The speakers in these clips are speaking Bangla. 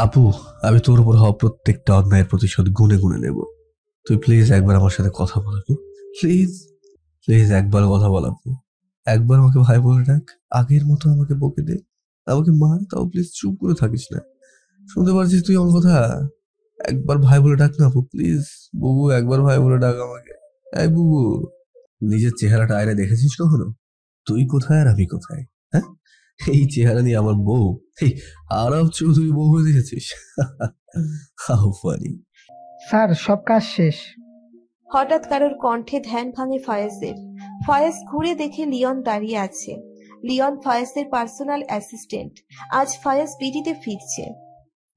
আপু, আমি তোর উপর হওয়া প্রত্যেকটা অন্যায়ের প্রতিশোধ গুনে গুনে নেব। তুই প্লিজ একবার আমার সাথে কথা বল আপু। প্লিজ, প্লিজ একবার কথা বল আপু। একবার আমাকে ভাই বলে ডাক। আগের মতো আমাকে বকে দে। আমাকে মার, তাও প্লিজ চুপ করে থাকিস না। শুনতে পারছিস তুই আমার কথা? একবার ভাই বলে ডাক না আপু, প্লিজ। বুবু, একবার ভাই বলে ডাক আমাকে। এই বুবু, নিজের চেহারাটা আয়নায় দেখেছিস কখনো? তুই কোথায় আর আমি কোথায়? হ্যাঁ, এই চেহারা নিয়ে আমার বউ, এই আরব চৌধুরী বউ হয়ে দেখেছিস? How funny. স্যার, সব কাজ শেষ। হঠাৎ কারোর কণ্ঠে ধ্যান ভাঙে ফয়েজের। ফয়েজ ঘুরে দেখে লিওন দাঁড়িয়ে আছে। লিওন ফয়েজের পার্সোনাল অ্যাসিস্ট্যান্ট। আজ ফয়েজ বিডিতে ফিরছে।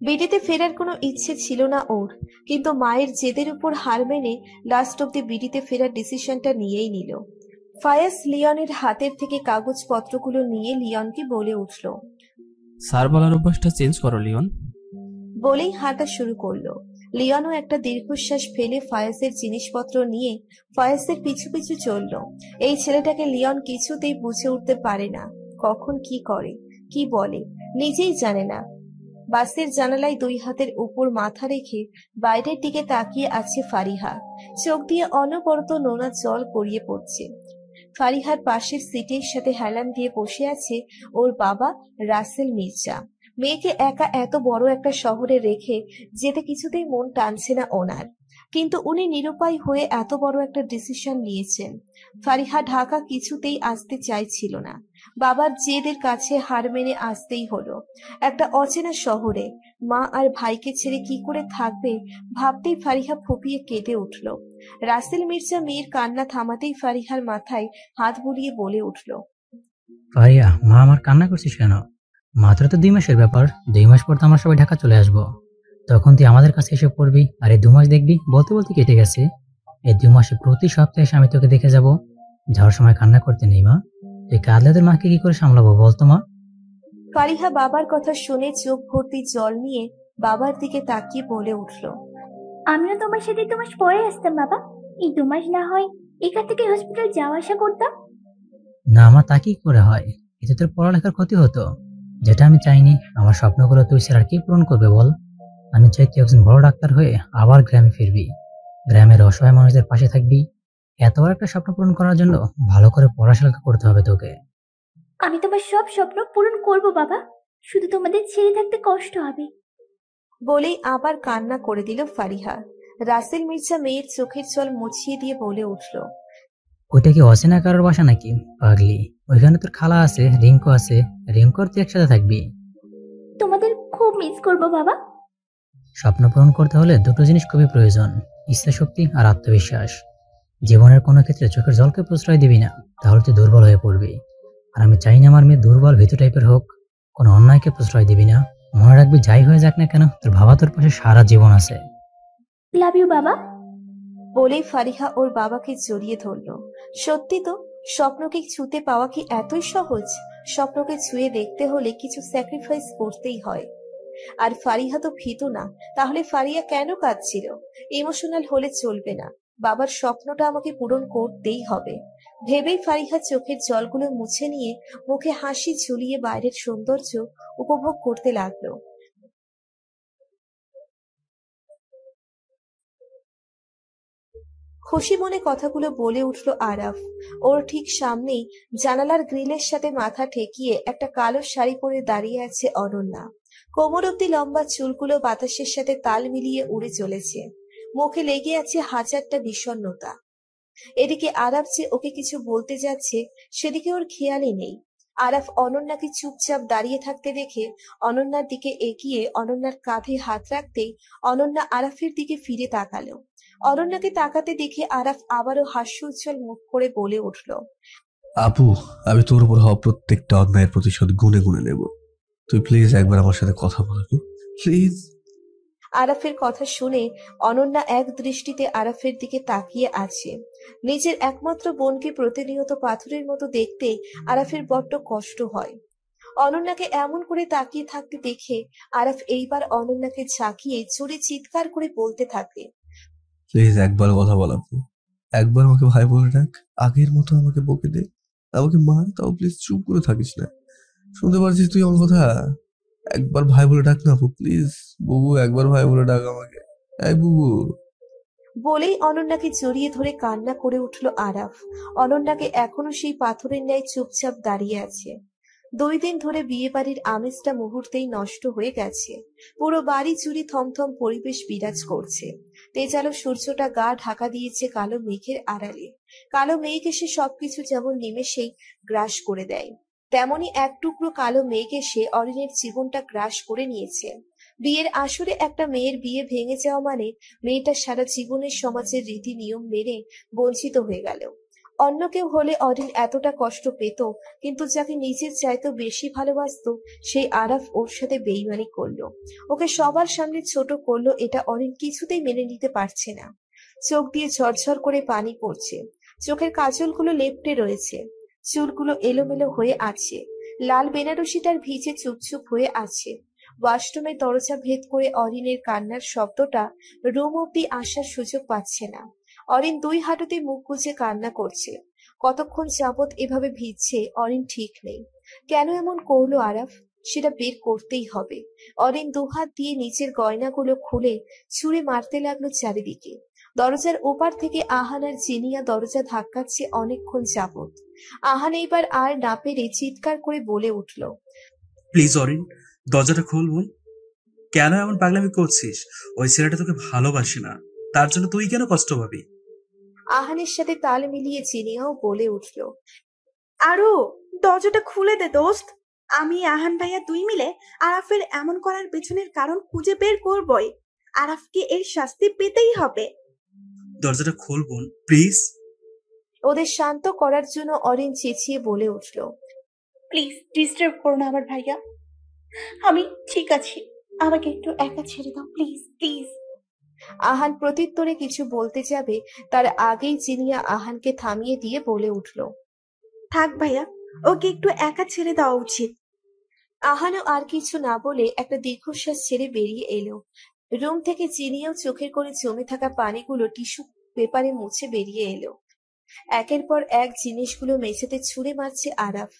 বিডিতে ফেরার কোনো ইচ্ছে ছিল না ওর, কিন্তু মায়ের জেদের উপর হার মেনে লাস্ট অব্দি বিডিতে ফেরার ডিসিশনটা নিয়েই নিল। ফয়েজ লিওনের হাতের থেকে কাগজপত্রগুলো নিয়ে লিওনকে বলে উঠল। স্যার বলার অভ্যাসটা চেঞ্জ করো লিওন। বলেই হাঁটা শুরু করলো। লিওনও একটা দীর্ঘশ্বাস ফেলে ফয়েজের জিনিসপত্র নিয়ে ফয়েজের পিছু পিছু চলল। এই ছেলেটাকে লিওন কিছুতেই বুঝে উঠতে পারে না। কখন কি করে, কি বলে, নিজেই জানে না। বাসের জানালায় দুই হাতের উপর মাথা রেখে বাইরের দিকে তাকিয়ে আছে ফারিহা। চোখ দিয়ে অনবরত নোনা জল গড়িয়ে পড়ছে। ফারিহার পাশের সিটের সাথে হেলান দিয়ে বসে আছে ওর বাবা রাসেল মির্জা। মেয়েকে একা এত বড় একটা শহরে রেখে যেতে কিছুতেই মন টানছে না ওনার, কিন্তু উনি নিরুপায় হয়ে এত বড় একটা ডিসিশন নিয়েছেন। ফারিহা ঢাকা কিছুতেই আসতে চাইছিল না। বাবার জেদের কাছে হার মেনে আসতেই হলো। একটা অচেনা শহরে মা আর ভাইকে ছেড়ে কি করে থাকবে ভাবতেই ফারিহা ফুপিয়ে কেঁদে উঠল। রাসেল মির্জা মেয়ের কান্না থামাতেই ফারিহার মাথায় হাত বুলিয়ে বলে উঠল। ফারিয়া, মা আমার কান্না করছিস কেন? মাত্র তো 2 মাসের ব্যাপার। 2 মাস পর তো আমরা সবাই ঢাকা চলে আসবো। তখন তুই আমাদের কাছে এসে পড়বি, আর এই 2 মাস দেখবি বলতে বলতে কেটে গেছে। এই 2 মাসে প্রতি সপ্তাহে এসে আমি তোকে দেখে যাব। যাওয়ার সময় কান্না করতে নেই মা। তুই কাঁদলে তোর মাকে কি করে সামলাবো বলতো মা? ফারিহা বাবার কথা শুনে চোখ ভর্তি জল নিয়ে বাবার দিকে তাকিয়ে বলে উঠল। আমিও তোমার সাথে 2 মাস পরে আসতাম বাবা। এই 2 মাস না হয় এখান থেকে হসপিটাল যাওয়া আসা করতাম। না মা, তা কি করে হয়? এতে তোর পড়ালেখার ক্ষতি হতো, যেটা আমি চাইনি। আমার স্বপ্নগুলো তুই ছাড়া আর কি পূরণ করবে বল? আমি চাই তুই একজন বড় ডাক্তার হয়ে আবার গ্রামে ফিরবি, গ্রামের অসহায় মানুষদের পাশে থাকবি। এত বড় একটা স্বপ্ন পূরণ করার জন্য ভালো করে পড়াশোনা করতে হবে তোকে। আমি তোমার সব স্বপ্ন পূরণ করব বাবা, শুধু তোমাদের ছেড়ে থাকতে কষ্ট হবে। বলেই আবার কান্না করে দিল ফারিহা। রাসেল মির্জা মেয়ের চোখের জল মুছিয়ে দিয়ে বলে উঠল। ওইটা কি অচেনা কারোর বাসা নাকি পাগলি? ওইখানে তোর খালা আছে, রিঙ্কু আছে। রিঙ্কু আর তুই একসাথে থাকবি। তোমাদের খুব মিস করব বাবা। স্বপ্ন পূরণ করতে হলে দুটো জিনিস খুবই প্রয়োজন: ইচ্ছা শক্তি আর আত্মবিশ্বাস। জীবনের কোনো ক্ষেত্রে চোখের জলকে প্রশ্রয় দিবি না, তাহলে তুই দুর্বল হয়ে পড়বি। আর আমি চাই না আমার মেয়ে দুর্বল ভীতু টাইপের হোক। কোনো অন্যায়কে প্রশ্রয় দিবি না। মনে রাখবি, যাই হয়ে যাক না কেন, তোর বাবা তোর পাশে সারা জীবন আছে। লাভ ইউ বাবা। বলেই ফারিহা ওর বাবাকে জড়িয়ে ধরল। সত্যি তো, স্বপ্নকে ছুঁতে পাওয়া কি এতই সহজ? স্বপ্নকে ছুঁয়ে দেখতে হলে কিছু স্যাক্রিফাইস করতেই হয়। আর ফারিহা তো ভীত না, তাহলে ফারিয়া কেন কাঁদছিল? ইমোশনাল হলে চলবে না। বাবার স্বপ্নটা আমাকে পূরণ করতেই হবে ভেবেই ফারিহা চোখের জলগুলো মুছে নিয়ে মুখে হাসি ঝুলিয়ে বাইরের সৌন্দর্য উপভোগ করতে লাগলো। খুশি মনে কথাগুলো বলে উঠল আরাফ। ওর ঠিক সামনেই জানালার গ্রিলের সাথে মাথা ঠেকিয়ে একটা কালো শাড়ি পরে দাঁড়িয়ে আছে অনন্যা। কোমর অব্দি লম্বা চুলগুলো বাতাসের সাথে তাল মিলিয়ে উড়ে চলেছে। মুখে লেগে আছে হাজারটা বিষণ্ণতা। এদিকে আরাফ যে ওকে কিছু বলতে যাচ্ছে সেদিকে ওর খেয়ালই নেই। আরাফ অনন্যাকে চুপচাপ দাঁড়িয়ে থাকতে দেখে অনন্যার দিকে এগিয়ে অনন্যার কাঁধে হাত রাখতেই অনন্যা আরাফের দিকে ফিরে তাকালো। অনন্যাকে তাকাতে দেখে আরাফ আবারও হাস্য উজ্জ্বল মুখ করে বলে উঠল। আপু, আমি তোর উপর হওয়া প্রত্যেকটা অন্যায়ের প্রতিশোধ গুনে গুনে নেব। তুই প্লিজ একবার আমার সাথে কথা বল আপু, প্লিজ। আরাফের কথা শুনে অনন্যা এক দৃষ্টিতে আরাফের দিকে তাকিয়ে আছে। নিজের একমাত্র বোনকে প্রতিনিয়ত পাথরের মতো দেখতে আরাফের বড্ড কষ্ট হয়। অনন্যাকে এমন করে তাকিয়ে থাকতে দেখে আরাফ এইবার অনন্যাকে ঝাঁকিয়ে জোরে চিৎকার করে বলতে থাকে। প্লিজ একবার কথা বল আপু। একবার আমাকে ভাই বলে ডাক। আগের মতো আমাকে বকে দে। আমাকে মার, তাও প্লিজ চুপ করে থাকিস না। শুনতে পারছিস তুই আমার কথা? একবার ভাই বলে ডাক না আপু, প্লিজ। বুবু, একবার ভাই বলে ডাক আমাকে। এই বুবু। বলেই অনন্যাকে জড়িয়ে ধরে কান্না করে উঠল আরাফ। অনন্যাকে এখনো সেই পাথরের ন্যায় চুপচাপ দাঁড়িয়ে আছে। 2 দিন ধরে বিয়ে বাড়ির আমেজটা মুহূর্তেই নষ্ট হয়ে গেছে। পুরো বাড়ি জুড়ে থমথম পরিবেশ বিরাজ করছে। তেজালো সূর্যটা গা ঢাকা দিয়েছে কালো মেঘের আড়ালে। কালো মেঘ এসে সবকিছু যেমন নিমেষেই গ্রাস করে দেয়, তেমনি এক টুকরো কালো মেঘ এসে অরিনের জীবনটা গ্রাস করে নিয়েছে। বিয়ের আসরে একটা মেয়ের বিয়ে ভেঙে যাওয়া মানে মেয়েটা সারা জীবনের সমাজের রীতি নিয়ম মেনে বঞ্চিত হয়ে গেল। অন্য কেউ হলে অরিন এতটা কষ্ট পেত, কিন্তু যাকে নিজের চাইতেও বেশি ভালোবাসতো সেই আরাফ ওর সাথে বেইমানি করলো, ওকে সবার সামনে ছোট করলো। এটা অরিন কিছুতেই মেনে নিতে পারছে না। চোখ দিয়ে ঝরঝর করে পানি পড়ছে, চোখের কাজলগুলো লেপ্টে রয়েছে, চুলগুলো এলোমেলো হয়ে আছে, লাল বেনারসিটার ভিজে চুপচুপ হয়ে আছে। ওয়াশরুমের দরজা ভেদ করে অরিনের কান্নার শব্দটা রুম অব্দি আসার সুযোগ পাচ্ছে না। অরিন 2 হাঁটুতে মুখ গুজে কান্না করছে। কতক্ষণ যাবৎ এভাবে ভিজছে অরিন ঠিক নেই। কেন এমন করলো আরাফ, সেটা বের করতেই হবে। অরিন 2 হাত দিয়ে নিচের গয়নাগুলো খুলে ছুঁড়ে মারতে লাগলো চারিদিকে। দরজার ওপার থেকে আহান আর জিনিয়া দরজা ধাক্কাচ্ছে অনেকক্ষণ যাবৎ। আহান এইবার আর না পেরে চিৎকার করে বলে উঠল, প্লিজ অরিন, দরজাটা খোল বোন। কেন এমন পাগলামি করছিস? ওই ছেলেটা তোকে ভালোবাসে না, তার জন্য তুই কেন কষ্ট পাবি? আহানের সাথে তাল মিলিয়ে জিনিয়াও বলে উঠল, আরো দরজাটা খুলে দে দোস্ত। আমি আহান ভাইয়া 2 মিলে আরাফের এমন করার পেছনের কারণ খুঁজে বের করবই। আরাফকে এর শাস্তি পেতেই হবে। দরজাটা খোল বোন, প্লিজ। ওদের শান্ত করার জন্য অরিন চেঁচিয়ে বলে উঠল, প্লিজ ডিস্টার্ব করো না আমার ভাইয়া, আমি ঠিক আছি। আমাকে একটু একা ছেড়ে দাও প্লিজ প্লিজ। আহান প্রত্যুত্তরে কিছু বলতে যাবে, তার আগেই জিনিয়া আহানকে থামিয়ে দিয়ে বলে উঠল, থাক ভাইয়া, ওকে একটু একা ছেড়ে দেওয়া উচিত। আহানও আর কিছু না বলে একটা দীর্ঘশ্বাস ছেড়ে বেরিয়ে এলো। রুম থেকে জিনিয়াও চোখের কোণে জমে থাকা পানিগুলো টিস্যু পেপারে মুছে বেরিয়ে এলো। একের পর এক জিনিসগুলো মেঝেতে ছুঁড়ে মারছে আরাফ।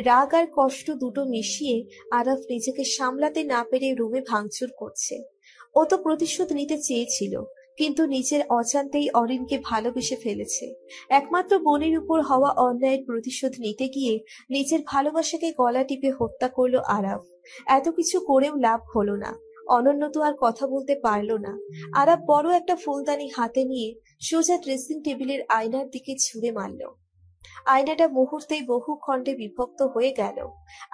রাগ আর কষ্ট দুটো মিশিয়ে আরাফ নিজেকে সামলাতে না পেরে রুমে ভাঙচুর করছে। ও তো প্রতিশোধ নিতে চেয়েছিল, কিন্তু নিজের অজান্তেই অরিনকে ভালোবেসে ফেলেছে। একমাত্র বোনের উপর হওয়া অন্যায়ের প্রতিশোধ নিতে গিয়ে নিজের ভালোবাসাকে গলা টিপে হত্যা করলো আরাফ। এত কিছু করেও লাভ হলো না। অনন্য তো আর কথা বলতে পারলো না। আরাফ বড় একটা ফুলদানি হাতে নিয়ে সোজা ড্রেসিং টেবিলের আয়নার দিকে ছুঁড়ে মারল। আয়নাটা মুহূর্তেই বহু খণ্ডে বিভক্ত হয়ে গেল,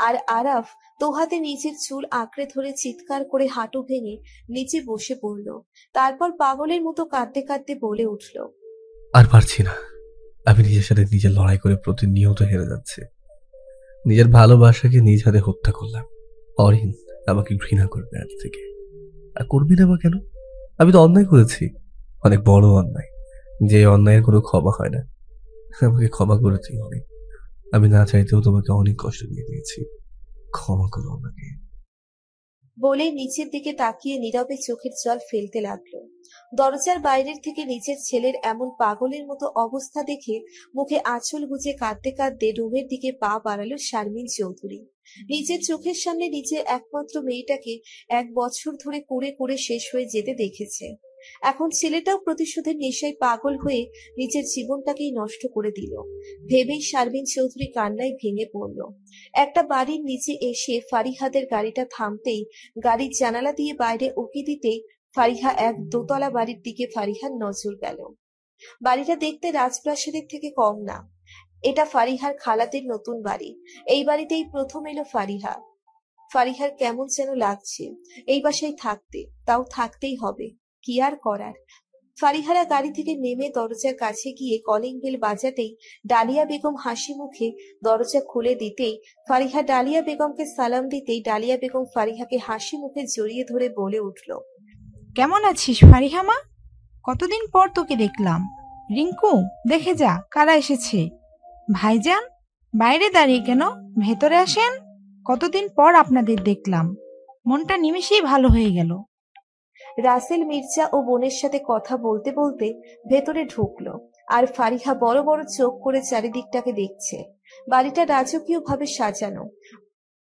আর আরাফ দোহাতে নিজের চুল আঁকড়ে ধরে চিৎকার করে হাঁটু ভেঙে নিচে বসে পড়ল। তারপর পাগলের মতো কাঁদতে কাঁদতে বলে উঠল, আর পারছি না। আমি নিজের সাথে নিজের লড়াই করে প্রতিনিয়ত হেরে যাচ্ছে। নিজের ভালোবাসাকে নিজ হাতে হত্যা করলাম। অরিন আমাকে ঘৃণা করবে আজ থেকে। আর করবি না বা কেন? আমি তো অন্যায় করেছি, অনেক বড় অন্যায়, যে অন্যায়ের কোনো ক্ষমা হয় না। আমাকে ক্ষমা করে দিও অনেক। আমি না চাইতেও তোমাকে অনেক কষ্ট দিয়ে দিয়েছি, ক্ষমা করো আমাকে। বলে নিচের দিকে তাকিয়ে নীরবে চোখের জল ফেলতে লাগলো। দরজার বাইরের থেকে নিজের ছেলের এমন পাগলের মতো অবস্থা দেখে মুখে আঁচল গুজে কাঁদতে কাঁদতে রুমের দিকে পা বাড়ালো শারমিন চৌধুরী। নিজের চোখের সামনে নিজের একমাত্র মেয়েটাকে 1 বছর ধরে কুড়ে কুড়ে শেষ হয়ে যেতে দেখেছে। এখন ছেলেটাও প্রতিশোধের নেশায় পাগল হয়ে নিজের জীবনটাকেই নষ্ট করে দিল। ভেবেই শারমিন চৌধুরী কান্নায় ভেঙে পড়ল। একটা বাড়ির নিচে এসে ফারিহাদের গাড়িটা থামতেই গাড়ির জানালা দিয়ে বাইরে উকি দিতে ফারিহা এক দোতলা বাড়ির দিকে ফারিহার নজর গেল। বাড়িটা দেখতে রাজপ্রাসাদের থেকে কম না। এটা ফারিহার খালাদের নতুন বাড়ি। এই বাড়িতেই প্রথম এলো ফারিহা। ফারিহার কেমন যেন লাগছে এই বাসায় থাকতে, তাও থাকতেই হবে, কি আর করার। ফারিহারা গাড়ি থেকে নেমে দরজার কাছে গিয়ে কলিং বেল বাজাতেই ডালিয়া বেগম হাসি মুখে দরজা খুলে দিতেই ফারিহা ডালিয়া বেগমকে সালাম দিতেই ডালিয়া বেগম ফারিহাকে হাসি মুখে জড়িয়ে ধরে বলে উঠল, কেমন আছিস ফারিহা মা? কতদিন পর তোকে দেখলাম। রিঙ্কু, দেখে যা কারা এসেছে। ভাইজান, বাইরে দাঁড়িয়ে কেন, ভেতরে আসেন। কতদিন পর আপনাদের দেখলাম, মনটা নিমেষেই ভালো হয়ে গেল। রাসেল মির্জা ও বোনের সাথে কথা বলতে বলতে ভেতরে ঢুকলো, আর ফারিহা বড় বড় চোখ করে চারিদিকটাকে দেখছে। বাড়িটা রাজকীয় ভাবে সাজানো।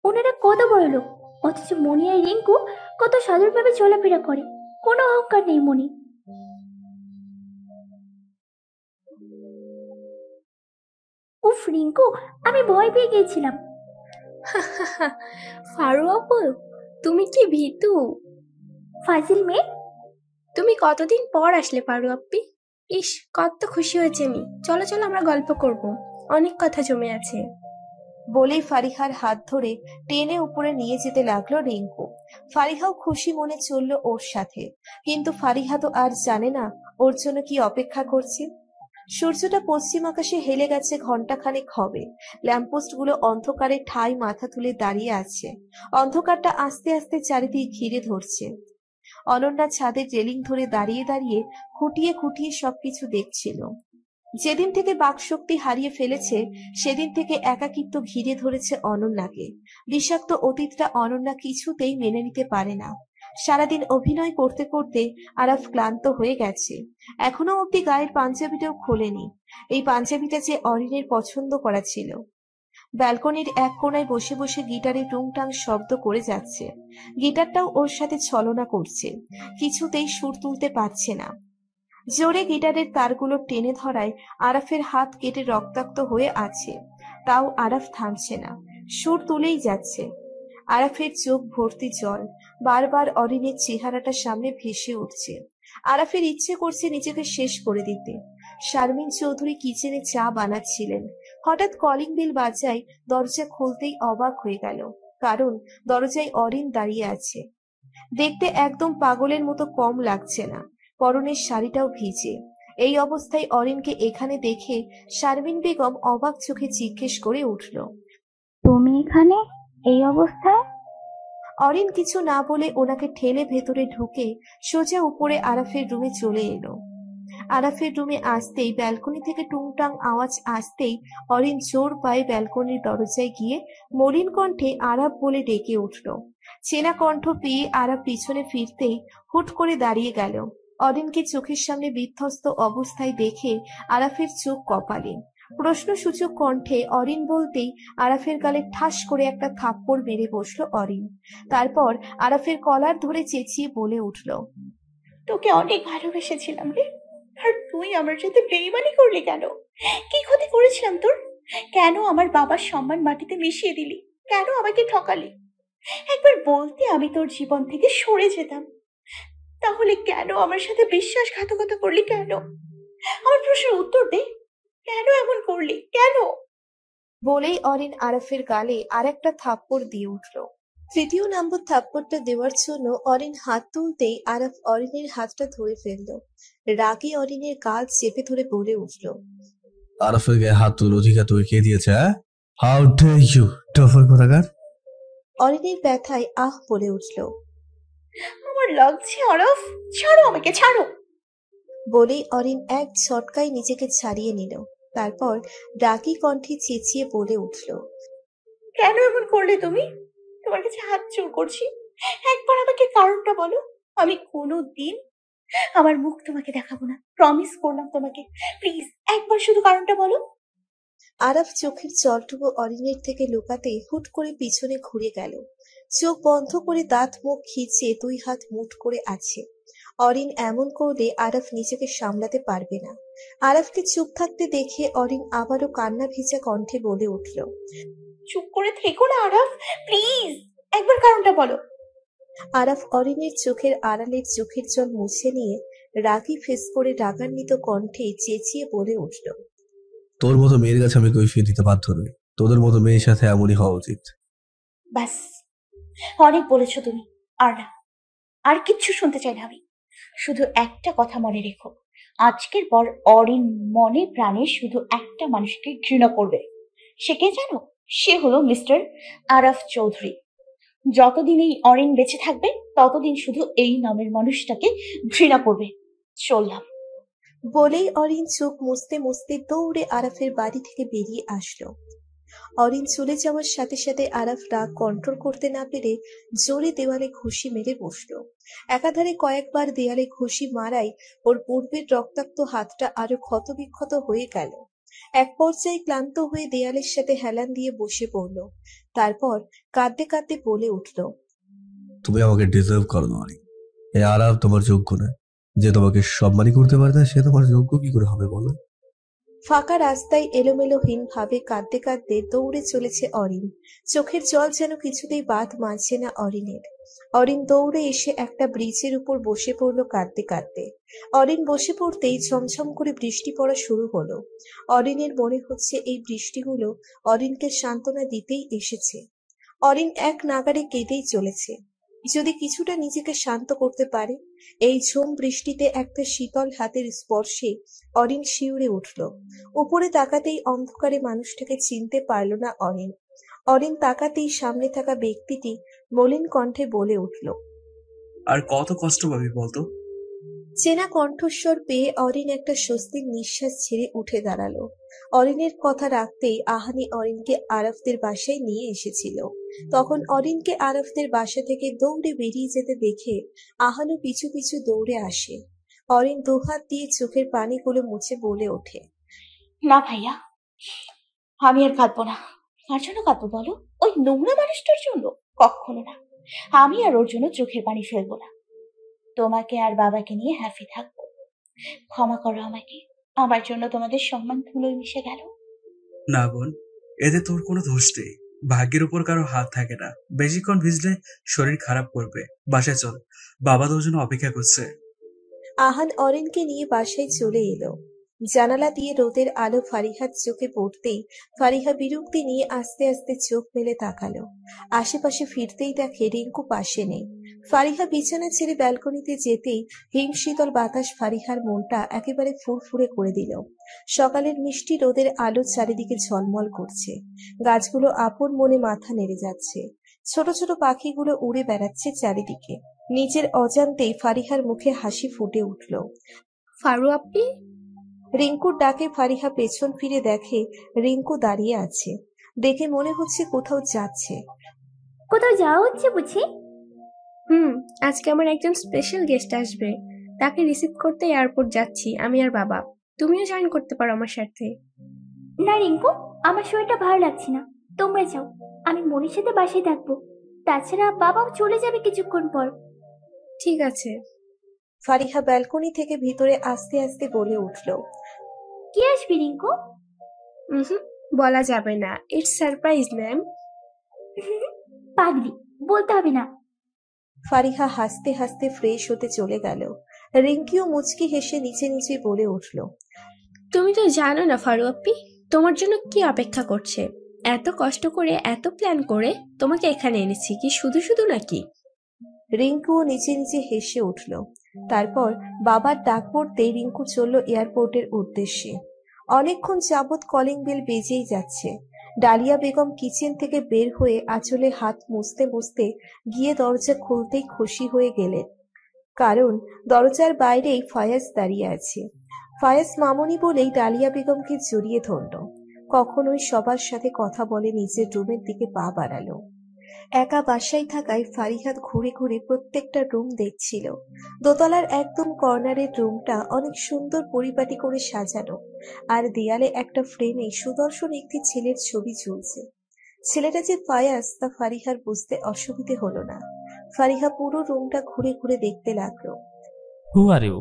ওনারা কত বড় লোক, অথচ মনি আর রিঙ্কু কত সাধারণভাবে চলাফেরা করে, কোনো অহংকার নেই মনি। উফ রিঙ্কু, আমি ভয় পেয়ে গিয়েছিলাম। ফারু আপু, তুমি কি ভীতু? ফাজিল মেয়ে। তুমি কতদিন পর আসলে পারু আপ্পি? ইস, কত খুশি হয়েছে আমি। চলো চলো, আমরা গল্প করব, অনেক কথা জমে আছে। বলেই ফারিহার হাত ধরে টেনে উপরে নিয়ে যেতে লাগলো রিঙ্কু। ফারিহাও খুশি মনে চলল ওর সাথে, কিন্তু ফারিহা তো আর জানে না ওর জন্য কি অপেক্ষা করছে। সূর্যটা পশ্চিম আকাশে হেলে গেছে ঘন্টাখানেক হবে। ল্যাম্পপোস্ট গুলো অন্ধকারে ঠাই মাথা তুলে দাঁড়িয়ে আছে। অন্ধকারটা আস্তে আস্তে চারিদিক ঘিরে ধরছে। অনন্যা ছাদের রেলিং ধরে দাঁড়িয়ে দাঁড়িয়ে খুঁটিয়ে খুঁটিয়ে সবকিছু দেখছিল। যেদিন থেকে বাকশক্তি হারিয়ে ফেলেছে সেদিন থেকে একাকিত্ব ঘিরে ধরেছে অনন্যাকে। বিষাক্ত অতীতটা অনন্যা কিছুতেই মেনে নিতে পারে না। সারাদিন অভিনয় করতে করতে আরাফ ক্লান্ত হয়ে গেছে। এখনো অব্দি গায়ের পাঞ্জাবিটাও খোলেনি। এই পাঞ্জাবিটা যে অরিনের পছন্দ করা ছিল। ব্যালকনির এক কোণায় বসে বসে গিটারে টুংটাং শব্দ করে যাচ্ছে। গিটারটাও ওর সাথে ছলনা করছে, কিছুতেই সুর তুলতে পারছে না। জোরে গিটারের তারগুলো টেনে ধরায় আরাফের হাত কেটে রক্তাক্ত হয়ে আছে, তাও আরাফ থামছে না, সুর তুলেই যাচ্ছে। আরাফের চোখ ভর্তি জল, বারবার অরিনের চেহারাটা সামনে ভেসে উঠছে। আরাফের ইচ্ছে করছে নিজেকে শেষ করে দিতে। শারমিন চৌধুরী কিচেনে চা বানাচ্ছিলেন। হঠাৎ কলিং বেল বাজায়, দরজা খুলতেই অবাক হয়ে গেল, কারণ দরজায় অরিন দাঁড়িয়ে আছে। দেখতে একদম পাগলের মতো কম লাগছে না, পরনের শাড়িটাও ভিজে। এই অবস্থায় অরিনকে এখানে দেখে শারমিন বেগম অবাক চোখে জিজ্ঞেস করে উঠল, তুমি এখানে এই অবস্থায়? অরিন কিছু না বলে ওনাকে ঠেলে ভেতরে ঢুকে সোজা উপরে আরাফের রুমে চলে এলো। আরাফের রুমে আসতেই ব্যালকনি থেকে টুংটাং আওয়াজ আসতেই অরিন জোর পায়ে ব্যালকনির দরজায় গিয়ে মলিন কণ্ঠে আরাফ বলে ডেকে উঠল। চেনা কণ্ঠ পেয়ে আরাফ পিছনে ফিরতেই হুট করে দাঁড়িয়ে গেল। অরিনকে চোখের সামনে বিধ্বস্ত অবস্থায় দেখে আরাফের চোখ কপালে। প্রশ্নসূচক কণ্ঠে অরিন বলতেই আরাফের গালে ঠাস করে একটা থাপ্পড় মেরে বসলো অরিন। তারপর আরাফের কলার ধরে চেঁচিয়ে বলে উঠল, তোকে অনেক ভালোবেসেছিলাম রে, আর তুই আমার সাথে বেইমানি করলি কেন? কি ক্ষতি করেছিলাম তোর? কেন আমার বাবার সম্মান মাটিতে মিশিয়ে দিলি? কেন আমাকে ঠকালি? একবার বলতে আমি তোর জীবন থেকে সরে যেতাম। তাহলে কেন আমার সাথে বিশ্বাসঘাতকতা করলি? কেন? আমার প্রশ্নের উত্তর দে, কেন এমন করলি? কেন? বলেই অরিন আরাফের গালে আরেকটা থাপ্পড় দিয়ে উঠল। তৃতীয় নম্বর থাপ্পড়টা দেওয়ার জন্য অরিন হাত তুলতেই আরাফ অরিনের হাতটা ধরে ফেলল। রাগে অরিনের গাল চেপে ধরে বলে উঠল, আরাফের গায়ে হাত তোলার অধিকার তোকে কে দিয়েছে? হাউ ডে ইউ টফার কোথাকার! অরিনের ব্যথায় আহ বলে উঠল। আমার লাগছে আরাফ, ছাড়ো আমাকে, ছাড়ো। বলেই অরিন এক ঝটকায় নিজেকে ছাড়িয়ে নিল। তারপর রাগী কণ্ঠে চেঁচিয়ে বলে উঠল, কেন এমন করলে তুমি? তোমার কাছে হাত জোড় করছি, একবার আমাকে কারণটা বলো। আমি কোনোদিন আমার মুখ তোমাকে দেখাবো না, প্রমিস করলাম তোমাকে। প্লিজ একবার শুধু কারণটা বলো। আরাফ চোখের জলটুকু অরিনের থেকে লুকাতে হুট করে পিছনে ঘুরে গেল। চোখ বন্ধ করে দাঁত মুখ খিঁচে দুই হাত মুঠ করে আছে। অরিন এমন করলে আরাফ নিজেকে সামলাতে পারবে না। আরাফকে চুপ থাকতে দেখে অরিন আবারও কান্না ভেজা কণ্ঠে বলে উঠল, চুপ করে থেকো না আরাফ, প্লিজ একবার কারণটা বলো। আরাফ অরিনের চোখের আড়ালের চোখের জল মুছে নিয়ে রাগী ফেস করে রাগান্বিত কণ্ঠে চেঁচিয়ে বলে উঠল, তোর মতো মেয়ের কাছে আমি কৈফিয়ত দিতে বাধ্য নই। তোদের মতো মেয়ের সাথে এমনই হওয়া উচিত। ব্যাস, অনেক বলেছো তুমি। আর না, আর কিচ্ছু শুনতে চাই না আমি। শুধু একটা কথা মনে রেখো, আজকের পর অরিন মনে প্রাণে শুধু একটা মানুষকে ঘৃণা করবে। সে কে জানো? সে হলো মিস্টার আরাফ চৌধুরী। যতদিন এই অরিন বেঁচে থাকবে ততদিন শুধু এই নামের মানুষটাকে ঘৃণা করবে। চললাম। বলেই অরিন চোখ মুছতে মুছতে দৌড়ে আরাফের বাড়ি থেকে বেরিয়ে আসলো। অরিন চলে যাওয়ার সাথে সাথে আরাফ রাগ কন্ট্রোল করতে না পেরে জোরে দেওয়ালে ঘুষি মেরে বসলো। একাধারে কয়েকবার দেয়ালে ঘুষি মারায় ওর পূর্বের রক্তাক্ত হাতটা আরো ক্ষতবিক্ষত হয়ে গেল। এক পর্যায়ে ক্লান্ত হয়ে দেয়ালের সাথে হেলান দিয়ে বসে পড়ল। তারপর কাঁদতে কাঁদতে বলে উঠল, তুমি আমাকে ডিজার্ভ করো না অনেক। এই আরাম তোমার যোগ্য না। যে তোমাকে সম্মানই করতে পারে না সে তোমার যোগ্য কি করে হবে বলো? ফাঁকা রাস্তায় এলোমেলোহীন ভাবে কাঁদতে কাঁদতে দৌড়ে চলেছে অরিন। চোখের জল যেন কিছুতেই বাঁধ মানছে না অরিনের। অরিন দৌড়ে এসে একটা ব্রিজের উপর বসে পড়লো কাঁদতে কাঁদতে। অরিন বসে পড়তেই ঝমঝম করে বৃষ্টি পড়া শুরু হলো। অরিনের মনে হচ্ছে এই বৃষ্টিগুলো অরিনকে সান্ত্বনা দিতেই এসেছে। অরিন এক নাগাড়ে কেঁদেই চলেছে। যদি কিছুটা নিজেকে শান্ত করতে পারে। এই ঝুম বৃষ্টিতে একটা শীতল হাতের স্পর্শে অরিন শিউরে উঠল। উপরে তাকাতেই অন্ধকারে মানুষটাকে চিনতে পারল না অরিন। অরিন তাকাতেই সামনে থাকা ব্যক্তিটি মলিন কণ্ঠে বলে উঠল, আর কত কষ্ট পাবি বলতো? চেনা কণ্ঠস্বর পেয়ে অরিন একটা স্বস্তির নিঃশ্বাস ছেড়ে উঠে দাঁড়ালো। অরিনের কথা রাখতেই আহানি অরিনকে আরাফদের বাসায় নিয়ে এসেছিল। তখন অরিনকে আরাফদের বাসা থেকে দৌড়ে বেরিয়ে যেতে দেখে আহানও পিছু পিছু দৌড়ে আসে। অরিন দুহাত দিয়ে চোখের পানিগুলো মুছে বলে ওঠে, না ভাইয়া, আমি আর কাঁদবো না। কার জন্য কাঁদবো বলো? ওই নোংরা মানুষটার জন্য? কখনো না। আমি আর ওর জন্য চোখের পানি ফেলবো না। তোমাকে আর বাবাকে নিয়ে হ্যাপি থাকবো। ক্ষমা করো আমাকে। আমার জন্য তোমাদের সম্মান ধুলোয় মিশে গেল। না বোন, এতে তোর কোনো দোষ নেই। ভাগ্যের উপর কারো হাত থাকে না। বেশিক্ষণ ভিজলে শরীর খারাপ করবে। বাসায় চল, বাবা তোর জন্য অপেক্ষা করছে। আহান অরিনকে নিয়ে বাসায় চলে এলো। জানালা দিয়ে রোদের আলো ফারিহার চোখে পড়তেই ফারিহা বিরক্তি নিয়ে আস্তে আস্তে চোখ মেলে তাকালো। আশেপাশে ফিরতেই দেখে রিঙ্কু পাশে নেই। ফারিহা বিছানা ছেড়ে ব্যালকনিতে যেতেই হিমশীতল বাতাস ফারিহার মনটা একেবারে ফুরফুরে করে দিল। সকালের মিষ্টি রোদের আলো চারিদিকে ঝলমল করছে। গাছগুলো আপন মনে মাথা নেড়ে যাচ্ছে। ছোট ছোট পাখিগুলো উড়ে বেড়াচ্ছে চারিদিকে। নিজের অজান্তেই ফারিহার মুখে হাসি ফুটে উঠল। ফারু আপনি? রিঙ্কুর ডাকে ফারিহা পেছন ফিরে দেখে রিঙ্কু দাঁড়িয়ে আছে। দেখে মনে হচ্ছে কোথাও যাচ্ছে। কোথাও যাওয়া হচ্ছে বুঝি? আজকে আমার একজন স্পেশাল গেস্ট আসবে, তাকে রিসিভ করতে এয়ারপোর্ট যাচ্ছি আমি আর বাবা। তুমিও জয়েন করতে পারো আমার সাথে। না রিঙ্কু, আমার শরীরটা ভালো লাগছে না, তোমরা যাও। আমি মনির সাথে বাসায় থাকবো। তাছাড়া বাবাও চলে যাবে কিছুক্ষণ পর। ঠিক আছে। ফারিহা ব্যালকনি থেকে ভিতরে আস্তে আস্তে বলে উঠল, কে আসবে রিঙ্কু? বলা যাবে না, ইটস সারপ্রাইজ ম্যাম। পাগলি, বলতে হবে না। ফারিহা হাসতে হাসতে ফ্রেশ হতে চলে গেল। রিঙ্কিও মুচকি হেসে নিচে নিচে বলে উঠল, তুমি তো জানো না ফারু আপি তোমার জন্য কি অপেক্ষা করছে। এত কষ্ট করে এত প্ল্যান করে তোমাকে এখানে এনেছি কি শুধু শুধু নাকি? রিঙ্কুও নিচে নিচে হেসে উঠল। তারপর বাবার ডাক পড়তে রিঙ্কু চলল এয়ারপোর্টের উদ্দেশ্যে। অনেকক্ষণ যাবৎ কলিং বেল বেজেই যাচ্ছে। ডালিয়া বেগম কিচেন থেকে বের হয়ে আঁচলে হাত মুছতে মুছতে গিয়ে দরজা খুলতেই খুশি হয়ে গেলেন। কারণ দরজার বাইরেই ফায়াজ দাঁড়িয়ে আছে। ফায়াজ মামুনি বলেই ডালিয়া বেগমকে জড়িয়ে ধরল। কখনোই সবার সাথে কথা বলে নিজের রুমের দিকে পা বাড়ালো। একা বাসায় থাকায় ফারিহাত ঘুরে ঘুরে প্রত্যেকটা রুম দেখছিল। দোতলার একদম কর্নারের রুমটা অনেক সুন্দর পরিপাটি করে সাজানো, আর দেয়ালে একটা ফ্রেমে সুদর্শন একটি ছেলের ছবি ঝুলছে। ছেলেটা যে ফায়াজ তা ফারিহার বুঝতে অসুবিধে হলো না। ফারিহা পুরো রুমটা ঘুরে ঘুরে দেখতে লাগলো। হু আর ইউ?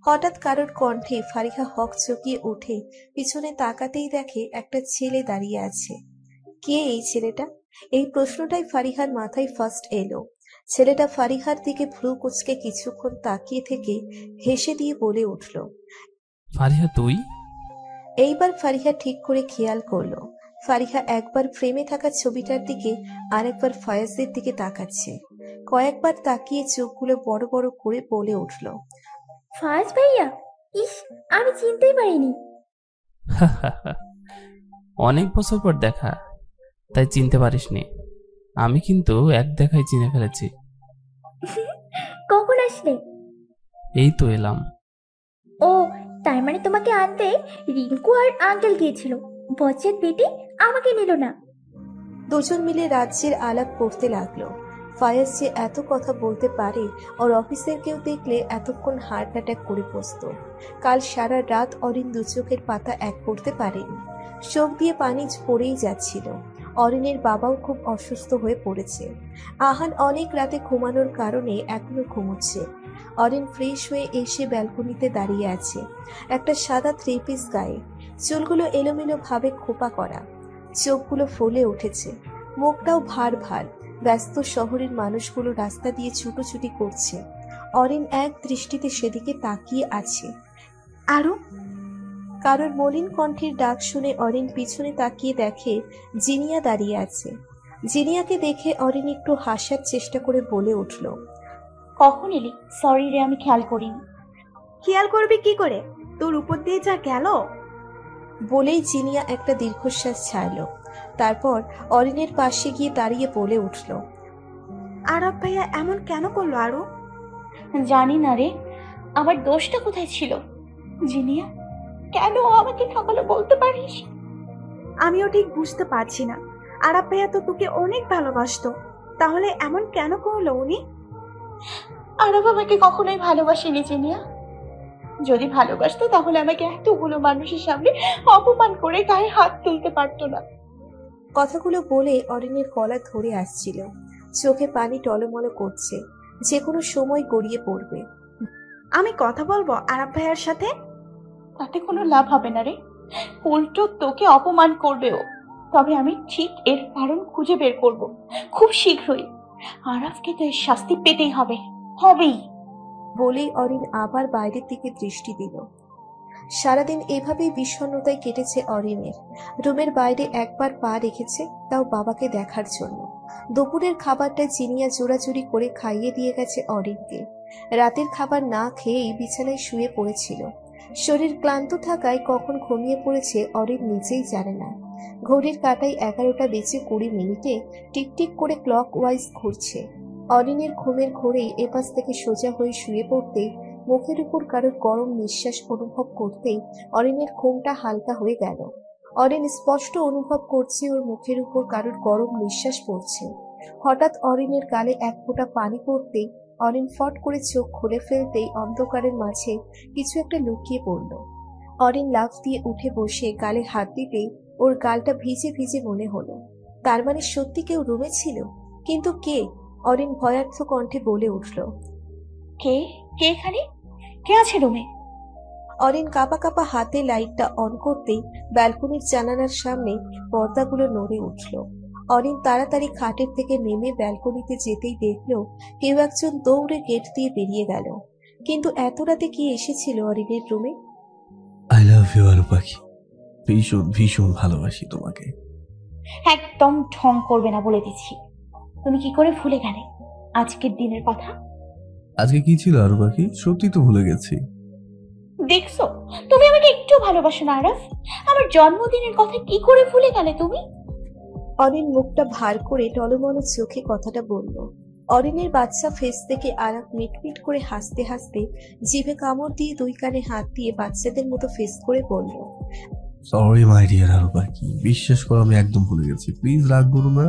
হঠাৎ কারোর কণ্ঠে ফারিহা হক চকিয়ে উঠে পিছনে তাকাতেই দেখে একটা ছেলে দাঁড়িয়ে আছে। কে এই ছেলেটা? এই প্রশ্নটাই ফারিহার মাথায় ফার্স্ট এলো। ছেলেটা ফারিহার দিকে ভ্রু কুঁচকে কিছুক্ষণ তাকিয়ে থেকে হেসে দিয়ে বলে উঠল, ফারিহা তুই? এইবার ফারিহা ঠিক করে খেয়াল করলো ফারিহা একবার ফ্রেমে থাকা ছবিটার দিকে আর একবার ফায়াজের দিকে তাকাচ্ছে। কয়েকবার তাকিয়ে চোখগুলো বড় বড় করে বলে উঠল, ফায়াজ ভাইয়া, ইস, আমি চিনতেই পারিনি। অনেক বছর পর দেখা, তাই চিনতে পারিসনি। আমি কিন্তু এক দেখায় চিনে ফেলেছি। কখন আসলে? এই তো এলাম। ও, তার মানে তোমাকে আনতে রিঙ্কু আর আঙ্কেল গিয়েছিল। বজ্জাত বেটি আমাকে নিল না। দুজন মিলে রাজ্যের আলাপ করতে লাগলো। ফায়াজ যে এত কথা বলতে পারে ওর অফিসের কেউ দেখলে এতক্ষণ হার্ট অ্যাটাক করে বসত। কাল সারা রাত অরিন দু চোখের পাতা এক করতে পারেনি। চোখ দিয়ে পানি পড়েই যাচ্ছিল। অরিনের বাবাও খুব অসুস্থ হয়ে পড়েছে। আহান অনেক রাতে ঘুমানোর কারণে এখনো ঘুমোচ্ছে। অরিন ফ্রেশ হয়ে এসে ব্যালকনিতে দাঁড়িয়ে আছে, একটা সাদা থ্রি পিস গায়ে, চুলগুলো এলোমেলো ভাবে খোপা করা, চোখগুলো ফুলে উঠেছে, মুখটাও ভার ভার। ব্যস্ত শহরের মানুষগুলো রাস্তা দিয়ে ছুটোছুটি করছে। অরিন এক দৃষ্টিতে সেদিকে তাকিয়ে আছে। আরু, কারোর মলিন কণ্ঠের ডাক শুনে অরিন পিছনে তাকিয়ে দেখে জিনিয়া দাঁড়িয়ে আছে। জিনিয়াকে দেখে অরিন একটু হাসার চেষ্টা করে বলে উঠল, কখন এলি? সরি রে, আমি খেয়াল করিনি। খেয়াল করবি কি করে? তোর উপর দিয়ে যা গেল। বলেই জিনিয়া একটা দীর্ঘশ্বাস ছাড়ল। তারপর অরিনের পাশে গিয়ে দাঁড়িয়ে বলে উঠল, আরব ভাইয়া এমন কেন করলো আরু? জানি না রে, আমার দোষটা কোথায় ছিল? জিনিয়া, কেন ও আমাকে ঠকালো বলতে পারিস? আমিও ঠিক বুঝতে পারছি না। আরব ভাইয়া তো তোকে অনেক ভালোবাসতো, তাহলে এমন কেন করলো উনি? আরব আমাকে কখনোই ভালোবাসেনি জিনিয়া। যদি ভালোবাসতো তাহলে আমাকে এতগুলো মানুষের সামনে অপমান করে গায়ে হাত তুলতে পারতো না। কথাগুলো বলে অরিনের গলা ধরে আসছিল, চোখে পানি টলমল করছে, যে কোনো সময় গড়িয়ে পড়বে। আমি কথা বলবো আরব ভাইয়ার সাথে। তাতে কোনো লাভ হবে না রে, উল্টো তোকে অপমান করবে ও। তবে আমি ঠিক এর কারণ খুঁজে বের করব খুব শীঘ্রই। আরবকে তো এর শাস্তি পেতেই হবে, হবেই। বলেই অরিন আবার বাইরের দিকে দৃষ্টি দিল। সারাদিন এভাবেই বিষণ্ণতায় কেটেছে অরিনের। রুমের বাইরে একবার পা রেখেছে, তাও বাবাকে দেখার জন্য। দুপুরের খাবারটা চিনিয়া জোড়াজুড়ি করে খাইয়ে দিয়ে গেছে অরিনকে। রাতের খাবার না খেয়েই বিছানায় শুয়ে পড়েছিল। শরীর ক্লান্ত থাকায় কখন ঘুমিয়ে পড়েছে অরিন নিজেই জানে না। ঘড়ির কাঁটায় 11টা বেজে 20 মিনিটে টিকটিক করে ক্লক ওয়াইজ ঘুরছে। অরিনের ঘুমের ঘোরেই এপাশ থেকে সোজা হয়ে শুয়ে পড়তেই মুখের উপর কারোর গরম নিঃশ্বাস অনুভব করতেই অরিনের ঘুমটা হালকা হয়ে গেল। অরিন স্পষ্ট অনুভব করছে ওর মুখের উপর কারোর গরম নিঃশ্বাস পড়ছে। হঠাৎ অরিনের গালে এক ফোঁটা পানি পড়তেই অরিন ফট করে চোখ খুলে ফেলতেই অন্ধকারের মাঝে কিছু একটা লুকিয়ে পড়ল। অরিন লাফ দিয়ে উঠে বসে গালে হাত দিতেই ওর গালটা ভিজে ভিজে মনে হলো। তার মানে সত্যি কেউ রুমে ছিল, কিন্তু কে? অরিন ভয়ার্থ কণ্ঠে বলে উঠল, কে কে এখানে? কে আছে রুমে? অরিন কাঁপা কাঁপা হাতে লাইটটা অন করতেই ব্যালকনির জানালার সামনে পর্দাগুলো নড়ে উঠল। অরিন তাড়াতাড়ি খাটের থেকে নেমে ব্যালকনিতে যেতেই দেখল কেউ একজন দৌড়ে গেট দিয়ে বেরিয়ে গেল। কিন্তু এত রাতে কি এসেছিল অরিনের রুমে? আই লাভ ইউ আরু পাখি, ভীষণ ভীষণ ভালোবাসি তোমাকে। একদম ঢং করবে না বলে দিচ্ছি। তুমি কি করে ভুলে গেলে আজকের দিনের কথা? আজকে কি ছিল আরু পাখি? সত্যি তো ভুলে গেছি। দেখছো, তুমি আমাকে একটু ভালোবাসো না আরব? আমার জন্মদিনের কথা কি করে ভুলে গেলে তুমি? অরিন মুখটা ভার করে টলমল চোখে কথাটা বলল। অরিনের বাচ্চা ফেস থেকে আরাফ মিটমিট করে হাসতে হাসতে জিভে কামড় দিয়ে দুই কানে হাত দিয়ে বাচ্চাদের মতো ফেস করে বলল, সরি মাই ডিয়ার আরু পাখি, বিশ্বাস করো আমি একদম ভুলে গেছি, প্লিজ রাগ করো না।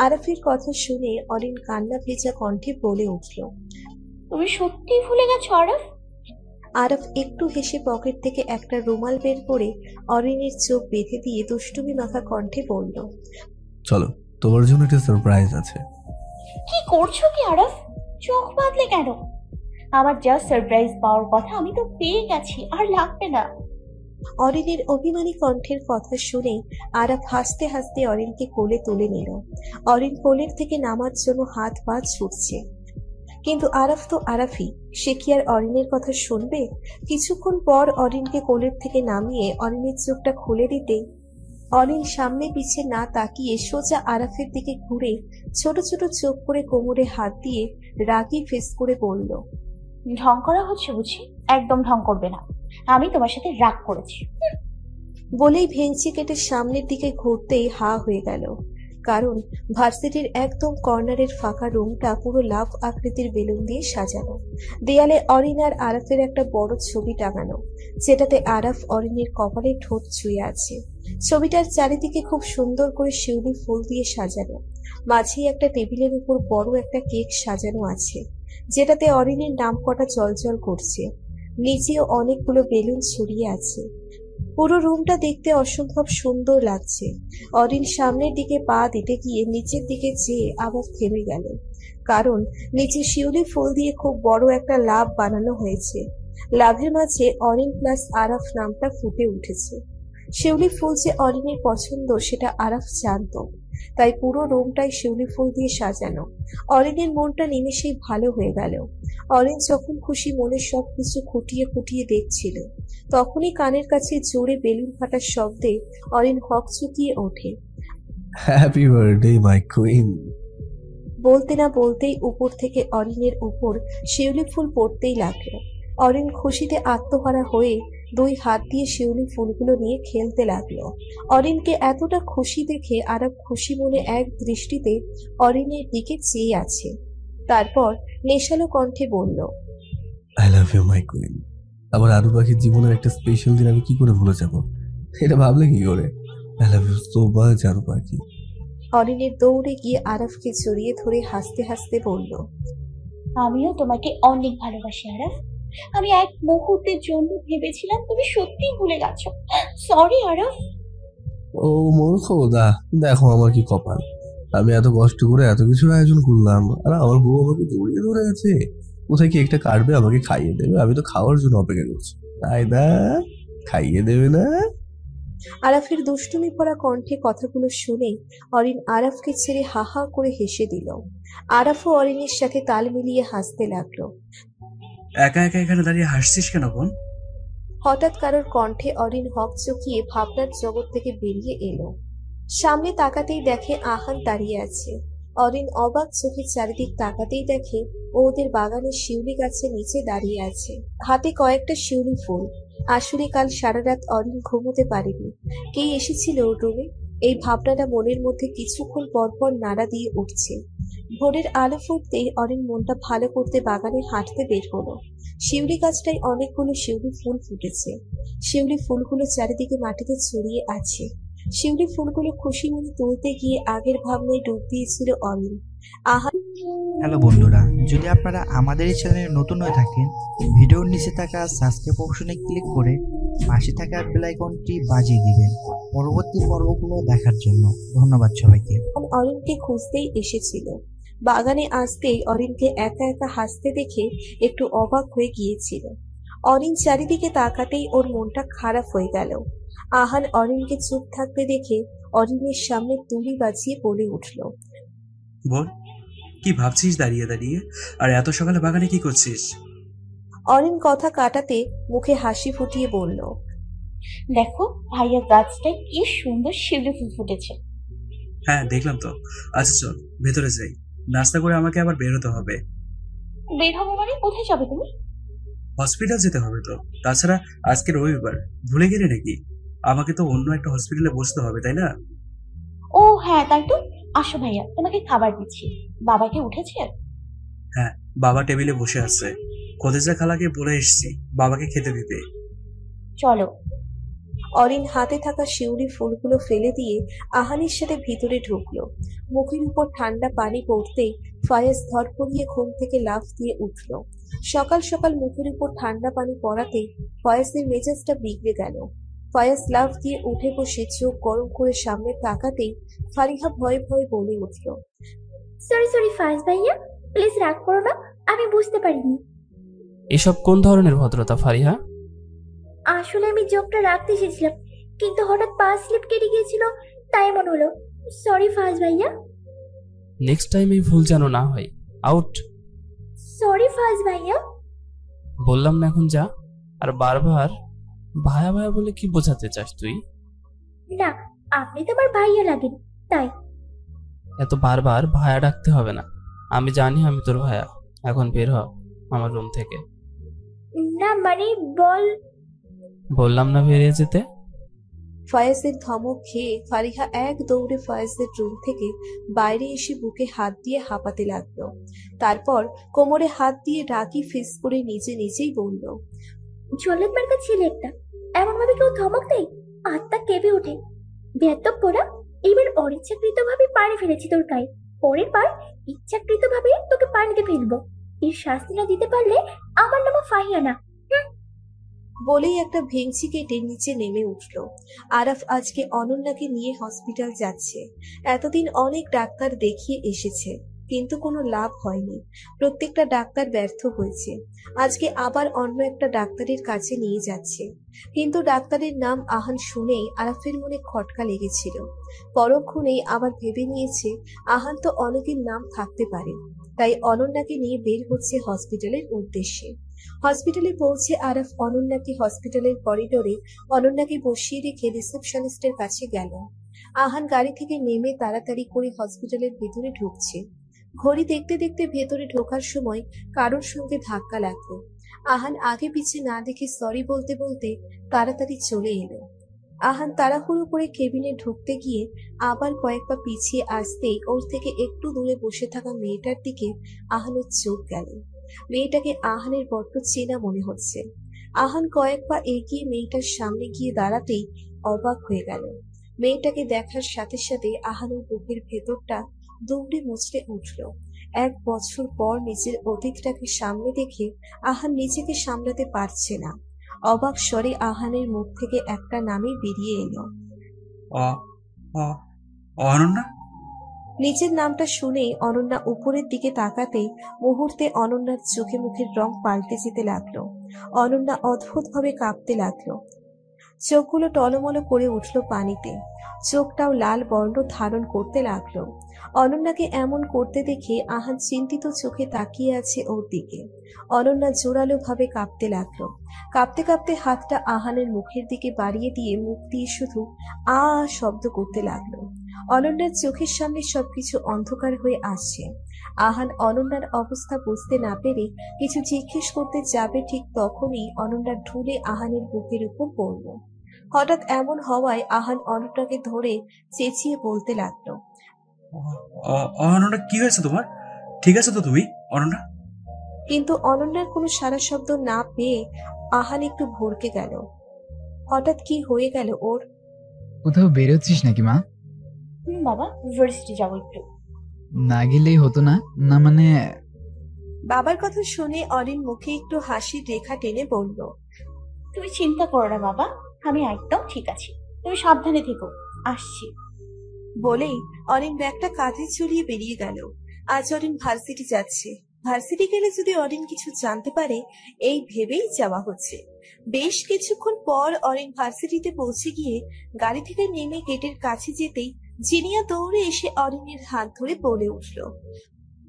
আরাফের কথা শুনে অরিন কান্না ভেজা কণ্ঠে বলে উঠল, তুমি সত্যি ভুলে গেছো আরব? আরাফ একটু হেসে পকেট থেকে একটা রুমাল বের করে অরিনের চোখ বেঁধে দিয়ে দুষ্টুমি মাখা কণ্ঠে বলল, চলো তোমার জন্য একটা সারপ্রাইজ আছে। কি করছো কি আরব? চোখ বাঁধলে কেন? আমার যা সারপ্রাইজ পাওয়ার কথা আমি তো পেয়ে গেছি, আর লাগবে না। অরিনের অভিমানী কণ্ঠের কথা শুনে আরাফ হাসতে হাসতে অরিনকে কোলে তুলে নিল। অরিন কোলের থেকে নামার জন্য হাত পা ছুটছে, কিন্তু আরাফ তো আরাফই, সে কি আর অরিনের কথা শুনবে? কিছুক্ষণ পর অরিনকে কোলের থেকে নামিয়ে অরিনের চোখটা খুলে দিতেই অরিন সামনে পিছে না তাকিয়ে সোজা আরাফের দিকে ঘুরে ছোট ছোট চোখ করে কোমরে হাত দিয়ে রাগি ফেস করে বলল, ঢং করা হচ্ছে বুঝি? একদম ঢং করবে না, আমি তোমার সাথে রাগ করেছি। বলেই ভেঙচি কেটে সামনের দিকে ঘুরতেই হা হয়ে গেল। কারণ ভার্সিটির একদম কর্নারের ফাঁকা রুমটা পুরো লাভ আকৃতির বেলুন দিয়ে সাজানো। দেয়ালে অরিন আর আরাফের একটা বড় ছবি টাঙানো, যেটাতে আরাফ অরিনের কপালে ঠোঁট ছুঁয়ে আছে। ছবিটার চারিদিকে খুব সুন্দর করে শিউলি ফুল দিয়ে সাজানো। মাঝেই একটা টেবিলের উপর বড় একটা কেক সাজানো আছে, যেটাতে অরিনের নাম কটা জলজল করছে। নিচেও অনেকগুলো বেলুন ছড়িয়ে আছে। পুরো রুমটা দেখতে অসম্ভব সুন্দর লাগছে। অরিন সামনের দিকে পা দিতে গিয়ে নিচের দিকে চেয়ে আবার থেমে গেল, কারণ নিচে শিউলি ফুল দিয়ে খুব বড় একটা লাভ বানানো হয়েছে। লাভের মাঝে অরিন প্লাস আরাফ নামটা ফুটে উঠেছে। শিউলি ফুল যে অরিনের পছন্দ সেটা আরাফ জানতো, তাই পুরো রুমটাই শিউলি ফুল দিয়ে সাজানো। অরিনের মনটা নিমেষেই ভালো হয়ে গেল। অরিন যখন খুশি মনে সবকিছু খুঁটিয়ে খুঁটিয়ে দেখছিল, তখনই কানের কাছে জোরে বেলুন ফাটার শব্দে অরিন হকচকিয়ে ওঠে। Happy birthday my queen. বলতে না বলতেই উপর থেকে অরিনের উপর শিউলি ফুল পড়তেই লাগলো। অরিন খুশিতে আত্মহারা হয়ে দুই হাত দিয়ে শিউলি ফুলগুলো নিয়ে খেলতে লাগলো। অরিনকে এতটা খুশি দেখে আরাফ খুশি মনে এক দৃষ্টিতে অরিনের দিকে চেয়ে আছে। তারপর নেশালো কণ্ঠে বলল, I love you my queen. আমার আরু পাখির জীবনের একটা স্পেশাল দিন আমি কি করে ভুলে যাব? এটা ভাবলে কি করে? I love you so much আরু পাখি। অরিনের দৌড়ে গিয়ে আরাফকে জড়িয়ে ধরে হাসতে হাসতে বলল, আমিও তোমাকে অনেক ভালোবাসি আরাফ। আমি এক মুহূর্তের জন্য ভেবেছিলাম তুমি সত্যিই ভুলে গেছো। সরি আরাফ। ও মূর্খ দা, দেখো আমার কি কপাল। আমি এত কষ্ট করে এত কিছুর আয়োজন করলাম, আর আমার বউ আমাকে জড়িয়ে ধরে আছে। কোথায় কেকটা কাটবে, আমাকে খাইয়ে দেবে, আমি তো খাওয়ার জন্য অপেক্ষা করছি। তাই না? খাইয়ে দেবে না? আরাফের দুষ্টুমি ভরা কণ্ঠে কথাগুলো শুনে অরিন আরাফকে ছেড়ে হা হা করে হেসে দিল। আরাফও অরিনের সাথে তাল মিলিয়ে হাসতে লাগলো। একা একা এখানে দাঁড়িয়ে হাসছিস কেন বোন? হঠাৎ কারোর কণ্ঠে অরিন হকচকিয়ে ভাবনার জগৎ থেকে বেরিয়ে এলো। সামনে তাকাতেই দেখে আহান দাঁড়িয়ে আছে। অরিন অবাক চোখে চারিদিক তাকাতেই দেখে ও ওদের বাগানের শিউলি গাছের নিচে দাঁড়িয়ে আছে, হাতে কয়েকটা শিউলি ফুল। আসলে কাল সারা রাত অরিন ঘুমোতে পারেনি। কে এসেছিল ওর রুমে, এই ভাবনাটা মনের মধ্যে কিছুক্ষণ পরপর নাড়া দিয়ে উঠছে। ভোরের আলো ফুটতেই অরিন মনটা ভালো করতে বাগানে হাঁটতে বের হলো। শিউলি গাছটায় অনেকগুলো শিউলি ফুল ফুটেছে। শিউলি ফুলগুলো চারিদিকে মাটিতে ছড়িয়ে আছে। শিউলি ফুলগুলো খুশি মনে তুলতে গিয়ে আগের ভাবনায় ডুব দিয়েছিল অরিন। হ্যালো বন্ধুরা, যদি আপনারা আমাদের এই চ্যানেলে নতুন হয়ে থাকেন, ভিডিওর নিচে থাকা সাবস্ক্রাইব অপশনে ক্লিক করে পাশে থাকা বেল আইকনটি বাজিয়ে দিবেন পরবর্তী পর্বগুলো দেখার জন্য। ধন্যবাদ সবাইকে। অরিনকে খুঁজতেই এসেছিল। বাগানে আসতেই অরিনকে একা একা হাসতে দেখে একটু অবাক হয়ে গিয়েছিল। অরিন চারিদিকে তাকাতেই ওর মনটা খারাপ হয়ে গেল। আহান অরিনকে চুপ থাকতে দেখে অরিনের সামনে তুলি বাজিয়ে বলে উঠল, বোন, কি ভাবছিস দাঁড়িয়ে দাঁড়িয়ে? আর এত সকালে বাগানে কি করছিস? অরিন কথা কাটাতে মুখে হাসি ফুটিয়ে বলল, দেখো ভাইয়া গাছটায় কি সুন্দর শিউলি ফুল ফুটেছে। হ্যাঁ দেখলাম তো। আচ্ছা চল ভেতরে যাই, নাস্তা করে আমাকে আবার বের হতে হবে। বের হবে মানে কোথায় যাবে তুমি? হসপিটাল যেতে হবে তো। তাছাড়া আজকে রবিবার, ভুলে গেলে নাকি? আমাকে তো অন্য একটা হসপিটালে বসতে হবে, তাই না? ও হ্যাঁ তাই তো। আসো ভাইয়া, তোমাকে খাবার দিচ্ছি। বাবাকে উঠেছে? হ্যাঁ, বাবা টেবিলে বসে আছে। খোদেজা খালাকে বলে এসেছি বাবাকে খেতে দিতে। চলো। অরিন হাতে থাকা শিউলি ফুলগুলো ফেলে দিয়ে আহানের সাথে ভিতরে ঢুকলো। মুখের উপর ঠান্ডা পানি পড়তেই ফায়াজ ধরপড়িয়ে ঘুম থেকে লাফ দিয়ে উঠল। সকাল সকাল মুখের উপর ঠান্ডা পানি পড়াতেই ফয়াজের মেজাজটা বিগড়ে গেল। ফয়াজ লাফ দিয়ে উঠে বসে চোখ গরম করে সামনে তাকাতেই ফারিহা ভয়ে ভয়ে বলে উঠল, সরি সরি ফায়াজ ভাইয়া, প্লিজ রাগ করো না, আমি বুঝতে পারিনি। এসব কোন ধরনের ভদ্রতা ফারিহা? আসলে আমি জোকটা রাখতে এসেছিলাম, কিন্তু হঠাৎ পা স্লিপ কেটে গিয়েছিল, তাই মনে হলো। সরি ফায়াজ ভাইয়া। নেক্সট টাইম এই ভুল যেন না হয়। আউট। সরি ফায়াজ ভাইয়া। বললাম না এখন যা। আর বারবার ভায়া ভায়া বলে কি বোঝাতে চাস তুই? না, আপনি তো আমার ভাইয়া লাগেন, তাই। এত বারবার ভায়া ডাকতে হবে না, আমি জানি আমি তোর ভায়া। এখন বের হ আমার রুম থেকে। না মানে বললাম না বেরিয়ে যেতে। ফয়াজের ধমক খেয়ে ফারিহা এক দৌড়ে ফয়াজের রুম থেকে বাইরে এসে বুকে হাত দিয়ে হাঁপাতে লাগলো। তারপর কোমরে হাত দিয়ে রাগি ফিস করে নিজে নিজেই বলল, ঝোলের মার্কা ছেলে একটা, এমন ভাবে কেউ ধমক দেয়? আত্মা কেঁপে ওঠে। বেয়াদব পোড়া, এবার অনিচ্ছাকৃত ভাবে পানি ফেলেছি তোর গায়ে, পরের বার ইচ্ছাকৃত ভাবে তোকে পানিতে ফেলবো। এর শাস্তি না দিতে পারলে আমার নাম ফাহিয়া না। বলেই একটা ভেংচি কেটে নিচে নেমে উঠল। আরাফ আজকে অনন্যাকে নিয়ে হসপিটাল যাচ্ছে। এতদিন অনেক ডাক্তার দেখিয়ে এসেছে, কিন্তু কোনো লাভ হয়নি। প্রত্যেকটা ডাক্তার ব্যর্থ হয়েছে। আজকে আবার অন্য একটা ডাক্তারের কাছে নিয়ে যাচ্ছে, কিন্তু ডাক্তারের নাম আহান শুনেই আরাফের মনে খটকা লেগেছিল। পরক্ষণেই আবার ভেবে নিয়েছে আহান তো অনেকের নাম থাকতে পারে, তাই অনন্যাকে নিয়ে বের হচ্ছে হসপিটালের উদ্দেশ্যে। হসপিটালে পৌঁছে আরাফ অনন্যাকে হসপিটালের করিডোরে অনন্যাকে বসিয়ে রেখে রিসেপশনিস্টের কাছে গেল। আহান গাড়ি থেকে নেমে তাড়াতাড়ি করে হসপিটালের ভেতরে ঢুকছে। ঘড়ি দেখতে দেখতে ভেতরে ঢোকার সময় কারোর সঙ্গে ধাক্কা লাগলো। আহান আগে পিছে না দেখে সরি বলতে বলতে তাড়াতাড়ি চলে এলো। আহান তাড়াহুড়ো করে কেবিনে ঢুকতে গিয়ে আবার কয়েক পা পিছিয়ে আসতেই ওর থেকে একটু দূরে বসে থাকা মেয়েটার দিকে আহানের চোখ গেল। মেয়েটাকে আহানের বড্ড চেনা মনে হচ্ছে। আহান কয়েক পা এগিয়ে মেয়েটার সামনে গিয়ে দাঁড়াতেই অবাক হয়ে গেল। মেয়েটাকে দেখার সাথে সাথে আহানের বুকের ভেতরটা দৌড়ে মুচড়ে উঠল। 1 বছর পর নিজের অতীতটাকে সামনে দেখে আহান নিজেকে সামলাতে পারছে না। অবাক স্বরে আহানের মুখ থেকে একটা নামই বেরিয়ে এলো, অনন্যা। নিজের নামটা শুনেই অনন্যা উপরের দিকে তাকাতেই মুহূর্তে অনন্যার চোখে মুখের রং পাল্টে যেতে লাগলো। অনন্যা অদ্ভুতভাবে কাঁপতে লাগলো। চোখগুলো টলমলো করে উঠল পানিতে, চোখটাও লাল বর্ণ ধারণ করতে লাগলো। অনন্যাকে এমন করতে দেখে আহান চিন্তিত চোখে তাকিয়ে আছে ওর দিকে। অনন্যা জোরালো ভাবে কাঁপতে লাগলো। কাঁপতে কাঁপতে হাতটা আহানের মুখের দিকে বাড়িয়ে দিয়ে মুখ দিয়ে শুধু আ শব্দ করতে লাগলো। অনন্যার চোখের সামনে সবকিছু অন্ধকার হয়ে আসছে। আহান অনন্যার অবস্থা বুঝতে না পেরে কিছু জিজ্ঞেস করতে যাবে, ঠিক তখনই অনন্যার ঢুলে আহানের বুকের উপর পড়ল। হঠাৎ এমন হওয়ায় আহান অনন্যাকে ধরে চেঁচিয়ে বলতে লাগলো, অনন্যা, কি হয়েছে তোমার? ঠিক আছে তো তুমি, অনন্যা? কিন্তু অনন্যার কোনো সারা শব্দ না পেয়ে আহান একটু ভড়কে গেল। হঠাৎ কি হয়ে গেল ওর? কোথাও বেরোচ্ছিস নাকি মা? বাবা, ইউনিভার্সিটি যাবো একটু। না গেলেই হতো না? না মানে বাবার কথা শুনে অরিন মুখে একটু হাসির রেখা টেনে বলল, তুমি চিন্তা করো না বাবা, আমি একদম ঠিক আছি, তুমি সাবধানে থেকো, আসছি। বলেই অরিন ব্যাগটা কাঁধে ঝুলিয়ে বেরিয়ে গেল। আজ অরিন ভার্সিটি যাচ্ছে। ভার্সিটি গেলে যদি অরিন কিছু জানতে পারে, এই ভেবেই যাওয়া হচ্ছে। বেশ কিছুক্ষণ পর অরিন ভার্সিটিতে পৌঁছে গিয়ে গাড়ি থেকে নেমে গেটের কাছে যেতেই জিনিয়া দৌড়ে এসে অরিনের হাত ধরে বলে উঠল,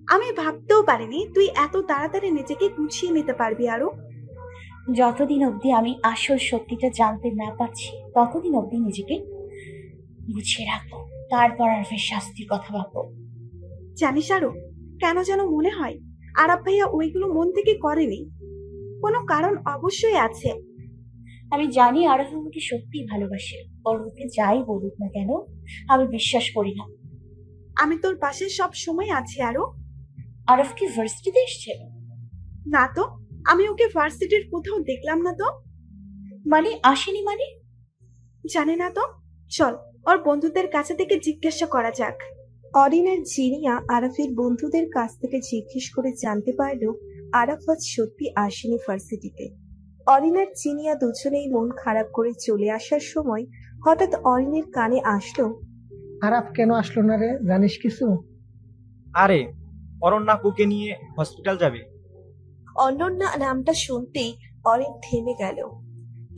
আমি ভাবতেও পারিনি তুই এত তাড়াতাড়ি নিজেকে গুছিয়ে নিতে পারবি। আরো যতদিন অবধি আমি আসল সত্যিটা জানতে না পারছি, ততদিন অবধি নিজেকে গুছিয়ে রাখবো, তারপর আর ফের শাস্তির কথা ভাববো। জানিস আরো, কেন যেন মনে হয় আরাব ভাইয়া ওইগুলো মন থেকে করেনি। কোনো কারণ অবশ্যই আছে। আমি জানি আরাফ আমাকে সত্যিই ভালোবাসে, ওর মুখে যাই বলুক না কেন আমি বিশ্বাস করি না। আমি তোর পাশে সব সময় আছি। আরো আরাফ কি ভার্সিটিতে এসছে? না তো, আমি ওকে ভার্সিটির কোথাও দেখলাম না তো। মানে আসেনি মানে? জানি না তো, চল ওর বন্ধুদের কাছে থেকে জিজ্ঞাসা করা যাক। অরিন আর জিনিয়া আরাফের বন্ধুদের কাছ থেকে জিজ্ঞেস করে জানতে পারলো আরাফ আজ সত্যি আসেনি ভার্সিটিতে। অরিন আর জিনিয়া দুজনেই মন খারাপ করে চলে আসার সময় হঠাৎ অরিনের কানে আসলো, আরাফ কেন আসলো না রে, জানিস কিছু? আরে অরণ্যাপুকে নিয়ে হসপিটাল যাবে। অনন্যা নামটা শুনতেই অরিন থেমে গেল।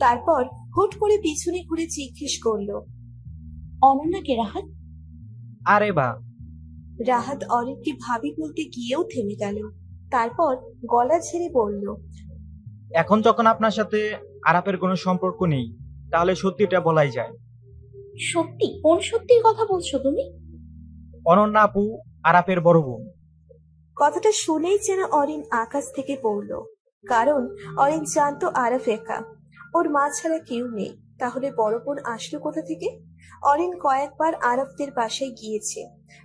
তারপর হুট করে পিছনে ঘুরে জিজ্ঞেস করলো, অনন্যা কে রাহাত? আরে বা। রাহাত অরিনকে ভাবি বলতে গিয়েও থেমে গেল। তারপর গলা ছেড়ে বলল, এখন যখন আপনার সাথে আরাফের কোনো সম্পর্ক নেই, তাহলে সত্যিটা বলাই যায়। সত্যি? কোন সত্যির কথা বলছো তুমি? অনন্যা আপু আরাফের বড় বোন। কথাটা শুনেই যেন অরিন আকাশ থেকে পড়ল, কারণ অরিন জানতো আরাফ একা, ওর মা ছাড়া কেউ নেই। তাহলে বড় বোন আসলো কোথা থেকে? অরিন কয়েকবার আরাফদের বাসায় গিয়েছে,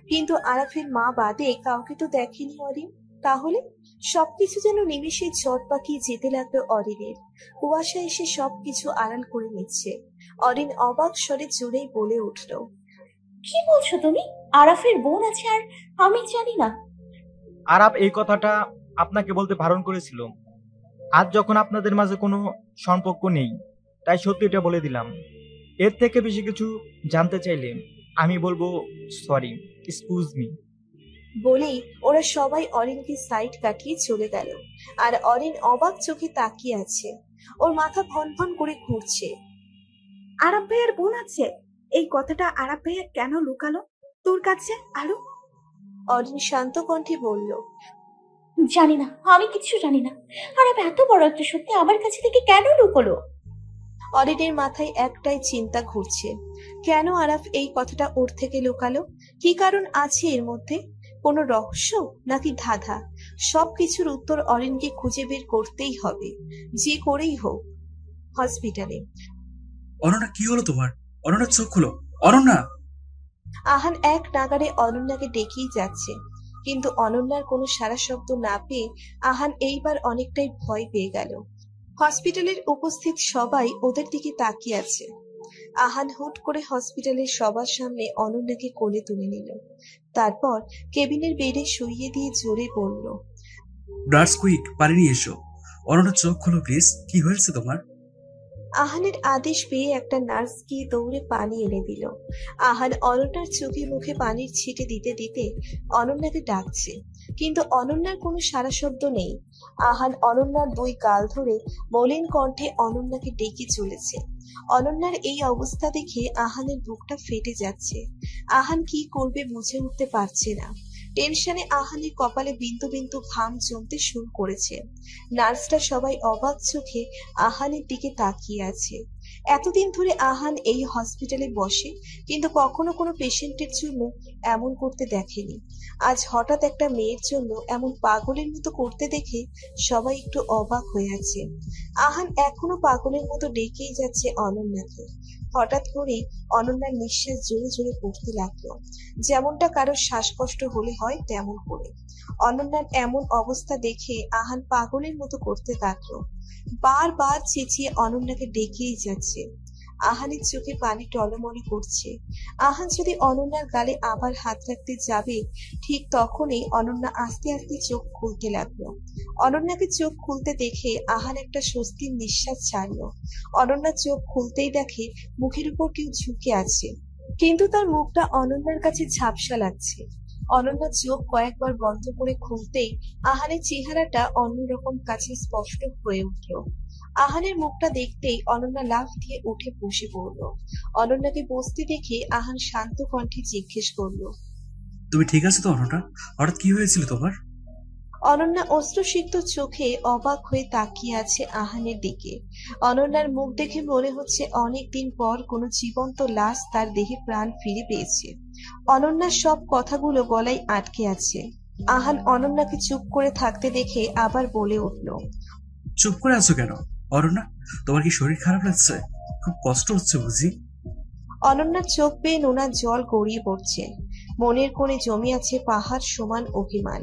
কিন্তু আরাফের মা বাদে কাউকে তো দেখেনি অরিন। তাহলে সবকিছু যেন নিমেষে ঝড় পাকিয়ে যেতে লাগলো অরিনের। কুয়াশা এসে সবকিছু আড়াল করে নিচ্ছে। অরিন অবাক স্বরে জোরেই বলে উঠল, কি বলছো তুমি? আরাফের বোন আছে আর আমি জানি না? আরাফ এই কথাটা আপনাকে বলতে বারণ করেছিল। আজ যখন আপনাদের মাঝে কোনো সম্পর্ক নেই, তাই সত্যিটা বলে দিলাম। এর থেকে বেশি কিছু জানতে চাইলে আমি বলবো সরি, এক্সকিউজ মি। বলেই ওরা সবাই অরিনকে সাইড কাটিয়ে চলে গেল। আর অরিন অবাক চোখে তাকিয়ে আছে, ওর মাথা ভন ভন করে ঘুরছে। আরাফ ভাইয়ার বোন আছে, এই কথাটা আরাফ ভাইয়া কেন লুকালো তোর কাছে আরো? অরিন শান্ত কণ্ঠে বলল, জানি না, আমি কিছু জানি না। আরাফ এত বড় একটা সত্যি আমার কাছে থেকে কেন লুকোলো? অরিনের মাথায় একটাই চিন্তা ঘুরছে, কেন আরাফ এই কথাটা ওর থেকে লুকালো? কি কারণ আছে এর মধ্যে? কোনো রহস্য নাকি ধাঁধা? সবকিছুর উত্তর অরিনকে খুঁজে বের করতেই হবে, যে করেই হোক। হসপিটালে অনন্যা, কি হলো তোমার? অনন্যা, চোখ খুলো। অনন্যা! আহান এক নাগাড়ে অনন্যাকে ডেকেই যাচ্ছে, কিন্তু অনন্যার কোনো সারা শব্দ না পেয়ে আহান এইবার অনেকটাই ভয় পেয়ে গেল। হসপিটালের উপস্থিত সবাই ওদের দিকে তাকিয়ে আছে। আহান হুট করে হসপিটালের সবার সামনে অনন্যাকে কোলে তুলে নিল, তারপর কেবিনের বেডে শুইয়ে দিয়ে জোরে বলল, ব্রাডস কুইক, পানি নিয়ে এসো। অনন্যা, চোখ খোলো প্লিজ, কি হয়েছে তোমার? আহানের আদেশ পেয়ে একটা নার্স গিয়ে দৌড়ে পানি এনে দিল। আহান অনন্যার চোখে মুখে পানির ছিটে দিতে দিতে অনন্যাকে ডাকছে, কিন্তু অনন্যার কোনো সারা শব্দ নেই। আহান অনন্যার দুই গাল ধরে মলিন কণ্ঠে অনন্যাকে ডেকে চলেছে। অনন্যার এই অবস্থা দেখে আহানের বুকটা ফেটে যাচ্ছে। আহান কি করবে বুঝে উঠতে পারছে না। টেনশনে আহানের কপালে বিন্দু বিন্দু ঘাম জমতে শুরু করেছে। নার্সরা সবাই অবাক চোখে আহানের দিকে তাকিয়ে আছে। এতদিন ধরে আহান এই হসপিটালে বসে, কিন্তু কখনো কোনো পেশেন্টের জন্য এমন করতে দেখেনি। আজ হঠাৎ একটা মেয়ের জন্য এমন পাগলের মতো করতে দেখে সবাই একটু অবাক হয়ে আছে। আহান এখনো পাগলের মতো ডেকেই যাচ্ছে অনন্যাকে। হঠাৎ করে অনন্যার নিঃশ্বাস জোরে জোরে পড়তে লাগলো, যেমনটা কারোর শ্বাসকষ্ট হলে হয় তেমন করে। অনন্যার এমন অবস্থা দেখে আহান পাগলের মতো করতে থাকলো, বারবার চেঁচিয়ে অনন্যাকে ডেকেই যাচ্ছে। আহানের চোখে পানি টলমল করছে। আহান যদি অনন্যার গালে আবার হাত রাখতে যাবে, ঠিক তখনই অনন্যা আস্তে আস্তে চোখ খুলতে লাগলো। অনন্যাকে চোখ খুলতে দেখে আহান একটা স্বস্তির নিঃশ্বাস ছাড়লো। অনন্যা চোখ খুলতেই দেখে মুখের উপর কেউ ঝুঁকে আছে, কিন্তু তার মুখটা অনন্যার কাছে ঝাপসা লাগছে। অনন্যা চোখ কয়েকবার বন্ধ করে খুলতেই আহানের চেহারাটা অন্যরকম কাছে স্পষ্ট হয়ে উঠল। আহানের মুখটা দেখতেই অনন্যা লাফ দিয়ে উঠে বসে পড়ল। অনন্যাকে বসতে দেখে আহান শান্ত কণ্ঠে জিজ্ঞেস করলো, তুমি ঠিক আছো তো অনন্যা? হঠাৎ কি হয়েছিল তোমার? অনন্যা অশ্রুসিক্ত চোখে অবাক হয়ে তাকিয়ে আছে আহানের দিকে। অনন্যার মুখ দেখে মনে হচ্ছে অনেকদিন পর কোনো জীবন্ত লাশ তার দেহে প্রাণ ফিরে পেয়েছে। অনন্যার সব কথাগুলো গলায় আটকে আছে। আহান অনন্যাকে চুপ করে থাকতে দেখে আবার বলে উঠল, চুপ করে আছো কেন অনন্যা? তোমার কি শরীর খারাপ লাগছে? খুব কষ্ট হচ্ছে বুঝি? অনন্যার চোখ বেয়ে নোনা জল গড়িয়ে পড়ছে। মনের কোণে জমি আছে পাহাড় সমান অভিমান।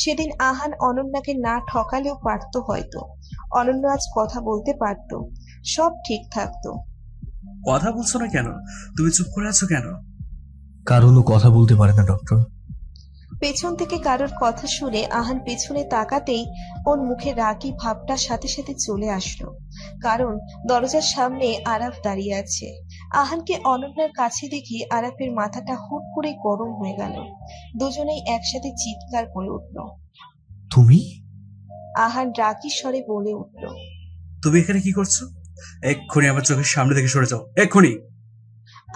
সেদিন আহান অনন্যাকে না ঠকালেও পারতো হয়তো। অনন্যা আজ কথা বলতে পারতো, সব ঠিক থাকতো। কথা বলছো না কেন? তুমি চুপ করে আছো কেন? কারণ ও কথা বলতে পারে না ডক্টর। পেছন থেকে কারোর কথা শুনে আহান পেছনে তাকাতেই ওর মুখে রাগী ভাবটা সাথে সাথে চলে আসলো, কারণ দরজার সামনে আরাফ দাঁড়িয়ে আছে। আহানকে অনন্যার কাছে দেখে আরাফের মাথাটা হুট করে গরম হয়ে গেল। দুজনেই একসাথে চিৎকার করে উঠল। তুমি? আহান রাগী স্বরে বলে উঠল, তুমি এখানে কি করছো? এক্ষুনি আমার চোখের সামনে থেকে সরে যাও, এক্ষুনি।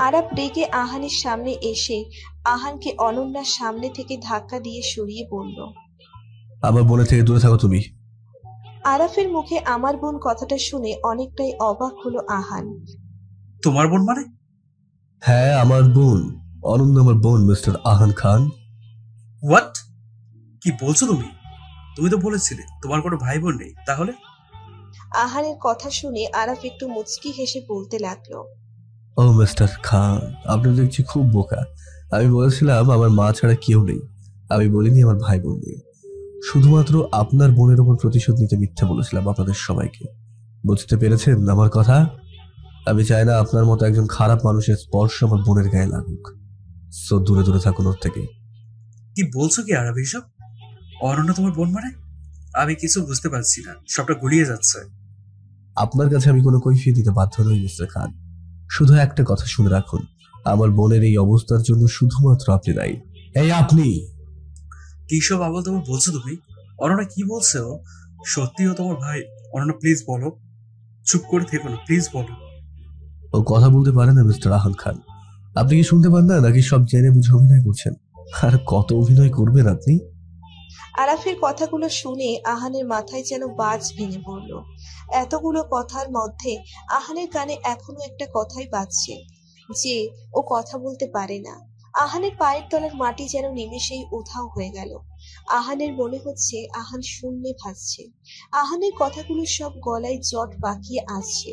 আরাফ রেগে আহানের সামনে এসে আহানকে অনন্যার সামনে থেকে ধাক্কা দিয়ে সরিয়ে বলল, আমার বোনের থেকে দূরে থাকো তুমি। আরাফের মুখে আমার বোন কথাটা শুনে অনেকটাই অবাক হলো আহান। তোমার বোন মানে? হ্যাঁ, আমার বোন। অনন্য আমার বোন, মিস্টার আহান খান। হোয়াট? কি বলছো তুমি? তুমি তো বলেছিলে তোমার কোনো ভাই বোন নেই, তাহলে? আহানের কথা শুনে আরাফ একটু মুচকি হেসে বলতে লাগলো, ও মিস্টার খান, আপনি দেখছি খুব বোকা। আমি বলেছিলাম আমার মা ছাড়া কেউ নেই, আমি বলিনি আমার ভাই বোন নেই। শুধুমাত্র আপনার বোনের উপর প্রতিশোধ নিতে মিথ্যা বলেছিলাম আপনাদের সবাইকে। বুঝতে পেরেছেন আমার কথা? আমি চাই না আপনার মতো একজন খারাপ মানুষের স্পর্শ আমার বোনের গায়ে লাগুক। সো দূরে দূরে থাকুন ওর থেকে। কি বলছো কি আরব এসব? অরণ্য তোমার বোন মানে? আমি কিছু বুঝতে পারছি না, সবটা গুলিয়ে যাচ্ছে। আপনার কাছে আমি কোনো কৈফিয়ত দিতে বাধ্য নই মিস্টার খান। শুধু একটা কথা শুনে রাখুন, আমার বোনের এই অবস্থার জন্য শুধুমাত্র আপনি দায়ী। এই আপনি কি সব আবল তোমার বলছো তুমি? অনন্যা কি বলছে? ও সত্যিও তোমার ভাই? অনন্যা প্লিজ বলো, চুপ করে থেকো না, প্লিজ বলো। ও কথা বলতে পারে না মিস্টার আহান খান। আপনি কি শুনতে পান না, নাকি সব জেনে বুঝে অভিনয় করছেন? আর কত অভিনয় করবেন আপনি? আরাফের কথাগুলো শুনে আহানের মাথায় যেন বাজ ভেঙে পড়ল। এতগুলো কথার মধ্যে আহানের কানে এখনো একটা কথাই বাজছে, যে ও কথা বলতে পারে না। আহানের পায়ের তলার মাটি যেন নিমেষেই উধাও হয়ে গেল। আহানের মনে হচ্ছে আহান শূন্যে ভাসছে। আহানের কথাগুলো সব গলায় জট পাকিয়ে আসছে।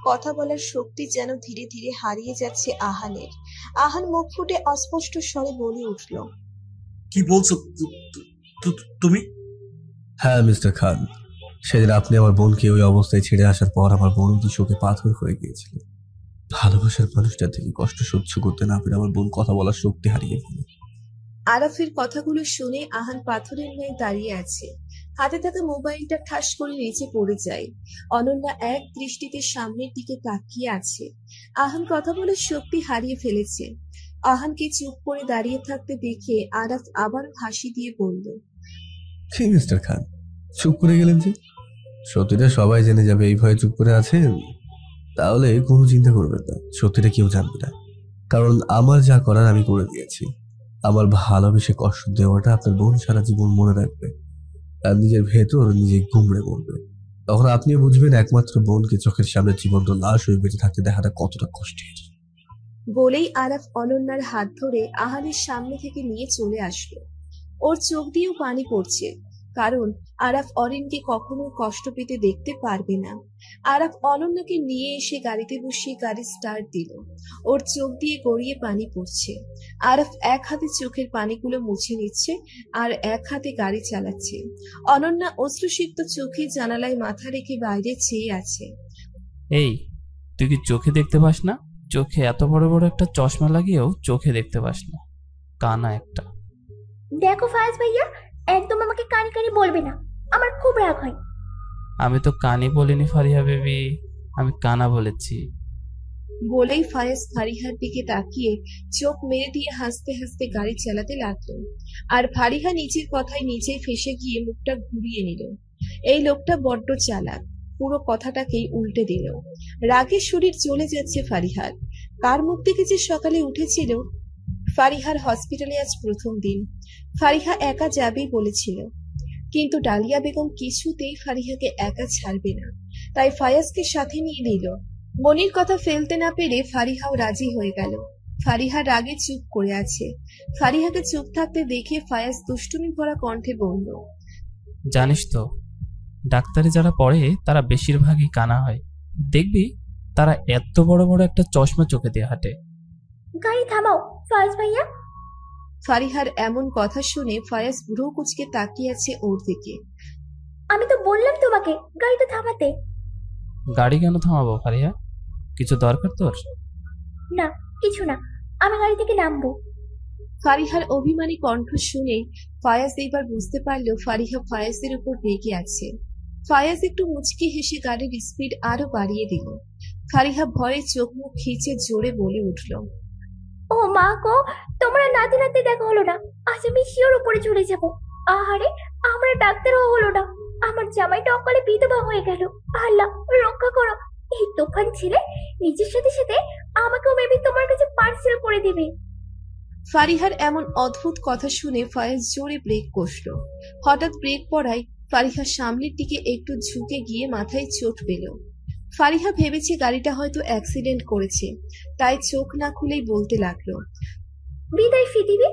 কথা বলার শক্তি যেন ধীরে ধীরে হারিয়ে যাচ্ছে আহানের। আহান মুখ ফুটে অস্পষ্ট স্বরে বলে উঠল, কি বলছো তুমি? হ্যাঁ মিস্টার খান, সেদিন আপনি আমার বোনকে ওই অবস্থায় ছেড়ে আসার পর আমার বোন তো চোখে পাথর হয়ে গিয়েছিল। ভালোবাসার মানুষটা থেকে কষ্ট সহ্য করতে না পেরে আমার বোন কথা বলার শক্তি হারিয়ে ফেলে। আরাফের কথাগুলো শুনে আহান পাথরের ন্যায় দাঁড়িয়ে আছে। হাতে থাকা মোবাইলটা ঠাস করে নিচে পড়ে যায়। অনন্যা এক দৃষ্টিতে সামনের দিকে তাকিয়ে আছে। আহান কথা বলার শক্তি হারিয়ে ফেলেছে। আহানকে চুপ করে দাঁড়িয়ে থাকতে দেখে আরাফ আবার হাসি দিয়ে বলল, কি মিস্টার খান, চুপ করে গেলেন যে? সত্যিটা সবাই জেনে যাবে এই ভয়ে চুপ করে আছেন? তাহলে কোনো চিন্তা করবেন না, সত্যিটা কেউ জানবে না। কারণ আমার যা করার আমি করে দিয়েছি। আমার ভালোবেসে কষ্ট দেওয়াটা আপনার বোন সারা জীবন মনে রাখবে, আর নিজের ভেতর নিজে গুমড়ে পড়বে। তখন আপনিও বুঝবেন একমাত্র বোনকে চোখের সামনে জীবন্ত লাশ হয়ে বেঁচে থাকতে দেখাটা কতটা কষ্টের। বলেই আরাফ অনন্যার হাত ধরে আহানের সামনে থেকে নিয়ে চলে আসলো। ওর চোখ দিয়েও পানি পড়ছে, কারণ আরাফ অরিনকে কখনো কষ্ট পেতে দেখতে পারবে না। আরাফ অনন্যাকে নিয়ে এসে গাড়িতে বসিয়ে গাড়ি স্টার্ট দিল। ওর চোখ দিয়ে গড়িয়ে পানি পড়ছে। আরাফ এক হাতে চোখের পানিগুলো মুছে নিচ্ছে, আর এক হাতে গাড়ি চালাচ্ছে। অনন্যা অশ্রুসিক্ত চোখে জানালায় মাথা রেখে বাইরে চেয়ে আছে। এই, তুই কি চোখে দেখতে পাস না? চোখে এত বড় বড় একটা চশমা লাগিয়েও চোখে দেখতে পাস না, কানা একটা। দেখো ফায়াজ ভাইয়া, একদম আমাকে কানি কানি বলবে না, আমার খুব রাগ হয়। আমি তো কানি বলিনি ফারিহা বেবি, আমি কানা বলেছি। বলেই ফায়াজ ফারিহার দিকে তাকিয়ে চোখ মেরে দিয়ে হাসতে হাসতে গাড়ি চালাতে লাগলো। আর ফারিহা নিজের কথায় নিজেই ফেঁসে গিয়ে মুখটা ঘুরিয়ে নিল। এই লোকটা বড্ড চালাক, পুরো কথাটাকেই উল্টে দিল। রাগে শরীর চলে যাচ্ছে ফারিহার। কার মুখ দেখে যে সকালে উঠেছিল। ফারিহার হসপিটালে আজ প্রথম দিন। ফারিহা একা যাবেই বলেছিল, কিন্তু ডালিয়া বেগম কিছুতেই ফারিহাকে একা ছাড়বে না, তাই ফায়াজকে সাথে নিয়ে নিল। মনির কথা ফেলতে না পেরে ফারিহাও রাজি হয়ে গেল। ফারিহা রাগে চুপ করে আছে। ফারিহাকে চুপ থাকতে দেখে ফায়াজ দুষ্টুমি ভরা কণ্ঠে বলল, জানিস তো, ডাক্তারি যারা পড়ে তারা বেশিরভাগই কানা হয়। দেখবি তারা এত বড় বড় একটা চশমা চোখে দিয়ে হাঁটে। গাড়ি থামাও ফায়াজ ভাইয়া। ফারিহার এমন কথা শুনে ফায়াজ ভ্রু কুঁচকে তাকিয়ে আছে ওর দিকে। আমি তো বললাম তোমাকে গাড়িটা থামাতে। গাড়ি কেন থামাবো ফারিহা? কিছু দরকার তোর? না, কিছু না, আমি গাড়ি থেকে নামবো। ফারিহার অভিমানী কণ্ঠ শুনে ফায়াজ এইবার বুঝতে পারলো ফারিহা ফায়াজের উপর রেগে আছে। ফায়াজ একটু মুচকি হেসে গাড়ির স্পিড আরো বাড়িয়ে দিল। ফারিহা ভয়ে চোখ মুখ খিচে জোরে বলে উঠল, ও মা গো, তোমরা নাতে নাতে দেখা হলো না, আজ আমি শিওর উপরে চলে যাব। আহারে, আমরা ডাক্তারও হলো না, আমার জামাইটা অকালে বিধবা হয়ে গেল। আল্লাহ রক্ষা করো। এই তোফান ছেলে নিজের সাথে সাথে আমাকেও মেবি তোমার কাছে পার্সেল করে দিবে। ফারিহার এমন অদ্ভুত কথা শুনে ফায়াজ জোরে ব্রেক কষল। হঠাৎ ব্রেক পড়ায় ফারিহা সামনের দিকে একটু ঝুঁকে গিয়ে মাথায় চোট পেল। ফারিহা ভেবেছে গাড়িটা হয়তো অ্যাক্সিডেন্ট করেছে, তাই চোখ না খুলেই বলতে লাগলো, বিদায় পৃথিবী,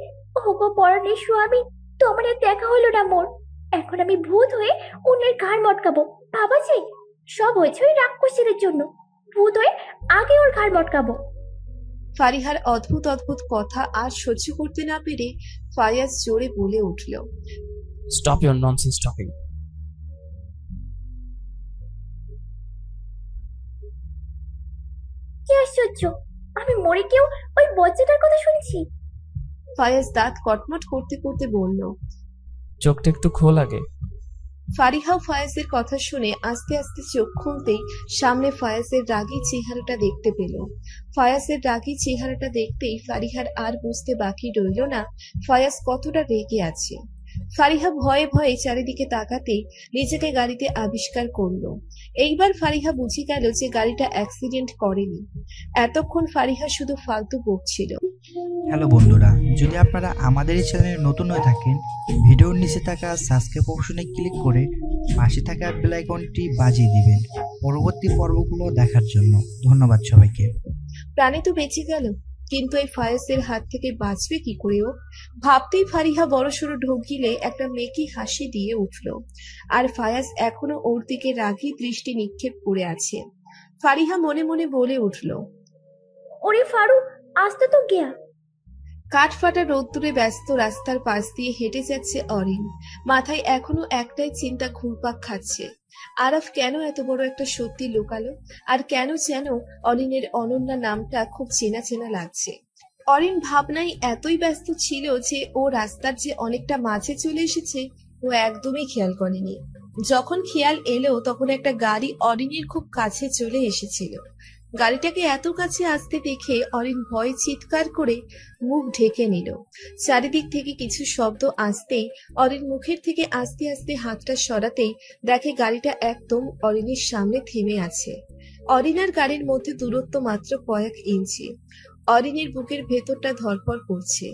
ওগো পরনের স্বামী, তোমার আর দেখা হলো না মোর। এখন আমি ভূত হয়ে অন্যের ঘাড় মটকাবো। বাবা যে সব হয়েছে ওই রাক্ষসীদের জন্য। ভূত হয়ে আগে ওর ঘাড় মটকাবো। ফারিহার অদ্ভুত অদ্ভুত কথা আর সহ্য করতে না পেরে ফায়াজ জোরে বলে উঠল, স্টপ ইওর ননসেন্স টকিং। কি আশ্চর্য, আমি মরে কেউ ওই বজ্জাটার কথা শুনছি। ফায়াজ দাঁত কটমট করতে করতে বলল, চোখটা একটু খোল আগে। ফারিহা ফায়াজের কথা শুনে আস্তে আস্তে চোখ খুলতেই সামনে ফায়াজের রাগী চেহারাটা দেখতে পেল। ফায়াজের রাগী চেহারাটা দেখতেই ফারিহার আর বুঝতে বাকি রইল না ফায়াজ কতটা রেগে আছে। ফারিহা ভয়ে ভয়ে চারিদিকে তাকাতেই নিজেকে গাড়িতে আবিষ্কার করলো। এইবার ফারিহা বুঝে গেল যে গাড়িটা অ্যাক্সিডেন্ট করেনি। এতক্ষণ ফারিহা শুধু ফালতু বকছিল। হ্যালো বন্ধুরা, যদি আপনারা আমাদের এই চ্যানেলে নতুন হয়ে থাকেন, ভিডিওর নিচে থাকা সাবস্ক্রাইব অপশনে ক্লিক করে পাশে থাকা বেল আইকনটি বাজিয়ে দিবেন পরবর্তী পর্বগুলো দেখার জন্য। ধন্যবাদ সবাইকে। প্রাণী তো বেঁচে গেল, কিন্তু এই ফায়াজের হাত থেকে বাঁচবে কি করে ও? ভাবতেই ফারিহা বড়সড় ঢোক গিলে একটা মেকি হাসি দিয়ে উঠল। আর ফায়াজ এখনো ওর দিকে রাগী দৃষ্টি নিক্ষেপ করে আছে। ফারিহা মনে মনে বলে উঠল, ওরে ফারু, আসতে তো গিয়া। কাঠফাটা রোদ্দুরে ব্যস্ত রাস্তার পাশ দিয়ে হেঁটে যাচ্ছে অরিন। মাথায় এখনো একটাই চিন্তা ঘুরপাক খাচ্ছে, আরাফ কেন এত বড় একটা সত্যি লুকালো, আর কেন যেন অরিনের অনন্যা নামটা খুব চেনা চেনা লাগছে। অরিন ভাবনায় এতই ব্যস্ত ছিল যে ও রাস্তার যে অনেকটা মাঝে চলে এসেছে ও একদমই খেয়াল করেনি। যখন খেয়াল এলো তখন একটা গাড়ি অরিনের খুব কাছে চলে এসেছিল। গাড়িটাকে এত কাছে আসতে দেখে অরিন ভয়ে চিৎকার করে মুখ ঢেকে নিল। চারিদিক থেকে কিছু শব্দ আসতেই অরিন মুখের থেকে আস্তে আস্তে হাতটা সরাতেই দেখে গাড়িটা একদম অরিনের সামনে থেমে আছে। অরিন আর গাড়ির মধ্যে দূরত্ব মাত্র কয়েক ইঞ্চি। অরিনের বুকের ভেতরটা ধড়ফড় করছে,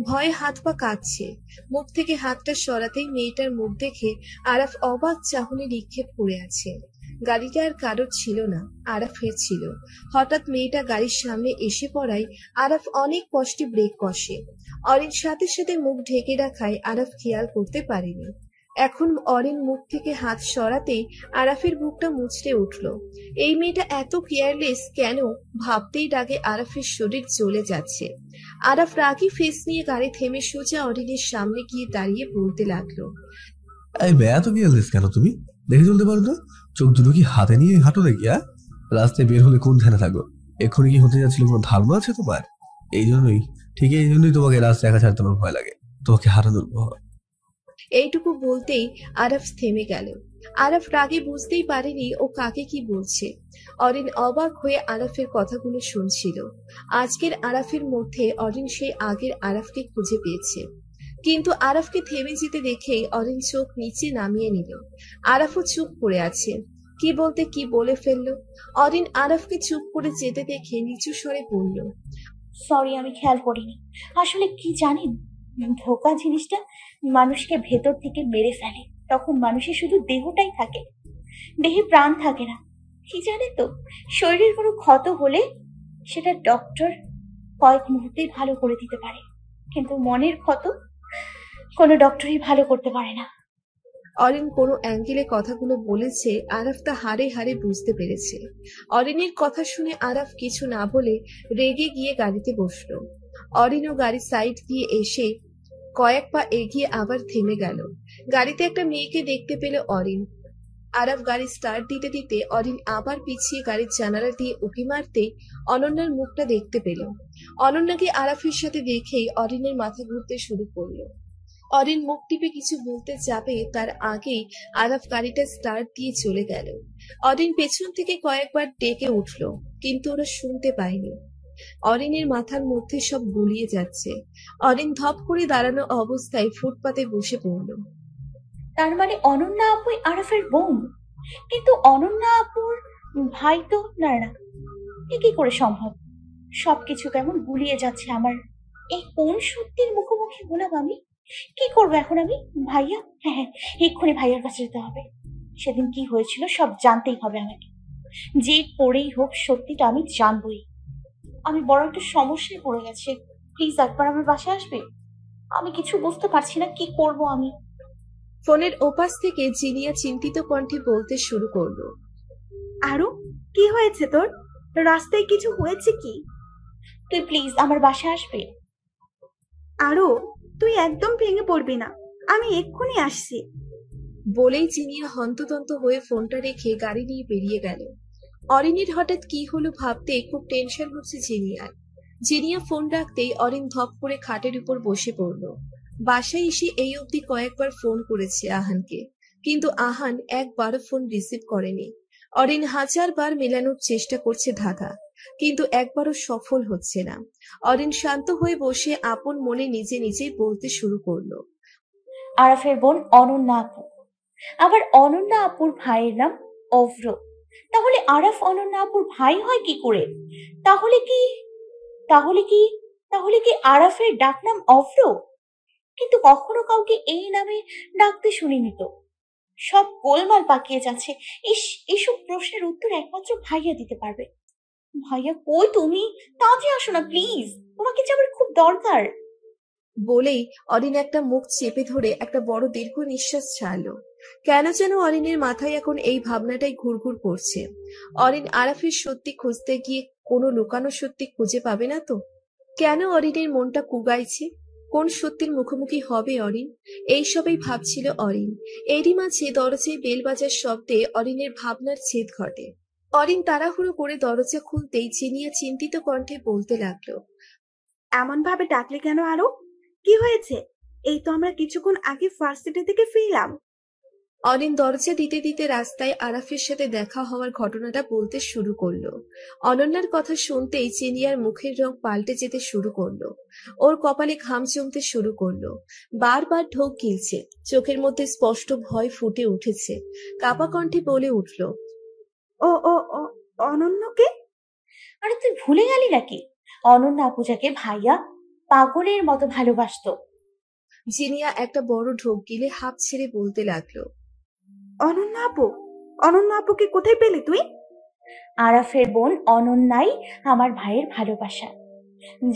ভয়ে হাত পা কাঁপছে। মুখ থেকে হাতটা সরাতেই মেয়েটার মুখ দেখে আরাফ অবাক চাহনি নিক্ষেপ করে আছে। গাড়িটা আর কারোর ছিল না, আরাফের ছিল। হঠাৎ মেয়েটা গাড়ির সামনে এসে পড়ায় আরাফ অনেক কষ্টে ব্রেক কষে। অরিন সাথে সাথে মুখ ঢেকে রাখায় আরাফ খেয়াল করতে পারেনি। এখন অরিন মুখ থেকে হাত সরাতেই আরাফের বুকটা মুচড়ে উঠল। এই মেয়েটা এত কেয়ারলেস কেন? ভাবতেই রাগে আরাফের শরীর জ্বলে যাচ্ছে। আরাফ রাগী ফেস নিয়ে গাড়ি থেমে সোজা অরিনের সামনে গিয়ে দাঁড়িয়ে বলতে লাগলো, এই বে, এত কেয়ারলেস কেন তুমি? দেখে চলতে পারো না? চোখ দুটো কি হাতে নিয়ে হাঁটো দেখি? রাস্তায় বের হলে কোন ধ্যানে থাকো? এক্ষুনি কি হতে যাচ্ছিল কোনো ধারণা আছে তোমার? এই জন্যই তোমাকে রাস্তায় একা ছাড়তে আমার ভয় লাগে, তোমাকে হারানোর ভয়। এইটুকু বলতেই আরাফ থেমে গেল। আরাফ রাগে বুঝতেই পারেনি ও কাকে কি বলছে। অরিন অবাক হয়ে আরাফের কথাগুলো শুনছিল। আজকের আরাফের মধ্যে অরিন সেই আগের আরাফকে খুঁজে পেয়েছে। কিন্তু আরাফকে থেমে যেতে দেখে অরিন চোখ নিচে নামিয়ে নিল। আরাফও চুপ করে আছে, কি বলতে কি বলে ফেললো। অরিন আরাফকে চুপ করে যেতে দেখে নিচু স্বরে বলল, সরি, আমি খেয়াল করিনি। আসলে কি জানেন, ধোঁকা জিনিসটা মানুষকে ভেতর থেকে মেরে ফেলে। তখন মানুষের শুধু দেহটাই থাকে, দেহে প্রাণ থাকে না। কি জানেন তো, শরীরের কোনো ক্ষত হলে সেটা ডক্টর কয়েক মুহূর্তেই ভালো করে দিতে পারে, কিন্তু মনের ক্ষত কোনো ডক্টরই ভালো করতে পারে না। অরিন কোনো অ্যাঙ্গেলে কথাগুলো বলেছে আরাফ তা হাড়ে হাড়ে বুঝতে পেরেছে। অরিনের কথা শুনে আরাফ কিছু না বলে রেগে গিয়ে গাড়িতে বসলো। অরিনও গাড়ি সাইড দিয়ে এসে কয়েক পা এগিয়ে আবার থেমে গেল। গাড়িতে একটা মেয়েকে দেখতে পেল অরিন। আরাফ গাড়ি স্টার্ট দিতে দিতে অরিন আবার পিছিয়ে গাড়ির জানালা দিয়ে উঁকি মারতে অনন্যার মুখটা দেখতে পেল। অনন্যাকে আরাফের সাথে দেখেই অরিনের মাথা ঘুরতে শুরু করলো। অরিন মুখ টিপে কিছু বলতে যাবে তার আগেই আরাফ গাড়িটা স্টার্ট দিয়ে চলে গেল। অরিন পেছন থেকে কয়েকবার ডেকে উঠল, কিন্তু ওরা শুনতে পায়নি। অরিনের মাথার মধ্যে সব গুলিয়ে যাচ্ছে। অরিন ধপ করে দাঁড়ানো অবস্থায় ফুটপাতে বসে পড়ল। তার মানে অনন্যা আপুই আরাফের বোন? কিন্তু অনন্যা আপুর ভাই তো না। কি করে সম্ভব? সবকিছু কেমন গুলিয়ে যাচ্ছে আমার। এই কোন সত্যির মুখোমুখি হলাম আমি? কি করবো এখন আমি? ভাইয়া, হ্যাঁ, এক্ষুনি ভাইয়ার কাছে যেতে হবে। সেদিন কি হয়েছিল সব জানতেই হবে আমাকে। যে করেই হোক সত্যিটা আমি জানবই। আমি বড় একটা সমস্যায় পড়ে গেছি। প্লিজ একবার আমার বাসায় আসবে? আমি কিছু বুঝতে পারছি না কি করব আমি। ফোনের ওপাশ থেকে জিনিয়া চিন্তিত কণ্ঠে বলতে শুরু করলো, আরো কি হয়েছে তোর? রাস্তায় কিছু হয়েছে কি? তুই প্লিজ আমার বাসায় আসবে? আরো তুই একদম ভেঙে পড়বি না, আমি এক্ষুনি আসছি। বলেই জিনিয়া হন্তদন্ত হয়ে ফোনটা রেখে গাড়ি নিয়ে বেরিয়ে গেল। অরিনের হঠাৎ কি হলো ভাবতে খুব টেনশন হচ্ছে জিনিয়ার। জিনিয়া ফোন রাখতেই অরিন ধপ করে খাটের উপর বসে পড়ল। বাসায় এসে এই অবধি কয়েকবার ফোন করেছে আহানকে, কিন্তু আহান একবারও ফোন রিসিভ করেনি। অরিন হাজারবার মেলানোর চেষ্টা করছে ধাঁধা, কিন্তু একবারও সফল হচ্ছে না। অরিন শান্ত হয়ে বসে আপন মনে নিজে নিজেই বলতে শুরু করলো, আরাফের বোন অনন্যা আপু, আবার অনন্যা আপুর ভাইয়ের নাম অভ্র। তাহলে আরাফ অনন্যা আপুর ভাই হয় কি করে? তাহলে কি তাহলে কি তাহলে কি আরাফের ডাক নাম অভ্র? কিন্তু কখনো কাউকে এই নামে ডাকতে শুনিনি তো। সব গোলমাল পাকিয়ে যাচ্ছে। এইসব প্রশ্নের উত্তর একমাত্র ভাইয়া দিতে পারবে। ভাইয়া কই তুমি? তাড়াতাড়ি আসো না প্লিজ, তোমাকে যে আমার খুব দরকার। বলেই অরিন একটা মুখ চেপে ধরে একটা বড় দীর্ঘ নিঃশ্বাস ছাড়লো। কেন যেন অরিনের মাথায় এখন এই ভাবনাটাই ঘুরঘুর করছে। অরিন আরাফের সত্যি খুঁজতে গিয়ে কোনো লুকানো সত্যি খুঁজে পাবে না তো? কেন অরিনের মনটা কুগাইছে? কোন সত্যির মুখোমুখি হবে অরিন? এইসবই ভাবছিল অরিন। এরই মাঝে দরজায় বেল বাজার শব্দে অরিনের ভাবনার ছেদ ঘটে। অরিন তাড়াহুড়ো করে দরজা খুলতেই জিনিয়া চিন্তিত কণ্ঠে বলতে লাগলো, এমন ভাবে ডাকলে কেন আরো? কি হয়েছে? এই তো আমরা কিছুক্ষণ আগে ভার্সিটি থেকে ফিরলাম। অরিন দরজা দিতে দিতে রাস্তায় আরাফের সাথে দেখা হওয়ার ঘটনাটা বলতে শুরু করলো। অনন্যার কথা শুনতেই চিনিয়ার মুখের রং পাল্টে যেতে শুরু করলো। ওর কপালে ঘাম জমতে শুরু করলো। বারবার ঢোক গিলছে, চোখের মধ্যে স্পষ্ট ভয় ফুটে উঠেছে। কাপা কণ্ঠে বলে উঠল, ও ও ও অনন্যকে? আরে তুই ভুলে গেলি নাকি? অনন্যা আপু যাকে ভাইয়া পাগলের মতো ভালোবাসতো। জিনিয়া একটা বড় ঢোক গিলে হাঁপ ছেড়ে বলতে লাগলো, অনন্যা আপু? অনন্যা আপুকে কোথায় পেলি তুই? আরাফের বোন অনন্যাই আমার ভাইয়ের ভালোবাসা,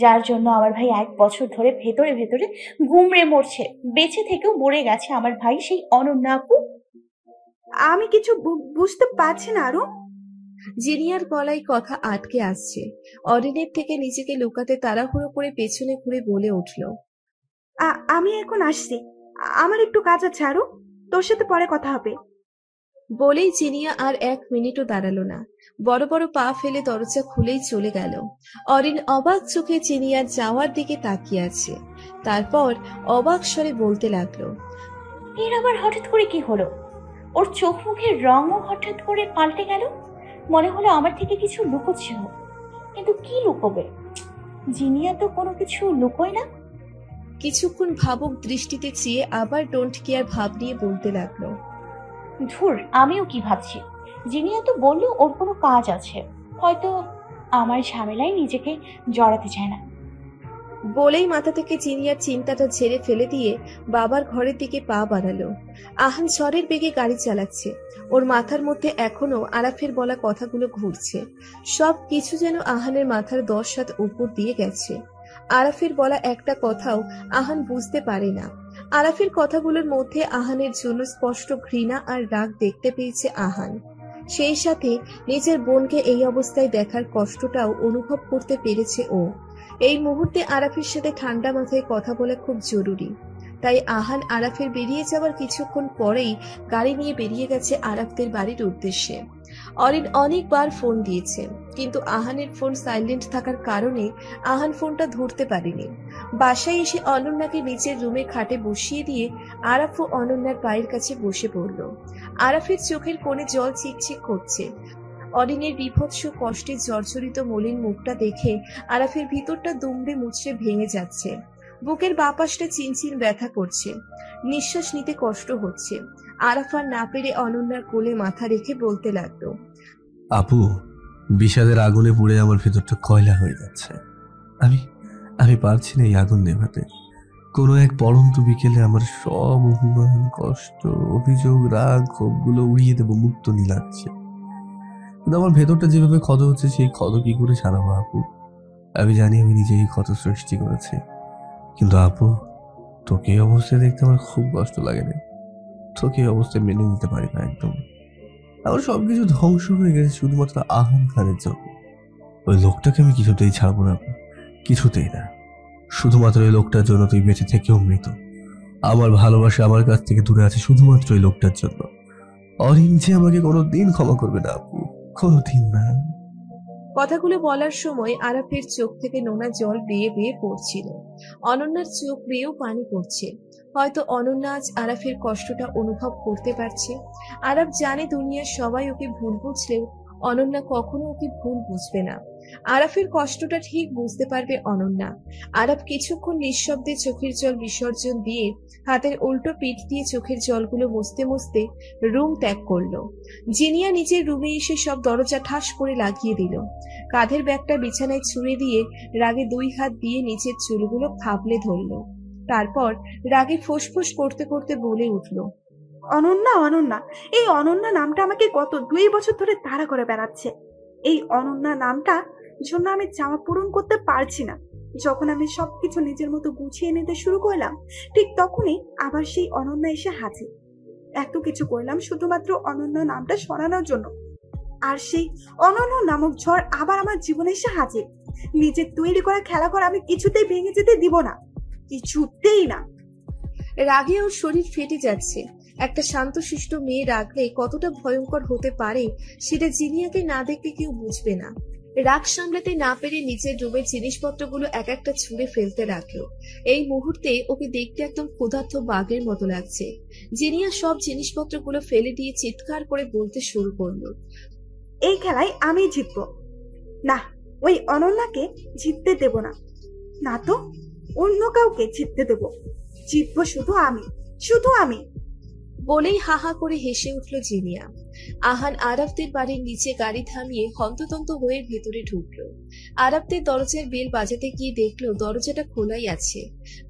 যার জন্য আমার ভাই 1 বছর ধরে ভেতরে ভেতরে গুমড়ে মরছে। বেঁচে থেকেও মরে গেছে আমার ভাই সেই অনন্যা আপু। আমি কিছু বুঝতে পারছি না আরো। জিনিয়ার গলায় কথা আটকে আসছে। অরিনের থেকে নিজেকে লুকাতে তাড়াহুড়ো করে পেছনে ঘুরে বলে উঠল, আমি এখন আসছি, আমার একটু কাজ আছে আরো, তোর সাথে পরে কথা হবে। বলেই জিনিয়া আর 1 মিনিটও দাঁড়ালো না, বড় বড় পা ফেলে দরজা খুলেই চলে গেল। অরিন অবাক চোখে জিনিয়ার যাওয়ার দিকে তাকিয়ে আছে। তারপর অবাক স্বরে বলতে লাগলো, এর আবার হঠাৎ করে কি হলো? ওর চোখ মুখের রঙও হঠাৎ করে পাল্টে গেল। মনে হলো আমার থেকে কিছু লুকোচ্ছে, কিন্তু কি লুকোবে? জিনিয়া তো কোনো কিছু লুকোয় না। কিছুক্ষণ ভাবুক দৃষ্টিতে চেয়ে আবার ডোন্ট কেয়ার ভাব নিয়ে বলতে লাগলো, ধুর, আমিও কি ভাবছি। জিনিয়া তো বললো ওর কোনো কাজ আছে, হয়তো আমার ঝামেলায় নিজেকে জড়াতে চায় না। বলেই মাথা থেকে জিনিয়ার চিন্তাটা ঝেড়ে ফেলে দিয়ে বাবার ঘরের দিকে পা বাড়ালো। আহান ঝড়ের বেগে গাড়ি চালাচ্ছে। ওর মাথার মধ্যে এখনো আরাফের বলা কথাগুলো ঘুরছে। সব কিছু যেন আহানের মাথার 10 হাত উপর দিয়ে গেছে। আরাফের বলা একটা কথাও আহান বুঝতে পারে না। আরাফের কথাগুলোর মধ্যে আহানের জন্য স্পষ্ট ঘৃণা আর রাগ দেখতে পেয়েছে আহান। সেই সাথে নিজের বোনকে এই অবস্থায় দেখার কষ্টটাও অনুভব করতে পেরেছে ও। এই মুহূর্তে আরাফের সাথে ঠান্ডা মাথায় কথা বলা খুব জরুরি। তাই আহান আরাফের বেরিয়ে যাওয়ার কিছুক্ষণ পরেই গাড়ি নিয়ে বেরিয়ে গেছে আরাফদের বাড়ির উদ্দেশ্যে। অরিন অনেকবার ফোন দিয়েছে, কিন্তু আহানের ফোন সাইলেন্ট থাকার কারণে আহান ফোনটা ধরতে পারেনি। বাসায় এসে অনন্যাকে নিচের রুমে খাটে বসিয়ে দিয়ে আরাফ ও অনন্যার পায়ের কাছে বসে পড়ল। আরাফের চোখের কোণে জল চিকচিক করছে। অরিনের বিভৎস কষ্টে জর্জরিত মলিন মুখটা দেখে আরাফের ভিতরটা দুমড়ে মুচড়ে ভেঙে যাচ্ছে। বুকের বাপাসটা চিনচিন ব্যথা করছে, নিঃশ্বাস নিতে কষ্ট হচ্ছে। আরাফ আর না পেরে অনন্যার কোলে মাথা রেখে বলতে লাগলো, আপু, বিষাদের আগুনে পুড়ে আমার ভেতরটা কয়লা হয়ে যাচ্ছে। আমি পারছি না এই আগুন নেভাতে। কোনো এক পড়ন্ত বিকেলে আমার সব অভিমান, কষ্ট, অভিযোগ, রাগ, ক্ষোভগুলো উড়িয়ে দেবো মুক্ত লাগছে। কিন্তু আমার ভেতরটা যেভাবে ক্ষত হচ্ছে, সেই ক্ষত কি করে সারাবো আপু? আমি জানি আমি নিজেই ক্ষত সৃষ্টি করেছি, কিন্তু আপু, তোকে এই অবস্থায় দেখতে আমার খুব কষ্ট লাগে না। তোকে এই অবস্থায় মেনে নিতে পারি না একদম। আমার সবকিছু ধ্বংস হয়ে গেছে শুধুমাত্র আহান খানের জন্য। ওই লোকটাকে আমি কিছুতেই ছাড়বো না, কিছুতেই না। শুধুমাত্র ওই লোকটার জন্য তুই বেঁচে থেকেও মৃত। আমার ভালোবাসা আমার কাছ থেকে দূরে আছে শুধুমাত্র ওই লোকটার জন্য। অরিন যে আমাকে কোনোদিন ক্ষমা করবে না আপু, কোনোদিন না। কথাগুলো বলার সময় আরাফের চোখ থেকে নোনা জল বেয়ে বেয়ে পড়ছিল। অনন্যার চোখ বেয়েও পানি পড়ছে। হয়তো অনন্যা আজ আরাফের কষ্টটা অনুভব করতে পারছে। আরাফ জানে দুনিয়ার সবাই ওকে ভুল বুঝলেও অনন্যা কখনো ওকে ভুল বুঝবে না। আরাফের কষ্টটা ঠিক বুঝতে পারবে অনন্যা। আরাফ কিছুক্ষণ নিঃশব্দে চোখের জল বিসর্জন দিয়ে হাতের উল্টো পিঠ দিয়ে চোখের জলগুলো মুছতে মুছতে রুম ত্যাগ করলো। জিনিয়া নিজের রুমে এসে সব দরজা ঠাস করে লাগিয়ে দিল। কাঁধের ব্যাগটা বিছানায় ছুঁড়ে দিয়ে রাগে 2 হাত দিয়ে নিচের চুলগুলো খাবলে ধরল। তারপর রাগে ফোঁসফোঁস করতে করতে বলে উঠল, অনন্যা, অনন্যা, এই অনন্যা নামটা আমাকে গত 2 বছর ধরে তাড়া করে বেড়াচ্ছে। এই অনন্যা নামটা জন্য আমি চাওয়া পূরণ করতে পারছি না। যখন আমি সবকিছু নিজের মতো গুছিয়ে নিতে শুরু করলাম, ঠিক তখনই আবার সেই অনন্যা এসে হাজির। এত কিছু করলাম শুধুমাত্র অনন্যা নামটা সরানোর জন্য, আর সেই অনন্যা নামক ঝড় আবার আমার জীবনে এসে হাজির। নিজের তৈরি করা খেলাঘর আমি কিছুতেই ভেঙে যেতে দিব না, কিছুতেই না। রাগে ওর শরীর ফেটে যাচ্ছে। একটা শান্তশিষ্ট মেয়ে রাগলে কতটা ভয়ঙ্কর হতে পারে সেটা জিনিয়াকে না দেখতে কেউ বুঝবে না। রাগ সামলাতে না পেরে নিচের রুমের জিনিসপত্রগুলো এক একটা ছুঁড়ে ফেলতে লাগলো। এই মুহূর্তে ওকে দেখতে একদম ক্ষুধার্ত বাঘের মতো লাগছে। জিনিয়া সব জিনিসপত্রগুলো ফেলে দিয়ে চিৎকার করে বলতে শুরু করলো, এই খেলায় আমি জিতবো না, ওই অনন্যাকে জিততে দেব না। না তো অন্য কাউকে জিততে দেব, জিতবো শুধু আমি, শুধু আমি। বলেই হাহা করে হেসে উঠল জিনিয়া। আহান আরাফদের বাড়ির নিচে গাড়ি থামিয়ে হন্ততন্ত হয়ে ভেতরে ঢুকলো। আরাফদের দরজার বেল বাজাতে গিয়ে দেখলো দরজাটা খোলাই আছে।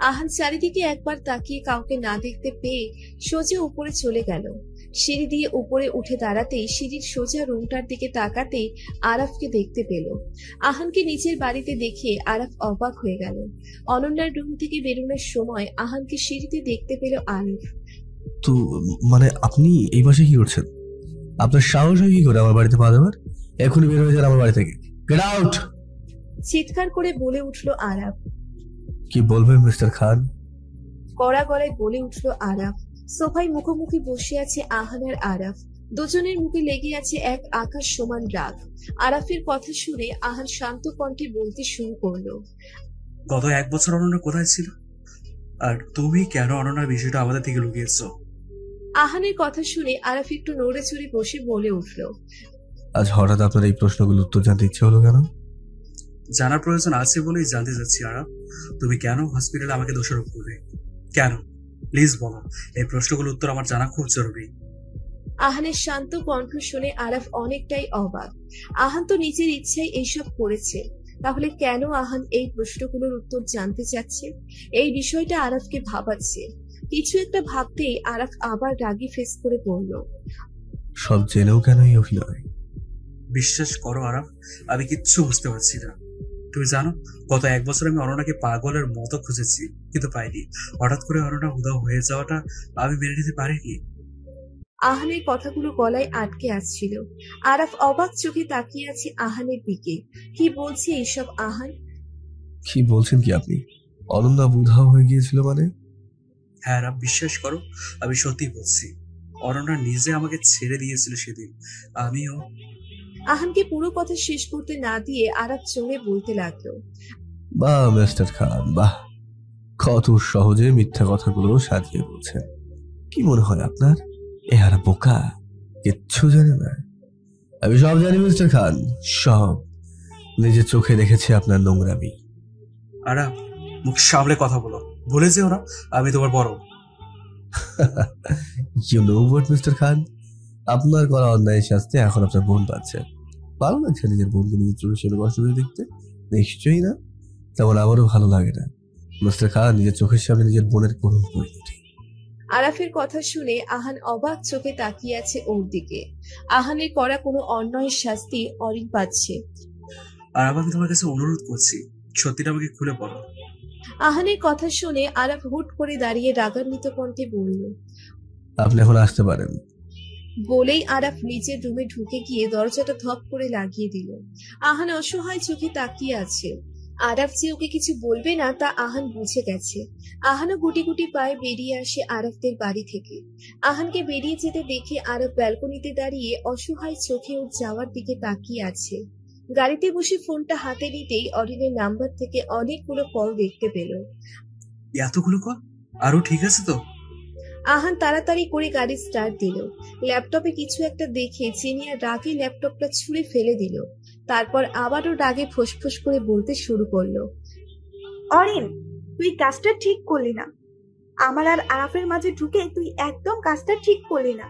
আহান চারিদিকে একবার তাকিয়ে কাউকে না দেখতে পেয়ে সোজা উপরে চলে গেল। সিঁড়ি দিয়ে উপরে উঠে দাঁড়াতেই সিঁড়ির সোজা রুমটার দিকে তাকাতেই আরাফকে দেখতে পেল। আহানকে নিচের বাড়িতে দেখে আরাফ অবাক হয়ে গেল। অনন্যার রুম থেকে বেরোনোর সময় আহানকে সিঁড়িতে দেখতে পেল আরাফ। তো মানে আপনি এই বাসায় কি করছেন? আপনার সাহস হয় কি করে আমার বাড়িতে পা দেওয়ার? এখনই বের হয়ে যান আমার বাড়ি থেকে, গেট আউট! চিৎকার করে বলে উঠল আরাফ। কি বলবেন মিস্টার খান? কড়া গলায় বলে উঠল আরাফ। সোফায় মুখোমুখি বসে আছে আহান আর আরাফ। দুজনের মুখে লেগে আছে এক আকাশ সমান রাগ। আরাফের কথা শুনে আহান শান্ত কণ্ঠে বলতে শুরু করলো, গত 1 বছর অনন্যা কোথায় ছিল, আর তুমি কেন অনন্যার বিষয়টা আমাদের থেকে লুকিয়েছো? আহানের কথা শুনে আরাফ একটু নড়ে চড়ে বসে বলে উঠল, আজ হঠাৎ আপনার এই প্রশ্নগুলোর উত্তর জানতে ইচ্ছে হলো কেন? জানার প্রয়োজন আছে বলেই জানতে চাচ্ছি আরাফ, তুমি কেন হসপিটালে আমাকে দোষারোপ করবে? কেন? প্লিজ বলো, এই প্রশ্নগুলোর উত্তর আমার জানা খুব জরুরি। আহানের শান্ত কণ্ঠ শুনে আরাফ অনেকটাই অবাক। আহান তো নিজের ইচ্ছায় এইসব করেছে, তাহলে কেন আহান এই প্রশ্নগুলোর উত্তর জানতে চাচ্ছে? এই বিষয়টা আরাফকে ভাবাচ্ছে। কিছু একটা ভাবতেই আরাফ আবার রাগি ফেস করে বলল, সব জেনেও কেন এই অভিনয়? বিশ্বাস করো আরাফ, আমি কিচ্ছু বুঝতে পারছি না। তুমি জানো, গত 1 বছর আমি অনন্যাকে পাগলের মতো খুঁজেছি, কিন্তু পাইনি। হঠাৎ করে অনন্যা উধাও হয়ে যাওয়াটা আমি মেনে নিতে পারিনি। আহানের কথাগুলো গলায় আটকে আসছিল। আরাফ অবাক চোখে তাকিয়ে আছে আহানের দিকে। কি বলছে এইসব আহান? কি বলছেন কি আপনি? অনন্যা উধাও হয়ে গিয়েছিল মানে? হ্যাঁ আরাফ, বিশ্বাস করো, আমি সত্যি বলছি। অনন্যা নিজে আমাকে ছেড়ে দিয়েছিল সেদিন। আমিও। আহানকে পুরো কথা শেষ করতে না দিয়ে আরাফ চলে বলতে লাগলো, বাহ মিস্টার খান, বাহ, কত সহজে মিথ্যা কথাগুলো সাজিয়ে বলছেন। কি মনে হয় আপনার এহারা বোকা, কিচ্ছু জানে না? আমি সব জানি মিস্টার খান, সব। নিজের চোখে দেখেছি আপনার নোংরামি। আরাফ, মুখ সামলে কথা বলো, ভুলে যেও না আমি তোমার বড়। ইউ নো হোয়াট মিস্টার খান, আপনার করা অন্যায় শাস্তি এখন আপনার বোন পাচ্ছে। ভালো লাগছে নিজের বোনকে নিজের চোখের সামনে কষ্ট করে দেখতে? নিশ্চয়ই না। তেমন আমারও ভালো লাগে না মিস্টার খান নিজের চোখের সামনে নিজের বোনের কোনো পরিণতি। আরাফের কথা শুনে আহান অবাক চোখে তাকিয়ে আছে ওর দিকে। আহানের করা কোনো অন্যায়ের শাস্তি অরিন পাচ্ছে। আর আমি তোমার কাছে অনুরোধ করছি, সত্যিটা আমাকে খুলে বলো। আহানের কথা শুনে আরাফ হুট করে দাঁড়িয়ে রাগান্বিত কণ্ঠে বলল, আপনি এখন আসতে পারেন। বলেই আরাফ নিজের রুমে ঢুকে গিয়ে দরজাটা ধপ করে লাগিয়ে দিল। আহান অসহায় চোখে তাকিয়ে আছে। আরাফ যে ওকে কিছু বলবে না তা আহান বুঝে গেছে। আহানও গুটি গুটি পায়ে বেরিয়ে আসে আরাফদের বাড়ি থেকে। আহানকে বেরিয়ে যেতে দেখে আরাফ ব্যালকনিতে দাঁড়িয়ে অসহায় চোখে ওর যাওয়ার দিকে তাকিয়ে আছে। গাড়িতে বসে ফোনটা হাতে নিতেই অরিনের নাম্বার থেকে অনেকগুলো কল দেখতে পেল। এতগুলো কল? আরো ঠিক আছে তো? আহান তাড়াতাড়ি করে গাড়ি স্টার্ট দিল। ল্যাপটপে কিছু একটা দেখে জিনিয়া রাগে ল্যাপটপটা ছুঁড়ে ফেলে দিল। তারপর আবারও রাগে ফোঁস করে বলতে শুরু করলো, অরিন, তুই কাজটা ঠিক করলি না। আমার আর আরাফের মাঝে ঢুকে তুই একদম কাজটা ঠিক করলি না।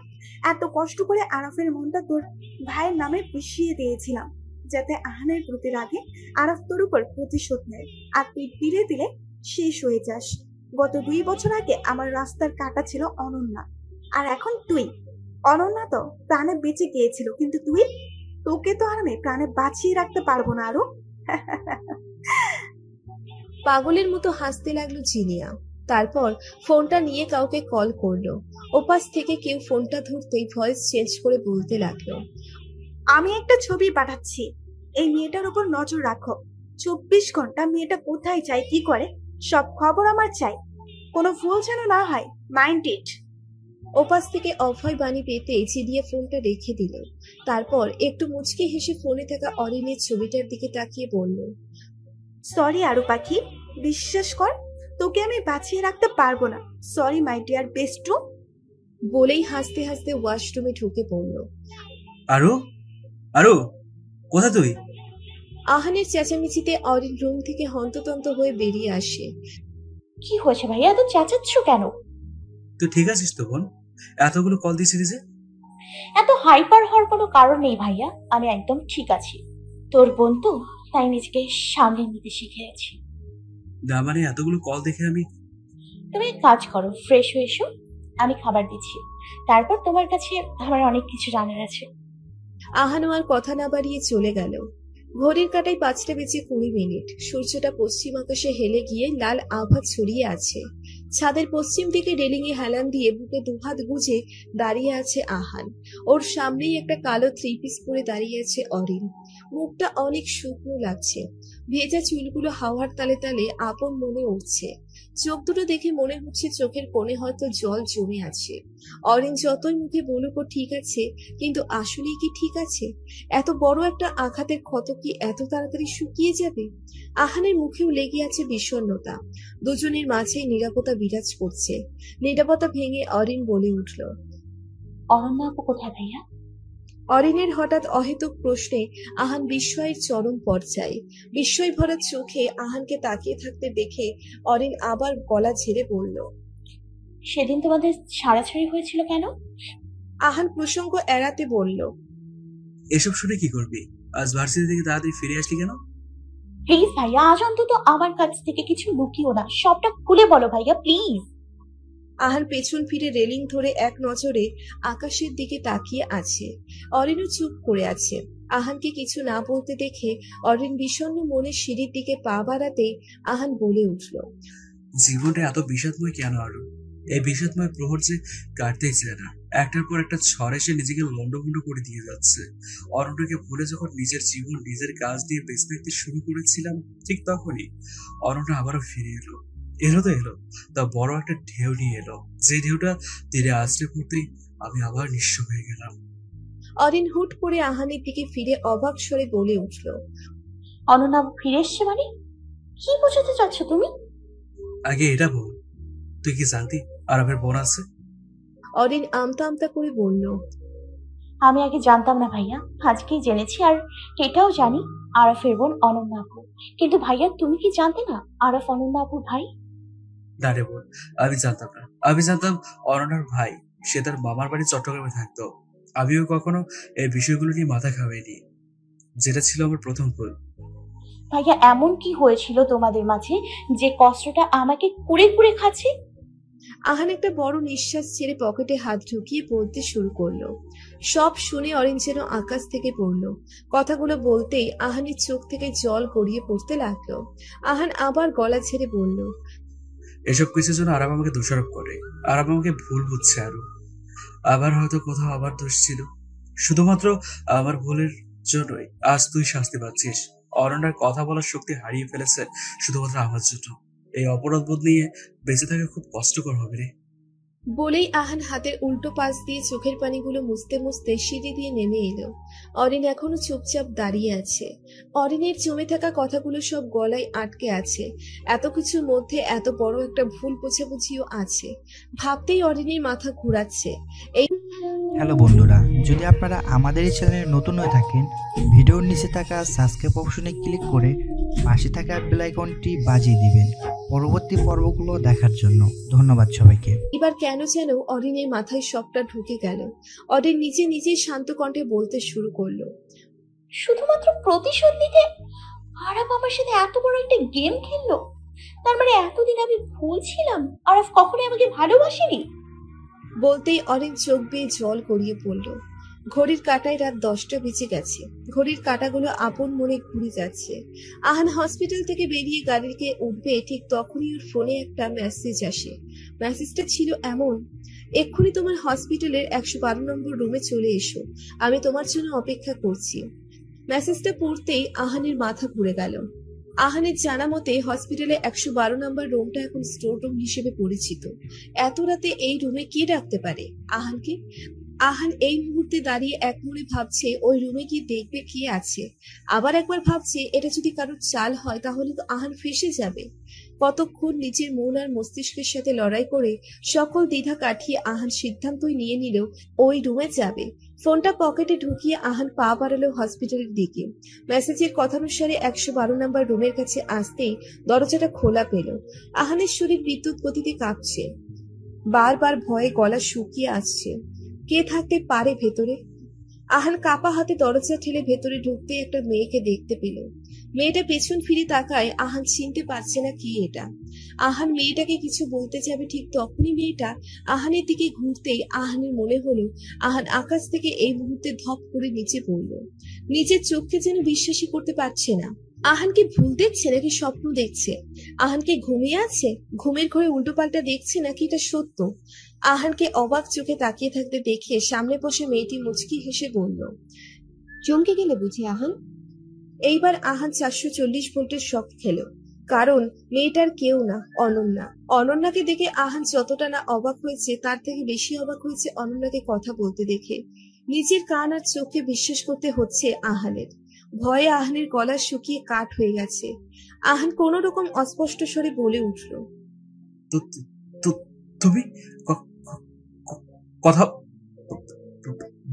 এত কষ্ট করে আরাফের মনটা তোর ভাইয়ের নামে পুষিয়ে দিয়েছিলাম, যাতে আহানের প্রতি রাগে আরাফ তোর উপর প্রতিশোধ নেয়, আর তুই ধীরে ধীরে শেষ হয়ে যাস। গত 2 বছর আগে আমার রাস্তার কাটা ছিল অনন্যা, আর এখন তুই। অনন্যা তো প্রাণে বেঁচে গিয়েছিল, কিন্তু তোকে তো আর আমি প্রাণে বাঁচিয়ে রাখতে পারবো না আরো। পাগলের মতো হাসতে লাগলো জিনিয়া। তারপর ফোনটা নিয়ে কাউকে কল করলো। ওপাশ থেকে কেউ ফোনটা ধরতেই ভয়েস চেঞ্জ করে বলতে লাগলো, আমি একটা ছবি পাঠাচ্ছি, এই মেয়েটার উপর নজর রাখো। 24 ঘন্টা মেয়েটা কোথায় যায়, কি করে, সব খবর আমার চাই। কোনো ভুল যেন না হয়, মাইন্ড ইট। ওপাশ থেকে অভয় বাণী পেতে জিনিয়া ফোনটা রেখে দিল। তারপর একটু মুচকি হেসে ফোনে থাকা অরিনের ছবিটার দিকে তাকিয়ে বলল, সরি আরু পাখি, বিশ্বাস কর, তোকে আমি বাঁচিয়ে রাখতে পারবো না। সরি মাই ডিয়ার বেস্টু। বলেই হাসতে হাসতে ওয়াশরুমে ঢুকে পড়ল। আরো আরো কোথা তুই? আহানের চেঁচামেচিতে অরিন রুম থেকে হন্ততন্ত হয়ে বেরিয়ে আসে। কি হয়েছে ভাইয়া, এত চেঁচাচ্ছ কেন? তুই ঠিক আছিস তো বোন? এতগুলো কল দিয়েছিলি যে? এত হাইপার হওয়ার কোনো কারণ নেই ভাইয়া, আমি একদম ঠিক আছি। তোর বোন তো, তাই নিজেকে সামলে নিতে শিখে আছি। না মানে এতগুলো কল দেখে আমি। তুমি এক কাজ করো, ফ্রেশ হয়ে এসো, আমি খাবার দিচ্ছি। তারপর তোমার কাছে আমার অনেক কিছু জানার আছে। আহানও আর কথা না বাড়িয়ে চলে গেল। ঘড়ির কাঁটায় 5:20 সূর্যটা পশ্চিম আকাশে হেলে গিয়ে লাল আভা ছড়িয়ে আছে। ছাদের পশ্চিম দিকে রেলিং এ হেলান দিয়ে বুকে দুহাত গুজে দাঁড়িয়ে আছে আহান। ওর সামনেই একটা কালো 3 পিস পরে দাঁড়িয়ে আছে অরিন। মুখটা অনেক শুকনো লাগছে, ভেজা চুলগুলো হাওয়ার তালে তালে আপন মনে উঠছে। চোখ দুটো দেখে মনে হচ্ছে চোখের কোণে হয়তো জল জমে আছে। অরিন যতই মুখে বলুক ও ঠিক আছে, কিন্তু আসলেই কি ঠিক আছে? এত বড় একটা আঘাতের ক্ষত কি এত তাড়াতাড়ি শুকিয়ে যাবে? আহানের মুখেও লেগে আছে বিষণ্ণতা। দুজনের মাঝেই নীরবতা বিরাজ করছে। নীরবতা ভেঙে অরিন বলে উঠল, অনন্যা আপু কোথায় ভাইয়া? অরিনের হঠাৎ অহেতুক প্রশ্নে আহান বিস্ময়ের চরম পর্যায়ে। বিস্ময় ভরা চোখে আহানকে তাকিয়ে থাকতে দেখে অরিন আবার গলা ঝেড়ে বলল, সেদিন তোমাদের ছাড়াছাড়ি হয়েছিল কেন? আহান প্রসঙ্গ এড়াতে বলল, এসব শুনে কি করবি? আজ ভার্সিটি থেকে তাড়াতাড়ি ফিরে আসলি কেন? প্লিজ ভাইয়া, আজ অন্তত আমার কাছ থেকে কিছু লুকিও না, সবটা খুলে বলো ভাইয়া প্লিজ। আহান পেছন ফিরে রেলিং ধরে এক নজরে আকাশের দিকে তাকিয়ে আছে। অরিনও চুপ করে আছে। আহানকে কিছু না বলতে দেখে অরিন বিষণ্ণ মনে সিঁড়ির দিকে পা বাড়াতে আহান বলে উঠল, জীবনটা এত বিষাদময় কেন আরো? এই বিষাদময় প্রহর যে কাটতেই চায় না। একটার পর একটা ঝড় এসে নিজেকে লন্ডভন্ড করে দিয়ে যাচ্ছে। অরণ্যকে ভুলে যখন নিজের জীবন নিজের কাজ দিয়ে বেঁচে থাকতে শুরু করেছিলাম, ঠিক তখনই অরণ্য আবারও ফিরে এলো। এলো তা বড় একটা ঢেউ নিয়ে এলো। যে ঢেউটা তীরে আছড়ে পড়তেই আমি আবার নিঃস্ব হয়ে গেলাম। অরিন হুট করে আহানের দিকে ফিরে অবাক স্বরে বলে উঠল, অনন্যা ফিরে এসছে মানে? কি বোঝাতে চাচ্ছ তুমি? আগে এটা বল, তুই কি জানতি আরবের বোন আছে? অরিন আমতা আমতা করে বলল, আমি আগে জানতাম না ভাইয়া, আজকেই জেনেছি। আর এটাও জানি আরাফের বোন অনন্যা আপু। কিন্তু ভাইয়া তুমি কি জানতে না আরাফ অনন্যা আপুর ভাই? না রে বোন, আমি জানতাম না। আমি জানতাম অরণ্যার ভাই, সে তার মামার বাড়ি চট্টগ্রামে থাকতো। আমিও কখনো এই বিষয়গুলো নিয়ে মাথা ঘামাইনি, যেটা ছিল আমার প্রথম ভুল। ভাইয়া এমন কি হয়েছিল তোমাদের মাঝে যে কষ্টটা আমাকে কুড়ে কুড়ে খাচ্ছে? আহান একটা বড় নিঃশ্বাস ছেড়ে পকেটে হাত ঢুকিয়ে বলতে শুরু করলো। সব শুনে অরিন যেন আকাশ থেকে পড়লো। কথাগুলো বলতেই আহানের চোখ থেকে জল গড়িয়ে পড়তে লাগলো। আহান আবার গলা ছেড়ে বলল, এসব কিছুর জন্য আরাম আমাকে দোষারোপ করে। আরাম আমাকে ভুল বুঝছে আরো। আবার হয়তো কোথাও আমার দোষ ছিল। শুধুমাত্র আমার ভুলের জন্যই আজ তুই শাস্তি পাচ্ছিস। অরণ্যার কথা বলার শক্তি হারিয়ে ফেলেছে শুধুমাত্র আমার জন্য। এই অপরাধ বোধ নিয়ে বেঁচে থাকা খুব কষ্টকর হবে রে। বলেই আহান হাতের উল্টো পাশ দিয়ে চোখের পানিগুলো মুছতে মুছতে সিঁড়ি দিয়ে নেমে এলো। অরিন এখনো চুপচাপ দাঁড়িয়ে আছে। অরিনের জমে থাকা কথাগুলো সব গলায় আটকে আছে। এত কিছুর মধ্যে এত বড় একটা ভুল বোঝাবুঝিও আছে। ভাবতেই অরিনের মাথা ঘুরাচ্ছে। এই হ্যালো বন্ধুরা, যদি আপনারা আমাদের এই চ্যানেলে নতুন হয়ে থাকেন, ভিডিওর নিচে থাকা সাবস্ক্রাইব অপশনে ক্লিক করে পাশে থাকা বেল আইকনটি বাজিয়ে দিবেন পরবর্তী পর্বগুলো দেখার জন্য। ধন্যবাদ সবাইকে। এবার কেন যেন অরিনের মাথায় সবটা ঢুকে গেল। অরিন নিজে নিজেই শান্ত কণ্ঠে বলতে শুরু করলো, শুধুমাত্র প্রতিশোধ নিতে আরাফ আমার সাথে এত বড় একটা গেম খেললো? তার মানে এতদিন আমি ভুল ছিলাম, আরাফ কখনোই আমাকে ভালোবাসেনি। বলতেই অরিন চোখ বেয়ে জল গড়িয়ে পড়ল। ঘড়ির কাঁটায় রাত 10টা বেজে গেছে। ঘড়ির কাঁটাগুলো আপন মনে ঘুরে যাচ্ছে। আহান হসপিটাল থেকে বেরিয়ে গাড়িতে উঠবে, ঠিক তখনই ওর ফোনে একটা মেসেজ আসে। মেসেজটা ছিল এমন, এক্ষুনি তোমার হসপিটালের 112 নম্বর রুমে চলে এসো, আমি তোমার জন্য অপেক্ষা করছি। মেসেজটা পড়তেই আহানের মাথা ঘুরে গেল। আহানের জানা মতে হসপিটালে 112 নম্বর রুমটা এখন স্টোর রুম হিসেবে পরিচিত। এত রাতে এই রুমে কে রাখতে পারে আহানকে? আহান এই মুহূর্তে দাঁড়িয়ে এক মনে ভাবছে ওই রুমে গিয়ে দেখবে কি আছে। আবার একবার ভাবছে এটা যদি কারোর চাল হয় তাহলে তো আহান ফেঁসে যাবে। কতক্ষণ নিজের মন আর মস্তিষ্কের সাথে লড়াই করে সকল দ্বিধা কাটিয়ে আহান সিদ্ধান্তই নিয়ে নিল ওই রুমে যাবে। ফোনটা পকেটে ঢুকিয়ে আহান পা বাড়ালো হসপিটালের দিকে। মেসেজের কথানুসারে 112 নম্বর রুমের কাছে আসতেই দরজাটা খোলা পেল। আহানের শরীর বিদ্যুৎ গতিতে কাঁপছে। বারবার ভয়ে গলা শুকিয়ে আসছে। কে থাকতে পারে ভেতরে? আহান কাপা হাতে দরজা ঠেলে ভেতরে ঢুকতে একটা মেয়েকে দেখতে পেল। মেয়েটা পেছন ফিরে তাকায়। আহান চিনতে পারছে না কি এটা। আহান মেয়েটাকে কিছু বলতে যাবে, ঠিক তখনই মেয়েটা আহানের দিকে ঘুরতেই আহানের মনে হলো আহান আকাশ থেকে এই মুহূর্তে ধপ করে নিচে পড়ল। নিজের চোখকে যেন বিশ্বাসই করতে পারছে না। আহানকে ভুল দেখছে নাকি স্বপ্ন দেখছে? আহানকে ঘুমিয়ে আছে, ঘুমের ঘরে উল্টোপাল্টা দেখছে নাকি এটা সত্য? আহানকে অবাক চোখে তাকিয়ে থাকতে দেখে সামনে বসে মেয়েটি মুচকি হেসে বলল, চমকে গেলে বুঝি আহান? এইবার আহান 440 ভোল্টের শক খেল। কারণ মেয়েটার কেউ না, অনন্যা। অনন্যাকে দেখে আহান যতটা না অবাক হয়েছে তার থেকে বেশি অবাক হয়েছে অনন্যাকে কথা বলতে দেখে। নিজের কান আর চোখে বিশ্বাস করতে হচ্ছে আহানের। ভয়ে আহানের গলা শুকিয়ে কাঠ হয়ে গেছে। আহান কোন রকম অস্পষ্ট স্বরে বলে উঠল, তুমি কথা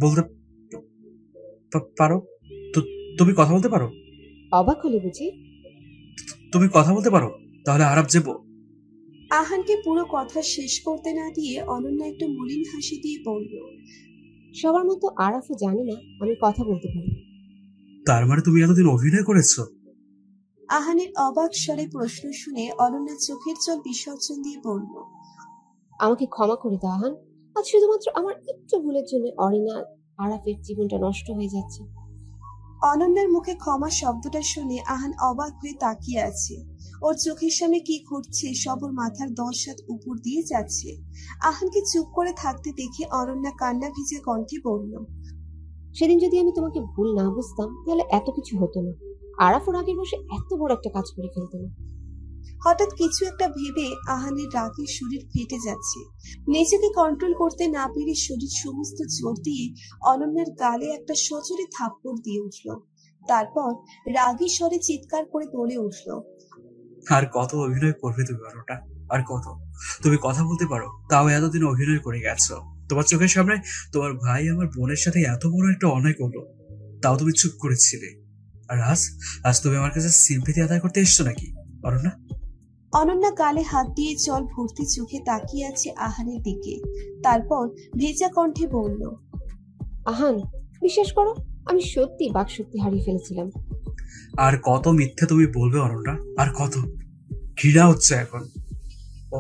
বলতে পারো? তুমি কথা বলতে পারো? অবাক হলে বুঝি? তুমি কথা বলতে পারো? তাহলে আরাপ যাব। আহানকে পুরো কথা শেষ করতে না দিয়ে অনন্যা একটা মলিন হাসি দিয়ে বলল, সবার মতো আরাফও জানে না আমি কথা বলতে পারি। তার মানে তুমি এতদিন অভিনয় করেছো? আহানের অবাক স্বরে প্রশ্ন শুনে অনন্যা চোখের জল বিসর্জন দিয়ে বলল, আমাকে ক্ষমা করে দাও আহান, আজ শুধুমাত্র আমার একটু ভুলের জন্য অরিনা আরাফের জীবনটা নষ্ট হয়ে যাচ্ছে। অনন্যার মুখে ক্ষমা শব্দটা শুনে আহান অবাক হয়ে তাকিয়ে আছে। ওর চোখের সামনে কি ঘটছে সব ওর মাথার 10 হাত উপর দিয়ে যাচ্ছে। আহানকে চুপ করে থাকতে দেখে অনন্যা কান্না ভিজে কণ্ঠে বলল, সেদিন যদি আমি তোমাকে ভুল না বুঝতাম তাহলে এত কিছু হতো না। আরাফ ওর আগের বসে এত বড় একটা কাজ করে ফেলতো না। হঠাৎ কিছু একটা ভেবে আহানের রাগে শরীর ফেটে যাচ্ছে। নিজেকে কন্ট্রোল করতে না পেরে শরীর সমস্ত জোর দিয়ে অনন্যার গালে একটা সজোরে থাপ্পড় দিয়ে উঠল। তারপর রাগী স্বরে চিৎকার করে বলে উঠল, আর কত অভিনয় করবে তুমি? বারোটা আর কত? তুমি কথা বলতে পারো, তাও এতদিন অভিনয় করে গেছো। তোমার চোখের সামনে তোমার ভাই আমার বোনের সাথে এত বড় একটা অন্যায় করলো, তাও তুমি চুপ করেছিলে। আর আজ তুমি আমার কাছে সিম্পেথি আদায় করতে এসছো নাকি অনন্যা? অনন্যা গালে হাত দিয়ে জল ভর্তি চোখে তাকিয়ে আছে আহানের দিকে। তারপর ভেজা কণ্ঠে বলল, আহান বিশ্বাস করো, আমি সত্যি বাকশক্তি হারিয়ে ফেলেছিলাম। আর কত মিথ্যে তুমি বলবে অনন্যা? আর কত? ঘৃণা হচ্ছে এখন। ও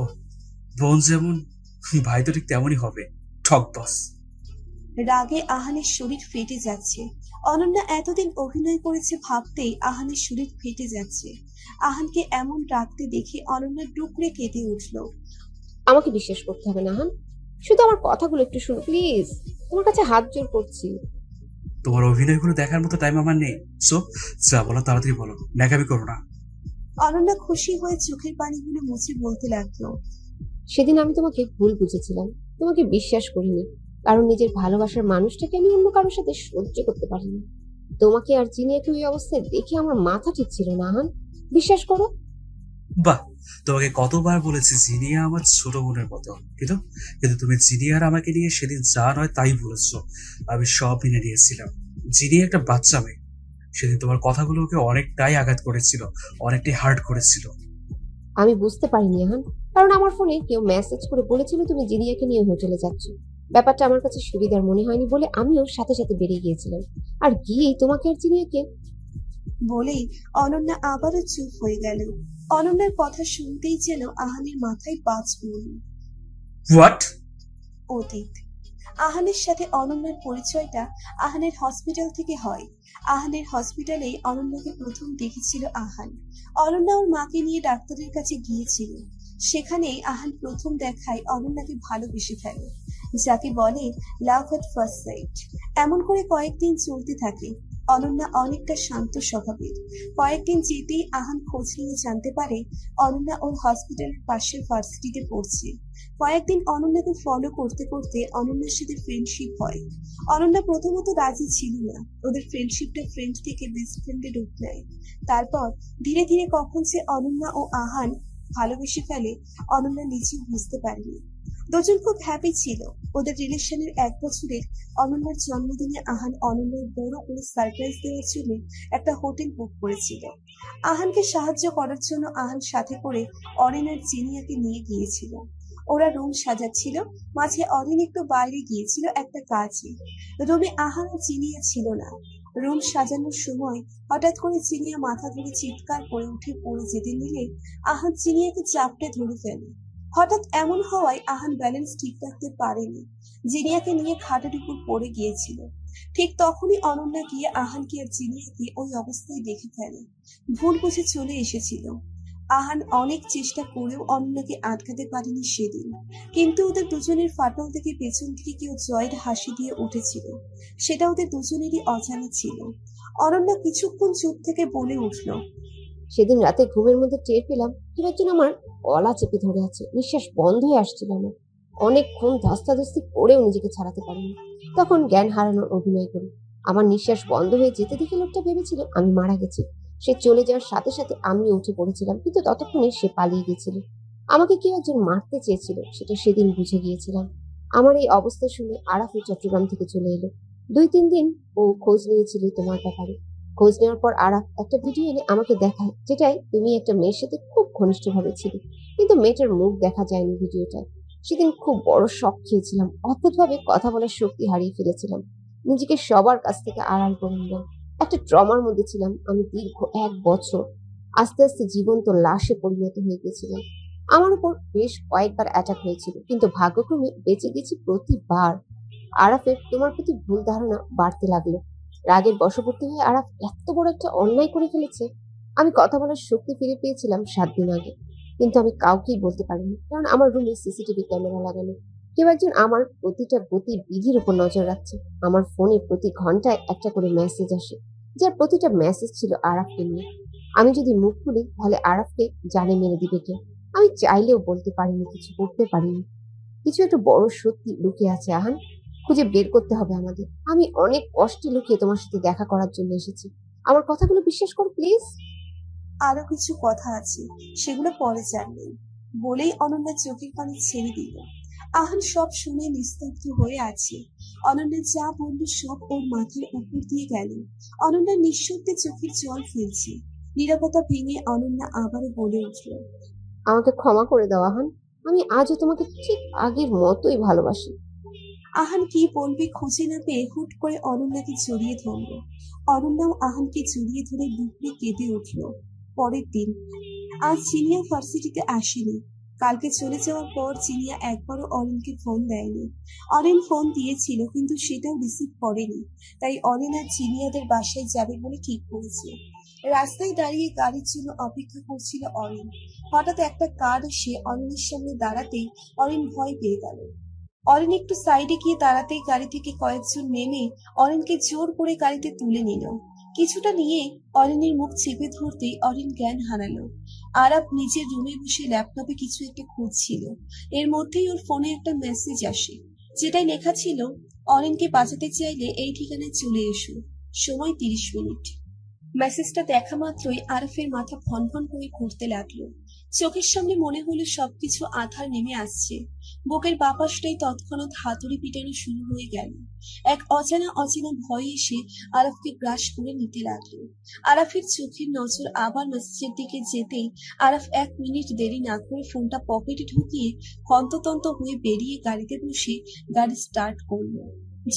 বোন যেমন, ভাই তো ঠিক তেমনই হবে, ঠকবাজ। রাগে আহানের শরীর ফেটে যাচ্ছে। অনন্যা এতদিন অভিনয় করেছে ভাবতেই আহানের শরীর ফেটে যাচ্ছে। আহানকে এমন রাখতে দেখে অনন্যা ডুকরে কেঁদে উঠল। আমাকে বিশ্বাস করতে হবে না আহান, শুধু আমার কথাগুলো একটু শুনো প্লিজ, তোমার কাছে হাত জোর করছি। তোমার অভিনয়গুলো দেখার মতো টাইম আমার নেই। সো যা বলো তাড়াতাড়ি বলো, ন্যাকামি করো না। অনন্যা খুশি হয়ে চোখের পানিগুলো মুছে বলতে লাগলো, সেদিন আমি তোমাকে ভুল বুঝেছিলাম, তোমাকে বিশ্বাস করিনি, কারণ নিজের ভালোবাসার মানুষটাকে আমি অন্য কারোর সাথে সহ্য করতে পারিনি। তোমাকে আর জিনিয়াকে ওই অবস্থায় দেখে আমার মাথা ঠিক ছিল না আহান, বিশ্বাস করো। বাহ, তোমাকে কতবার বলেছি জিনিয়া আমার ছোট বোনের মতো, কিন্তু কিন্তু তুমি জিনিয়ার আমাকে নিয়ে সেদিন যা নয় তাই বলেছো। আমি সব মেনে নিয়েছিলাম। জিনিয়া একটা বাচ্চা মেয়ে। সেদিন তোমার কথাগুলো ওকে অনেকটাই আঘাত করেছিল, অনেকটাই হার্ট করেছিল। আমি বুঝতে পারিনি আহান, কারণ আমার ফোনে কেউ মেসেজ করে বলেছিল তুমি জিনিয়াকে নিয়ে হোটেলে যাচ্ছ। ব্যাপারটা আমার কাছে সুবিধার মনে হয়নি বলে আমিও সাথে সাথে বেরিয়ে গিয়েছিলাম। আর গিয়েই তোমাকে আর জিনিয়াকে বলেই অনন্যা আবারও চুপ হয়ে গেল। অনন্যার কথা শুনতেই যেন আহানের মাথায় বাজ পড়ল। হোয়াট? অতীত। আহানের সাথে অনন্যার পরিচয়টা আহানের হসপিটাল থেকে হয়। আহানের হসপিটালেই অনন্যাকে প্রথম দেখেছিল আহান। অনন্যা ওর মাকে নিয়ে ডাক্তারের কাছে গিয়েছিল। সেখানেই আহান প্রথম দেখায় অনন্যাকে ভালোবেসে ফেলে, যাকে বলে লাভ এট ফার্স্ট সাইট। এমন করে কয়েকদিন চলতে থাকে। অনন্যা অনেকটা শান্ত স্বভাবের। কয়েকদিন যেতেই আহান খোঁজ নিয়ে জানতে পারে অনন্যা ওর হসপিটালের পাশের ভার্সিটিতে পড়ছে। কয়েকদিন অনন্যাকে ফলো করতে করতে অনন্যার সাথে ফ্রেন্ডশিপ হয়। অনন্যা প্রথমত রাজি ছিল না, ওদের ফ্রেন্ডশিপটা ফ্রেন্ড থেকে বেস্ট ফ্রেন্ডে রূপ নেয়। তারপর ধীরে ধীরে কখন যে অনন্যা ও আহান ভালোবেসে ফেলে অনন্যা নিজেও বুঝতে পারেনি। দুজন খুব হ্যাপি ছিল। ওদের রিলেশনের 1 বছরের অনন্যার জন্মদিনে আহান অনন্যার বড় করে সারপ্রাইজ দেওয়ার জন্য একটা হোটেল বুক করেছিল। আহানকে সাহায্য করার জন্য আহান সাথে করে অরিন আর জিনিয়াকে নিয়ে গিয়েছিল। ওরা রুম সাজাচ্ছিল। মাঝে অরিন একটু বাইরে গিয়েছিল একটা কাজে। রুমে আহান আর জিনিয়া ছিল না। রুম সাজানোর সময় হঠাৎ করে জিনিয়া মাথা ধরে চিৎকার করে উঠে পড়ে যেতে নিলে আহান জিনিয়াকে চাপটে ধরে ফেলে। হঠাৎ এমন হওয়ায় আহান ব্যালেন্স ঠিক রাখতে পারেনি, জিনিয়াকে নিয়ে খাটের উপর পড়ে গিয়েছিল। ঠিক তখনই অনন্যা গিয়ে আহানকে আর জিনিয়াকে ওই অবস্থায় দেখে ফেলে। ভুল বুঝে চলে এসেছিল। আহান অনেক চেষ্টা করেও অনন্যাকে আটকাতে পারেনি সেদিন, কিন্তু ওদের দুজনের ফাটল থেকে পেছন থেকে কেউ জয়ের হাসি দিয়ে উঠেছিল। সেটা ওদের দুজনেরই অজানা ছিল। অনন্যা কিছুক্ষণ চুপ থেকে বলে উঠল, সেদিন রাতে ঘুমের মধ্যে টের পেলাম কেউ একজন আমার গলা চেপে ধরে আছে। নিঃশ্বাস বন্ধ হয়ে আসছিল আমার। অনেকক্ষণ ধস্তাধস্তি করেও নিজেকে ছাড়াতে পারিনি। তখন জ্ঞান হারানোর অভিনয় করি। আমার নিঃশ্বাস বন্ধ হয়ে যেতে দেখে লোকটা ভেবেছিল আমি মারা গেছি। সে চলে যাওয়ার সাথে সাথে আমিও উঠে পড়েছিলাম, কিন্তু ততক্ষণে সে পালিয়ে গেছিল। আমাকে কেউ একজন মারতে চেয়েছিল, সেটা সেদিন বুঝে গিয়েছিলাম। আমার এই অবস্থা শুনে আরাফি চট্টগ্রাম থেকে চলে এলো। 2-3 দিন ও খোঁজ নিয়েছিল তোমার ব্যাপারে। খোঁজ নেওয়ার পর আরাফ একটা ভিডিও এনে আমাকে দেখায়, যেটাই তুমি একটা মেয়ের সাথে খুব ঘনিষ্ঠভাবে ছিলে, কিন্তু মেয়েটার মুখ দেখা যায়নি ভিডিওটায়। সেদিন খুব বড় শক খেয়েছিলাম। অদ্ভুতভাবে কথা বলার শক্তি হারিয়ে ফেলেছিলাম। নিজেকে সবার কাছ থেকে আড়াল করে নিলাম। একটা ট্রমার মধ্যে ছিলাম আমি দীর্ঘ 1 বছর। আস্তে আস্তে জীবন্ত লাশে পরিণত হয়ে গেছিলাম। আমার উপর বেশ কয়েকবার অ্যাটাক হয়েছিল, কিন্তু ভাগ্যক্রমে বেঁচে গেছি প্রতিবার। আরাফের তোমার প্রতি ভুল ধারণা বাড়তে লাগলো। রাগের বশবর্তী হয়ে আরাফ এত বড় একটা অন্যায় করে ফেলেছে। আমি কথা বলার শক্তি ফিরে পেয়েছিলাম 7 দিন আগে, কিন্তু আমি কাউকেই বলতে পারিনি, কারণ আমার রুমে সিসিটিভি ক্যামেরা লাগানো। কেউ একজন আমার প্রতিটা গতিবিধির উপর নজর রাখছে। আমার ফোনে প্রতি ঘন্টায় একটা করে মেসেজ আসে, যার প্রতিটা মেসেজ ছিল আরাফকে নিয়ে। আমি যদি মুখ খুলি তাহলে আরাফকে জানে মেরে দিবে কেউ। আমি চাইলেও বলতে পারিনি, কিছু করতে পারিনি। কিছু একটা বড় সত্যি লুকিয়ে আছে আহান, খুঁজে বের করতে হবে আমাদের। আমি অনেক কষ্টে লুকিয়ে তোমার সাথে দেখা করার জন্য এসেছি। আমার কথাগুলো বিশ্বাস করো প্লিজ। আরো কিছু কথা আছে, সেগুলো পরে জানবেন বলেই অনন্যা চোখের পানি ছেড়ে দিল। আহান সব শুনে নিস্তব্ধ হয়ে আছে। অনন্যা যা বলল সব ওর মাথার উপর দিয়ে গেল। অনন্যা নিঃশব্দে চোখের জল ফেলছে। নীরবতা ভেঙে অনন্যা আবারও বলে উঠল, আমাকে ক্ষমা করে দাও আহান, আমি আজও তোমাকে ঠিক আগের মতোই ভালোবাসি। আহান কি বলবে খুঁজে না পেয়ে হুট করে অনন্যাকে জড়িয়ে ধরল। অনন্যাও আহানকে জড়িয়ে ধরে বুকড়ে কেঁদে উঠল। পরের দিন আজ জিনিয়া ভার্সিটিতে আসেনি। কালকে চলে যাওয়ার পর জিনিয়া একবারও অরিনকে ফোন দেয়নি। অরিন ফোন দিয়েছিল, কিন্তু সেটাও রিসিভ করেনি। তাই অরিন আর জিনিয়াদের বাসায় যাবে বলে ঠিক করেছে। রাস্তায় দাঁড়িয়ে গাড়ির জন্য অপেক্ষা করছিল অরিন। হঠাৎ একটা কার এসে অরিনের সামনে দাঁড়াতেই অরিন ভয় পেয়ে গেল। অরিন একটু সাইডে গিয়ে দাঁড়াতেই গাড়ি থেকে কয়েকজন নেমে অরিনকে জোর করে গাড়িতে তুলে নিল। কিছুটা নিয়ে অরিনের মুখ চেপে ধরতেই অরিন জ্ঞান হারালো। আরাব নিজের রুমে বসে ল্যাপটপে কিছু একটা খুঁজছিল। এর মধ্যেই ওর ফোনে একটা মেসেজ আসে, যেটাই লেখা ছিল, অরিনকে বাঁচাতে চাইলে এই ঠিকানায় চলে এসো, সময় 30 মিনিট। মেসেজটা দেখা মাত্রই আরাফের মাথা ভনভন করে ঘুরতে লাগলো। চোখের সামনে মনে হলো সবকিছু আধার নেমে আসছে। বুকের বাপাসটাই তৎক্ষণাৎ হাতুড়ি পিটানো শুরু হয়ে গেল। এক অজানা ভয় এসে আরাফকে গ্রাস করে নিতে লাগলো। আরাফের চোখের নজর আবার মেসেজের দিকে যেতেই আরাফ 1 মিনিট দেরি না করে ফোনটা পকেটে ঢুকিয়ে হন্ততন্ত হয়ে বেরিয়ে গাড়িতে বসে গাড়ি স্টার্ট করলো।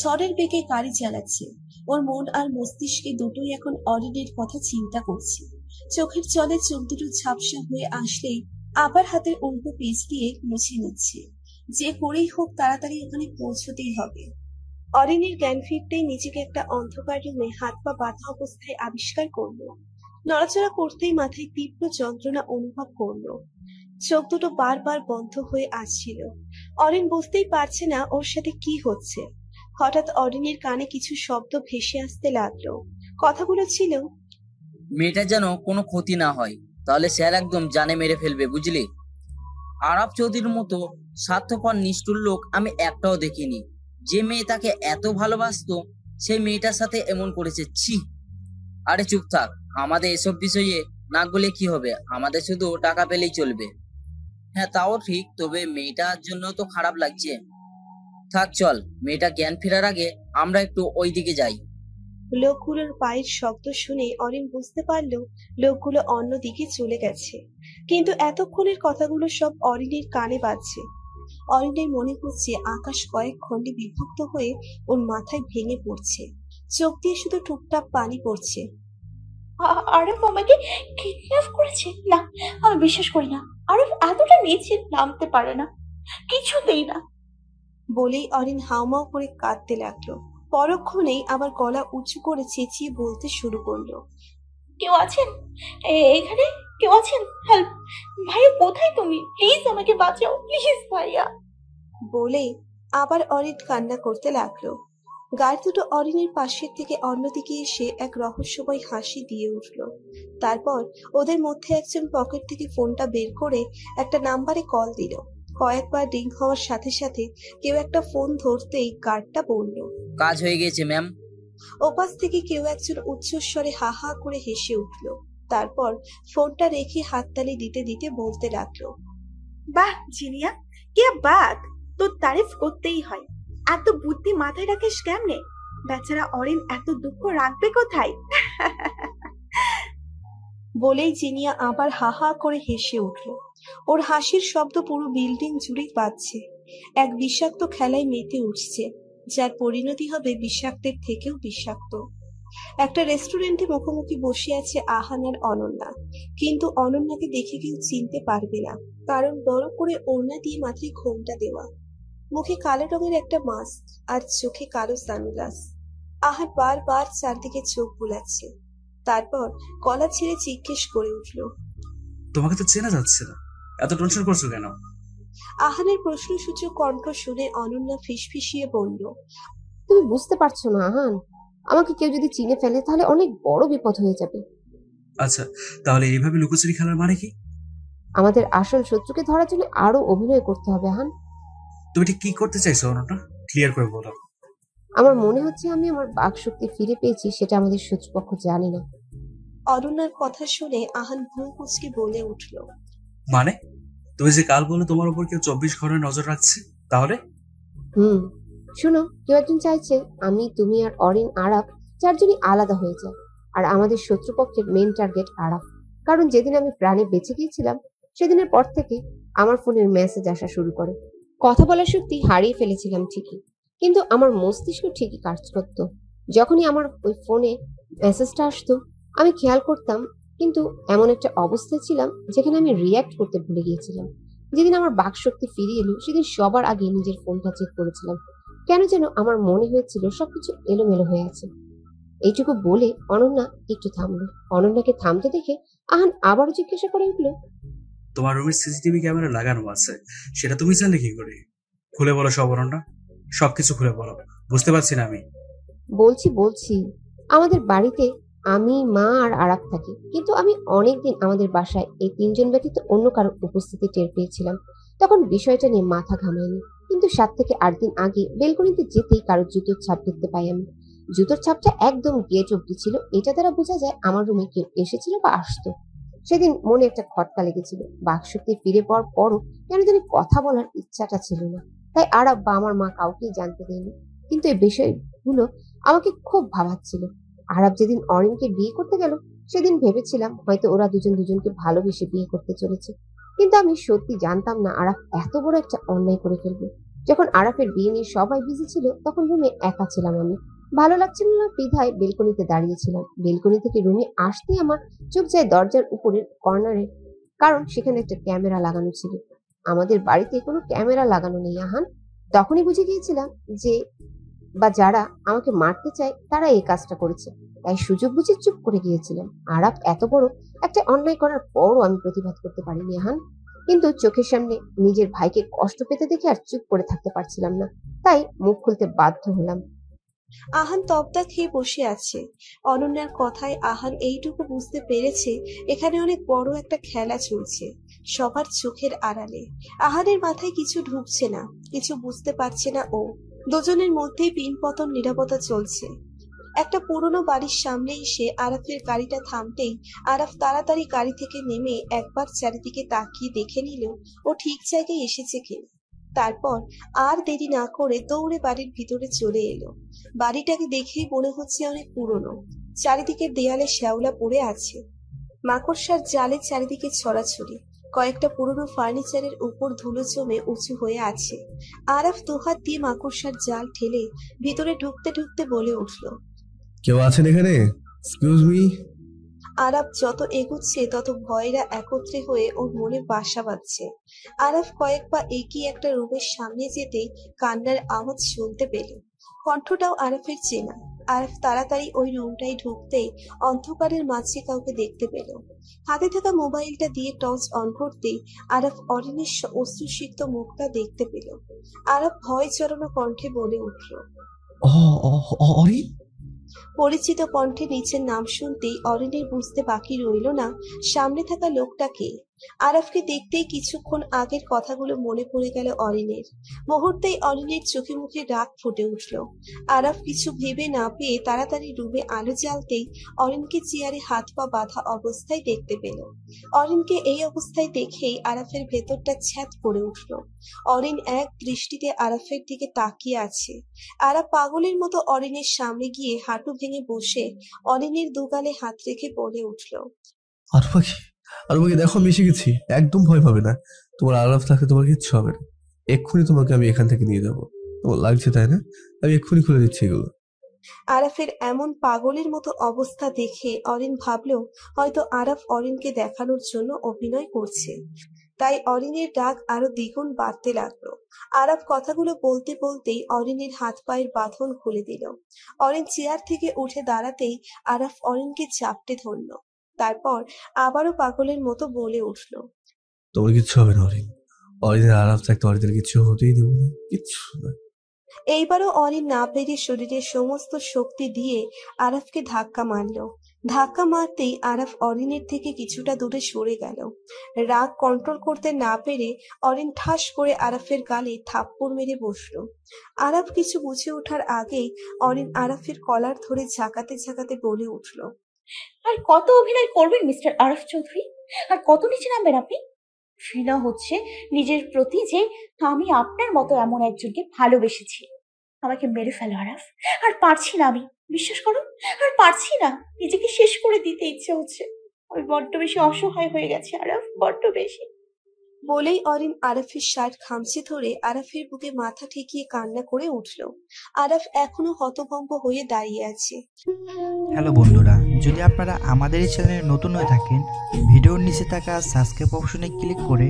ঝড়ের বেগে গাড়ি চালাচ্ছে। ওর মন আর মস্তিষ্কে দুটোই এখন অরিনের কথা চিন্তা করছে। চোখের জলে চোখ দুটো ঝাপসা হয়ে আসলেই আবার হাতের উল্টো পেজ দিয়ে মুছে নিচ্ছে। যে করেই হোক তাড়াতাড়ি এখানে পৌঁছতেই হবে। অরিনের জ্ঞান ফিরতেই নিজেকে একটা অন্ধকার রুমে হাত পা বাঁধা অবস্থায় আবিষ্কার করলো। নড়াচড়া করতেই মাথায় তীব্র যন্ত্রণা অনুভব করলো। চোখ দুটো বারবার বন্ধ হয়ে আসছিল। অরিন বুঝতেই পারছে না ওর সাথে কি হচ্ছে। হঠাৎ অরিনের কানে কিছু শব্দ ভেসে আসতে লাগলো। কথাগুলো ছিল, মেয়েটার যেন কোনো ক্ষতি না হয়, তাহলে স্যার একদম জানে মেরে ফেলবে, বুঝলি? আরাব চৌধুরীর মতো স্বার্থপর নিষ্ঠুর লোক আমি একটাও দেখিনি। যে মেয়ে তাকে এত ভালোবাসতো সেই মেয়েটার সাথে এমন করেছে, ছি। আরে চুপ থাক, আমাদের এসব বিষয়ে নাক গলে কি হবে? আমাদের শুধু টাকা পেলেই চলবে। হ্যাঁ তাও ঠিক, তবে মেয়েটার জন্য তো খারাপ লাগছে। থাক চল, মেয়েটা জ্ঞান ফেরার আগে আমরা একটু ওই দিকে যাই। লোকগুলোর পায়ের শব্দ শুনে অরিন বুঝতে পারলো লোকগুলো অন্যদিকে চলে গেছে। কিন্তু এতক্ষণের কথাগুলো সব অরিনের কানে বাজছে। অরিনের মনে হচ্ছে আকাশ কয়েক খণ্ডে বিভক্ত হয়ে ওর মাথায় ভেঙে পড়ছে। চোখ দিয়ে শুধু টুকটাক পানি পড়ছে। আরব আমাকে কিডন্যাপ করেছে? না, আমি বিশ্বাস করি না। আরব এতটা নিচে নামতে পারে না, কিছুতেই না। বলেই অরিন হাউমাউ করে কাঁদতে লাগলো। পরক্ষণেই আবার গলা উঁচু করে চেঁচিয়ে বলতে শুরু করলো, কেউ আছেন এখানে? কেউ আছেন? হেল্প! ভাইয়া কোথায় তুমি? প্লিজ আমাকে বাঁচাও, প্লিজ ভাইয়া। বলে আবার অরিন কান্না করতে লাগলো। গাড়ি দুটো অরিনের পাশের থেকে অন্যদিকে এসে এক রহস্যময় হাসি দিয়ে উঠলো। তারপর ওদের মধ্যে একজন পকেট থেকে ফোনটা বের করে একটা নাম্বারে কল দিল। কয়েকবার রিং হওয়ার সাথে সাথে কেউ একটা ফোন ধরতেই গার্ডটা বলল, কাজ হয়ে গেছে ম্যাম। ওপাশ থেকে কেউ একজন উচ্চস্বরে হা হা করে হেসে উঠল। তারপর ফোনটা রেখে হাততালি দিতে দিতে বলতে লাগলো, বাহ জিনিয়া, কে বাত! তোর তারিফ করতেই হয়। এত বুদ্ধি মাথায় রাখিস কেমনে? বেচারা অরিন এত দুঃখ রাখবে কোথায়? বলেই জিনিয়া আবার হা হা করে হেসে উঠল। ওর হাসির শব্দ পুরো বিল্ডিং জুড়ে পাচ্ছে। এক বিষাক্ত খেলায় মেতে উঠছে, যার পরিণতি হবে বিষাক্তের থেকেও বিষাক্ত। একটা রেস্টুরেন্টে মুখোমুখি বসে আছে আহান আর অনন্যা। কিন্তু অনন্যাকে দেখে কেউ চিনতে পারবে না, কারণ বড় করে ওড়না দিয়ে মাথায় ঘোমটা দেওয়া, মুখে কালো রঙের একটা মাস্ক আর চোখে কালো সানগ্লাস। আহান বারবার চারদিকে চোখ বুলাচ্ছে। তারপর গলা ছেড়ে জিজ্ঞেস করে উঠল, তোমাকে তো চেনা যাচ্ছে না, এত টেনশন করছো কেন? আহানের প্রশ্নসূচক কণ্ঠ শুনে অনন্যা ফিসফিসিয়ে বলল, তুমি বুঝতে পারছো না আহান, আমাকে কেউ যদি চিনে ফেলে তাহলে অনেক বড় বিপদ হয়ে যাবে। আচ্ছা, তাহলে এইভাবে লুকোচুরি খেলার মানে কি? আমাদের আসল শত্রুকে ধরার জন্য আরো অভিনয় করতে হবে আহান। তুমি ঠিক কি করতে চাইছো অনন্যা? ক্লিয়ার করে বলো। আমার মনে হচ্ছে আমি আমার বাকশক্তি ফিরে পেয়েছি, সেটা আমাদের শত্রুপক্ষ জানে না। অনন্যার কথা শুনে আহান ভ্রু কুঁচকে বলে উঠল, মানে তুমি যে কাল বলে তোমার উপর কেউ 24 ঘন্টা নজর রাখছে, তাহলে? শুনো, কেউ একজন চাইছে আমি, তুমি আর অরিন, আরাফ চারজনই আলাদা হয়ে যায়। আর আমাদের শত্রুপক্ষের মেন টার্গেট আরাফ। কারণ যেদিন আমি প্রাণে বেঁচে গিয়েছিলাম সেদিনের পর থেকে আমার ফোনের মেসেজ আসা শুরু করে। কথা বলার শক্তি হারিয়ে ফেলেছিলাম ঠিকই, কিন্তু আমার মস্তিষ্ক ঠিকই কাজ করত। যখনই আমার ওই ফোনে মেসেজটা আসতো আমি খেয়াল করতাম, কিন্তু এমন একটা অবস্থায় ছিলাম যেখানে আমি রিয়্যাক্ট করতে ভুলে গিয়েছিলাম। যেদিন আমার বাকশক্তি ফিরিয়ে এলো সেদিন সবার আগে নিজের ফোনটা চেক করেছিলাম। কেন যেন আমার মনে হয়েছিল সবকিছু এলোমেলো হয়ে আছে। এইটুকু বলে অনন্যা একটু থামলো। অনন্যাকে থামতে দেখে আহান আবারও জিজ্ঞাসা করে উঠল, তোমার রুমের সিসিটিভি ক্যামেরা লাগানো আছে, সেটা তুমি জানলে কি করে? খুলে বলো সব অনন্যা, সবকিছু খুলে বলো, বুঝতে পারছি না আমি। বলছি আমাদের বাড়িতে আমি, মা আর আরাফ থাকি, কিন্তু আমি অনেকদিন আমাদের বাসায় এই তিনজন ব্যতীত অন্য কারোর উপস্থিতি টের পেয়েছিলাম। তখন বিষয়টা নিয়ে মাথা ঘামাইনি, কিন্তু 7 থেকে 8 দিন আগে বেলকনিতে যেতেই কারোর জুতোর ছাপ দেখতে পাই আমি। জুতোর ছাপটা একদম গেট অব্দি ছিল, এটা দ্বারা বোঝা যায় আমার রুমে কেউ এসেছিল বা আসতো। সেদিন মনে একটা খটকা লেগেছিল, বাকশক্তি ফিরে পাওয়ার পরও কেন জানি কথা বলার ইচ্ছাটা ছিল না, তাই আরাফ বা আমার মা কাউকেই জানতে দেয়নি। কিন্তু এই বিষয়গুলো আমাকে খুব ভাবাচ্ছিল। আরাফ যেদিন অরিনকে বিয়ে করতে গেল, সেদিন ভেবেছিলাম হয়তো ওরা দুজনকে ভালোবেসে বিয়ে করতে চলেছে, কিন্তু আমি সত্যি জানতাম না আরাফ এত বড় একটা অন্যায় করে ফেলবে। যখন আরাফের বিয়ে নিয়ে সবাই বিজি ছিল, তখন রুমে একা ছিলাম আমি। ভালো লাগছিল না বিধায় বেলকনিতে দাঁড়িয়েছিলাম। বেলকনি থেকে রুমে আসতেই আমার চোখ যায় দরজার উপরের কর্নারে, কারণ সেখানে একটা ক্যামেরা লাগানো ছিল। আমাদের বাড়িতে কোনো ক্যামেরা লাগানো নেই আহান। তখনই বুঝে গিয়েছিলাম যে যারা আমাকে মারতে চায় তারা এই কাজটা করেছে, তাই সুযোগ বুঝে চুপ করে গিয়েছিলাম। আরাফ এত বড় একটা অন্যায় করার পরও আমি প্রতিবাদ করতে পারিনি আহান, কিন্তু চোখের সামনে নিজের ভাইকে কষ্ট পেতে দেখে আর চুপ করে থাকতে পারছিলাম না, তাই মুখ খুলতে বাধ্য হলাম। আহান তবদা খেয়ে বসে আছে। অনন্যার কথায় আহান এইটুকু বুঝতে পেরেছে এখানে অনেক বড় একটা খেলা চলছে, সবার চোখের আড়ালে। আহানের মাথায় কিছু ঢুকছে না, কিছু বুঝতে পারছে না ও। দুজনের মধ্যেই পিনপতন নিরাপত্তা চলছে। একটা পুরনো বাড়ির সামনে এসে আরাফের গাড়িটা থামতেই আরাফ তাড়াতাড়ি গাড়ি থেকে নেমে একবার চারিদিকে তাকিয়ে দেখে নিল ও ঠিক জায়গায় এসেছে কিনা। তারপর আর দেরি না করে দৌড়ে বাড়ির ভিতরে চলে এলো। বাড়িটাকে দেখেই মনে হচ্ছে অনেক পুরনো। চারিদিকে দেয়ালে শ্যাওলা পড়ে আছে, মাকড়সার জালে চারিদিকে ছড়াছড়ি। কয়েকটা পুরনো ফার্নিচারের উপর ধুলো জমে উঁচু হয়ে আছে। আরাফ দুহাত দিয়ে মাকড়সার জাল ঠেলে ভিতরে ঢুকতে ঢুকতে বলে উঠল, কেউ আছেন এখানে? Excuse me. আরাফ যত এগুচ্ছে তত ভয়রা একত্রে হয়ে ওর মনে বাসা বাঁধছে। আরাফ কয়েক পা এগিয়ে একটা রুমের সামনে যেতেই কান্নার আওয়াজ শুনতে পেল। কণ্ঠটাও আরাফের চেনা। আরাফ তাড়াতাড়ি ওই রুমটাই ঢুকতেই অন্ধকারের মাঝে কাউকে দেখতে পেল। হাতে থাকা মোবাইলটা দিয়ে টর্চ অন করতেই আরাফ অরিনের অশ্রুসিক্ত মুখটা দেখতে পেল। আরাফ ভয় জড়ানো কণ্ঠে বলে উঠল, অরিন। পরিচিত কণ্ঠে নিচের নাম শুনতেই অরিনের বুঝতে বাকি রইল না সামনে থাকা লোকটাকে। আরাফকে দেখতেই কিছুক্ষণ আগের কথাগুলো মনে পড়ে গেল অরিনের। মুহূর্তেই অরিনের চোখে মুখে রাগ ফুটে উঠল। আরাফ কিছু ভেবে না পেয়ে তাড়াতাড়ি রুমে আলো জ্বালতেই অরিনকে চেয়ারে হাত পা বাঁধা অবস্থায় দেখতে পেল। অরিনকে এই অবস্থায় দেখেই আরাফের ভেতরটা ছ্যাদ করে উঠল। অরিন এক দৃষ্টিতে আরাফের দিকে তাকিয়ে আছে। আরাফ পাগলের মতো অরিনের সামনে গিয়ে হাঁটু ভেঙে বসে অরিনের দুগালে হাত রেখে বলে উঠল, আর ওকে দেখো, আমি এসে গেছি, একদম ভয় পাবে না। তোমার আরাফ থাকলে তোমার কিচ্ছু হবে না। এক্ষুনি তোমাকে আমি এখান থেকে নিয়ে যাবো। তোমার লাগছে তাই না? আমি এক্ষুনি খুলে দিচ্ছি এগুলো। আরাফের এমন পাগলের মতো অবস্থা দেখে অরিন ভাবলো হয়তো আরাফ অরিনকে দেখানোর জন্য অভিনয় করছে, তাই অরিনের রাগ আরো দ্বিগুণ বাড়তে লাগলো। আরাফ কথাগুলো বলতে বলতেই অরিনের হাত পায়ের বাঁধন খুলে দিল। অরিন চেয়ার থেকে উঠে দাঁড়াতেই আরাফ অরিনকে চাপটে ধরলো। তারপর আবারও পাগলের মতো বলে উঠল, তোমার কিচ্ছু হবে না অরিন। অরিনের আরাফ থাকতে অরিনের কিছু হতেই দেবো না, কিচ্ছু না। এইবারও অরিন না পেরে শরীরের সমস্ত শক্তি দিয়ে আরাফকে ধাক্কা মারল। ধাক্কা মারতেই আরাফ অরিনের থেকে কিছুটা দূরে সরে গেল। রাগ কন্ট্রোল করতে না পেরে অরিন ঠাস করে আরাফের গালে থাপ্পড় মেরে বসল। আরাফ কিছু বুঝে ওঠার আগেই অরিন আরাফের কলার ধরে ঝাঁকাতে ঝাঁকাতে বলে উঠল, আর কত অভিনয় করবেন মিস্টার আরাফ চৌধুরী? আর কত নিচে নামবেন আপনি? ঘৃণা হচ্ছে নিজের প্রতি যে আমি আপনার মতো এমন একজনকে ভালোবেসেছি। আমাকে মেরে ফেলো আরাফ, আর পারছি না আমি, বিশ্বাস করো, আর পারছি না। নিজেকে শেষ করে দিতে ইচ্ছে হচ্ছে। আমি বড্ড বেশি অসহায় হয়ে গেছি আরাফ, বড্ড বেশি। বলেই অরিন আরাফের শার্ট খামচে ধরে আরাফের বুকে মাথা ঠেকিয়ে কান্না করে উঠল। আরাফ এখনো হতভম্ব হয়ে দাঁড়িয়ে আছে। হ্যালো বন্ধুরা, যদি আপনারা আমাদের এই চ্যানেলে নতুন হয়ে থাকেন, ভিডিওর নিচে থাকা সাবস্ক্রাইব অপশনে ক্লিক করে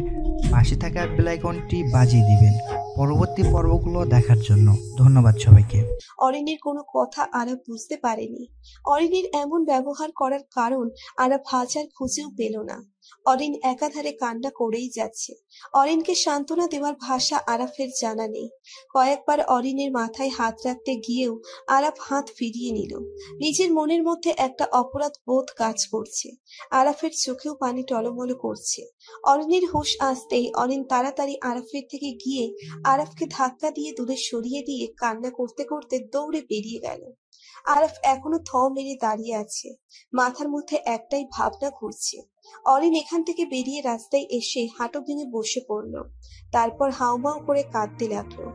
পাশে থাকা বেল আইকনটি বাজিয়ে দিবেন পরবর্তী পর্বগুলো দেখার জন্য। ধন্যবাদ সবাইকে। অরিনের কোনো কথা আরাফ বুঝতে পারেনি। অরিনের এমন ব্যবহার করার কারণ আরাফ হাজার খুঁজেও পেল না। অরিন একাধারে কান্না করেই যাচ্ছে। অরিনকে সান্ত্বনা দেওয়ার ভাষা আরাফের জানা নেই। কয়েকবার অরিনের মাথায় হাত রাখতে গিয়েও আরাফ হাত ফিরিয়ে নিল। নিজের মনের মধ্যে একটা অপরাধ বোধ কাজ করছে। আরাফের চোখেও পানি টলমল করছে। অরিনের হুঁশ আসতেই অরিন তাড়াতাড়ি আরাফের থেকে গিয়ে আরাফকে ধাক্কা দিয়ে দূরে সরিয়ে দিয়ে কান্না করতে করতে দৌড়ে বেরিয়ে গেল। আরাফ এখনো থ মেরে দাঁড়িয়ে আছে। মাথার মধ্যে একটাই ভাবনা ঘুরছে। অরিন এখান থেকে বেরিয়ে রাস্তায় এসে হাঁটু ভেঙে বসে পড়ল। তারপর হাউমাউ করে কাঁদতে লাগলো।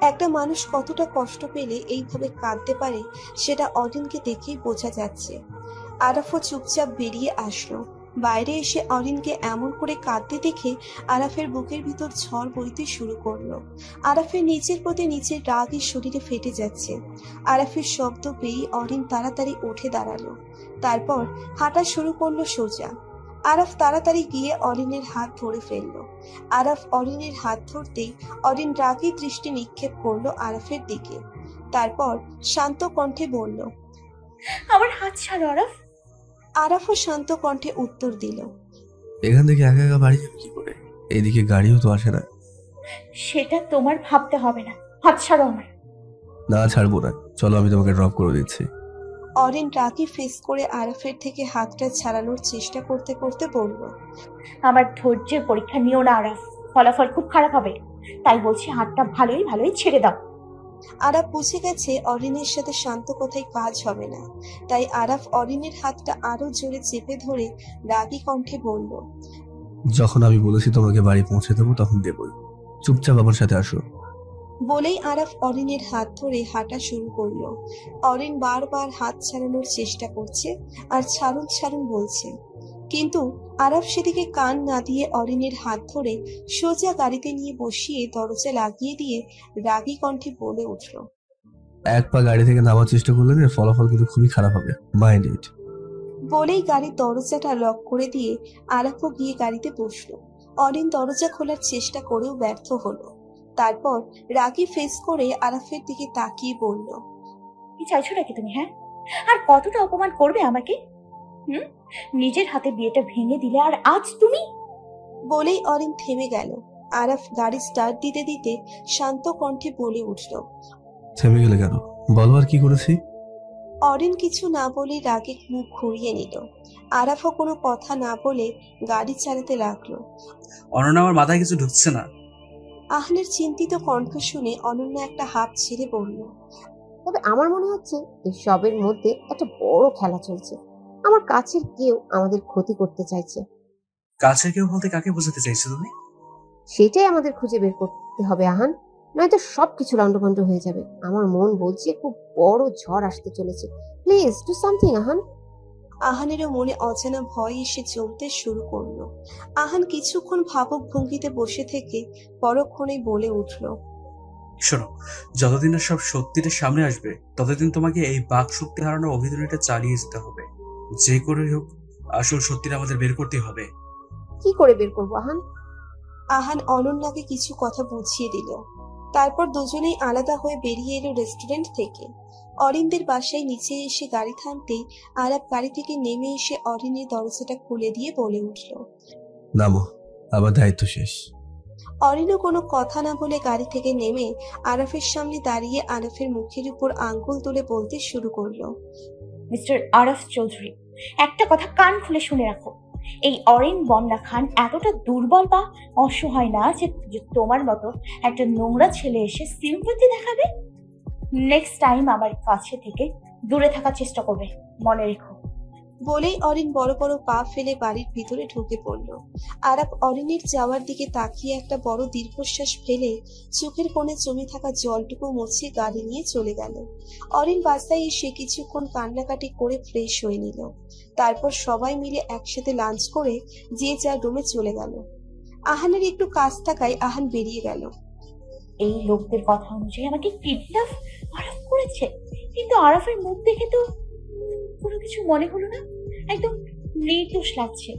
একটা মানুষ কতটা কষ্ট পেলে এইভাবে কাঁদতে পারে সেটা অরিনকে দেখেই বোঝা যাচ্ছে। আরাফও চুপচাপ বেরিয়ে আসলো। বাইরে এসে অরিনকে এমন করে কাঁদতে দেখে আরাফের বুকের ভিতর ঝড় বইতে শুরু করলো। আরাফের নিজের প্রতি নিজের রাগই শরীরে ফেটে যাচ্ছে। আরাফের শব্দ পেয়ে অরিন তাড়াতাড়ি উঠে দাঁড়ালো। তারপর হাঁটা শুরু করলো সোজা। আরাফ তাড়াতাড়ি গিয়ে অরিনের হাত ধরে ফেললো। আরাফ অরিনের হাত ধরতেই অরিন রাগী দৃষ্টি নিক্ষেপ করলো আরাফের দিকে। তারপর শান্ত কণ্ঠে বলল, আমার হাত ছাড়ো আরাফ। আরাফও শান্ত কণ্ঠে উত্তর দিল, এখান থেকে একা একা বাড়ি যাবে কি করে? এদিকে গাড়িও তো আসে না। সেটা তোমার ভাবতে হবে না, হাত ছাড়ো আমার। না, ছাড়বো না, চলো আমি তোমাকে ড্রপ করে দিচ্ছি। অরিন রাগি ফেস করে আরাফের থেকে হাতটা ছাড়ানোর চেষ্টা করতে করতে বলল, আমার ধৈর্যের পরীক্ষা নিও না আরাফ, ফলাফল খুব খারাপ হবে। তাই বলছি হাতটা ভালোই ভালোই ছেড়ে দাও। আরাফ বুঝে গেছে অরিনের সাথে শান্ত কথায় কাজ হবে না। তাই আরাফ অরিনের হাতটা আরো জোরে চেপে ধরে রাগী কণ্ঠে বলল, যখন আমি বলেছি তোমাকে বাড়ি পৌঁছে দেবো তখন দেবই, চুপচাপ আমার সাথে আসো। বলেই আরাফ অরিনের হাত ধরে হাঁটা শুরু করলো। অরিন বারবার হাত ছাড়ানোর চেষ্টা করছে আর ছাড়ুন ছাড়ুন বলছে, কিন্তু আরাফ সেদিকে কান না দিয়ে অরিনের হাত ধরে সোজা গাড়িতে নিয়ে বসিয়ে দরজা লাগিয়ে দিয়ে রাগী কণ্ঠে বলে উঠল, এক পা গাড়ি থেকে নামার চেষ্টা করলে এর ফলাফল কিন্তু খুবই খারাপ হবে, মাইন্ড ইট। বলেই গাড়ির দরজাটা লক করে দিয়ে আরাফও গিয়ে গাড়িতে বসলো। অরিন দরজা খোলার চেষ্টা করেও ব্যর্থ হলো। তারপর রাগী ফেস করে আরাফের দিকে তাকিয়ে বলল, কি চাইছো নাকি তুমি? হ্যাঁ, আর কতটা অপমান করবে আমাকে? নিজের হাতে বিয়েটা ভেঙে দিলে, আর আজ তুমি। বলেই অরিন থেমে গেল। আরাফ গাড়ি স্টার্ট দিতে দিতে শান্ত কণ্ঠে বলে উঠল, থেমে গেলে কেন? বলো আর কি করেছি? অরিন কিছু না বলে রাগে মুখ ঘুরিয়ে নিল। আরাফও কোনো কথা না বলে গাড়ি চালাতে লাগলো। অনন্যা, আমার মাথায় কিছু ঢুকছে না। আহনের চিন্তিত কণ্ঠ শুনে অনন্যা একটা হাঁপ ছেড়ে বলল, তবে আমার মনে হচ্ছে এই সবের মধ্যে একটা বড় খেলা চলছে। আমার কাছের কেউ আমাদের ক্ষতি করতে চাইছে। কাছের কেউ বলতে কাকে বোঝাতে চাইছো তুমি? সেটাই আমাদের খুঁজে বের করতে হবে আহান, নয়তো সবকিছু লন্ডভন্ড হয়ে যাবে। আমার মন বলছে খুব বড় ঝড় আসতে চলেছে। Please do something Ahan. আহানেরও মনে অজানা ভয় এসে জমতে শুরু করলো। আহান কিছুক্ষণ ভাবক ভঙ্গিতে বসে থেকে পরক্ষণেই বলে উঠল, শোনো, যতদিন না সব সত্যিটা সামনে আসবে ততদিন তোমাকে এই বাক শক্তি হারানোর অভিযানটা চালিয়ে যেতে হবে। যে করেই হোক আসল সত্যিটা আমাদের বের করতে হবে। কি করে বের করবো আহান? আহান অনন্যাকে কিছু কথা বুঝিয়ে দিল। তারপর দুজনেই আলাদা হয়ে বেরিয়ে এলো রেস্টুরেন্ট থেকে। অরিনদের বাসায় নিচে এসে গাড়ি থামতেই আরাফ গাড়ি থেকে নেমে এসে অরিনের দরজাটা খুলে দিয়ে বলে উঠল, নামো, আমার দায়িত্ব শেষ। অরিনও কোনো কথা না বলে গাড়ি থেকে নেমে আরাফের সামনে দাঁড়িয়ে আরাফের মুখের উপর আঙ্গুল তুলে বলতে শুরু করলো, মিস্টার আরাফ চৌধুরী, একটা কথা কান খুলে শুনে রাখো। এই অরিন বন্যা খান এতটা দুর্বল বা অসহায় না যে তোমার মতো একটা নোংরা ছেলে এসে সিম্পথি দেখাবে। নেক্সট টাইম আমার কাছে থেকে দূরে থাকার চেষ্টা করবে, মনে রেখো। বলেই অরিন বড় বড় পা ফেলে বাড়ির ভিতরে ঢুকে পড়ল। আরাফ অরিনের যাওয়ার দিকে তাকিয়ে একটা বড় দীর্ঘশ্বাস ফেলে চোখের কোণে জমে থাকা জলটুকু মুছে গাড়ি নিয়ে চলে গেল। অরিন বাসায় এসে কিছুক্ষণ কান্নাকাটি করে ফ্রেশ হয়ে নিল। তারপর সবাই মিলে একসাথে লাঞ্চ করে যে যার রুমে চলে গেল। আহানের একটু কাজ থাকায় আহান বেরিয়ে গেল। এই লোকদের কথা অনুযায়ী আমাকে কিডন্যাপ আরাফ করেছে, কিন্তু আরাফের মুখ দেখে তো কোনো কিছু মনে হলো না। একদম নির্দোষ লাগছে।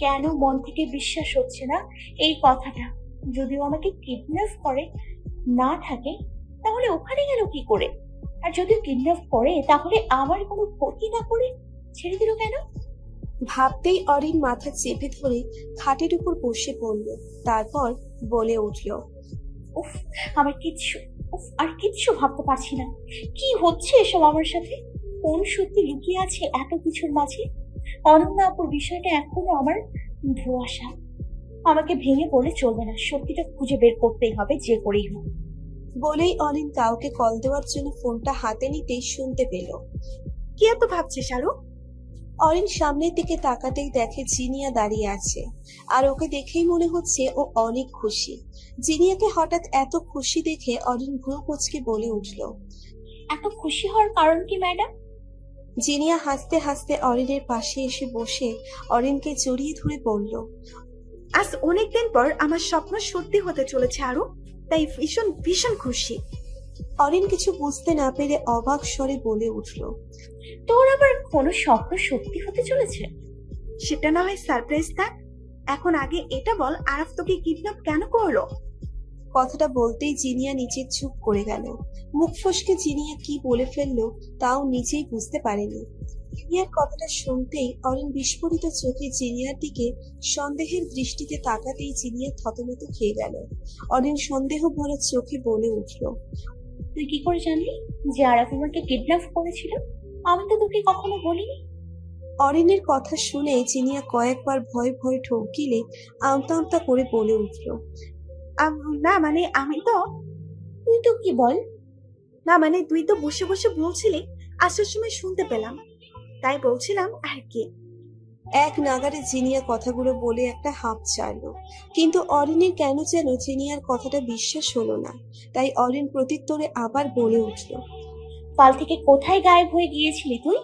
কেন মন থেকে বিশ্বাস হচ্ছে না এই কথাটা? যদিও আমাকে কিডন্যাপ করে না থাকে তাহলে ওখানে গেল কি করে? আর যদিও কিডন্যাপ করে তাহলে আমার কোনো ক্ষতি না করে ছেড়ে দিল কেন? ভাবতেই অরিন মাথা চেপে ধরে খাটের উপর বসে পড়ল। তারপর বলে উঠল, উফ, আমার কিচ্ছু আর কিচ্ছু ভাবতে পারছি না। কি হচ্ছে এসব আমার সাথে? কোন সত্যি লুকিয়ে আছে এত কিছুর মাঝে? অনন্যা আপুর বিষয়টা এখনো আমার ধোঁয়াশা। আমাকে ভেঙে পড়লে চলবে না, সত্যিটা খুঁজে বের করতেই হবে যে করেই হোক। বলেই অরিন কাউকে কল দেওয়ার জন্য ফোনটা হাতে নিতেই শুনতে পেল, কি এত ভাবছিস আরো? অরিন সামনের দিকে তাকাতেই দেখে জিনিয়া দাঁড়িয়ে আছে, আর ওকে দেখেই মনে হচ্ছে ও অনেক খুশি। জিনিয়াকে হঠাৎ এত খুশি দেখে অরিন ভ্রু কুঁচকে বলে উঠল, এত খুশি হওয়ার কারণ কি ম্যাডাম? জিনিয়া হাসতে হাসতে অরিনের পাশে এসে বসে অরিনকে জড়িয়ে ধরে বলল, আজ অনেকদিন পর আমার স্বপ্ন সত্যি হতে চলেছে আরো, তাই ভীষণ ভীষণ খুশি। অরিন কিছু বুঝতে না পেরে অবাক স্বরে বলে উঠল, তোর আবার কোনো স্বপ্ন সত্যি হতে চলেছে? সেটা না হয় সারপ্রাইজ থাক, এখন আগে এটা বল আরাফ তোকে কিডন্যাপ কেন করলো? কথাটা বলতেই জিনিয়া নিচে চুপ করে গেল। মুখ ফসকে জিনিয়া কি বলে ফেললো তাও নিজেই বুঝতে পারেনি। জিনিয়ার কথাটা শুনতেই অরিন বিস্ফোরিত চোখে জিনিয়ার দিকে সন্দেহের দৃষ্টিতে তাকাতেই জিনিয়া থতমত খেয়ে গেল। অরিন সন্দেহ ভরা চোখে বলে উঠল, তুই কি করে জানলি যে আরাফ আমাকে কিডন্যাপ করেছিল? আমি তো তোকে কখনো বলিনি। অরিনের কথা শুনে জিনিয়া কয়েকবার ভয়ে ভয়ে ঠকিলে আমতা আমতা করে বলে উঠল, না মানে আমি তো। তুই তো কি বল? না মানে তুই তো বসে বসে বলছিলি, আসার সময় শুনতে পেলাম, তাই বলছিলাম আর কি। এক নাগারে জিনিয়া কথাগুলো বলে একটা হাঁপ ছাড়লো, কিন্তু অরিনের কেন যেন জিনিয়ার কথাটা বিশ্বাস হলো না। তাই অরিন প্রত্যুত্তরে আবার বলে উঠল, কাল থেকে কোথায় গায়েব হয়ে গিয়েছিলি তুই?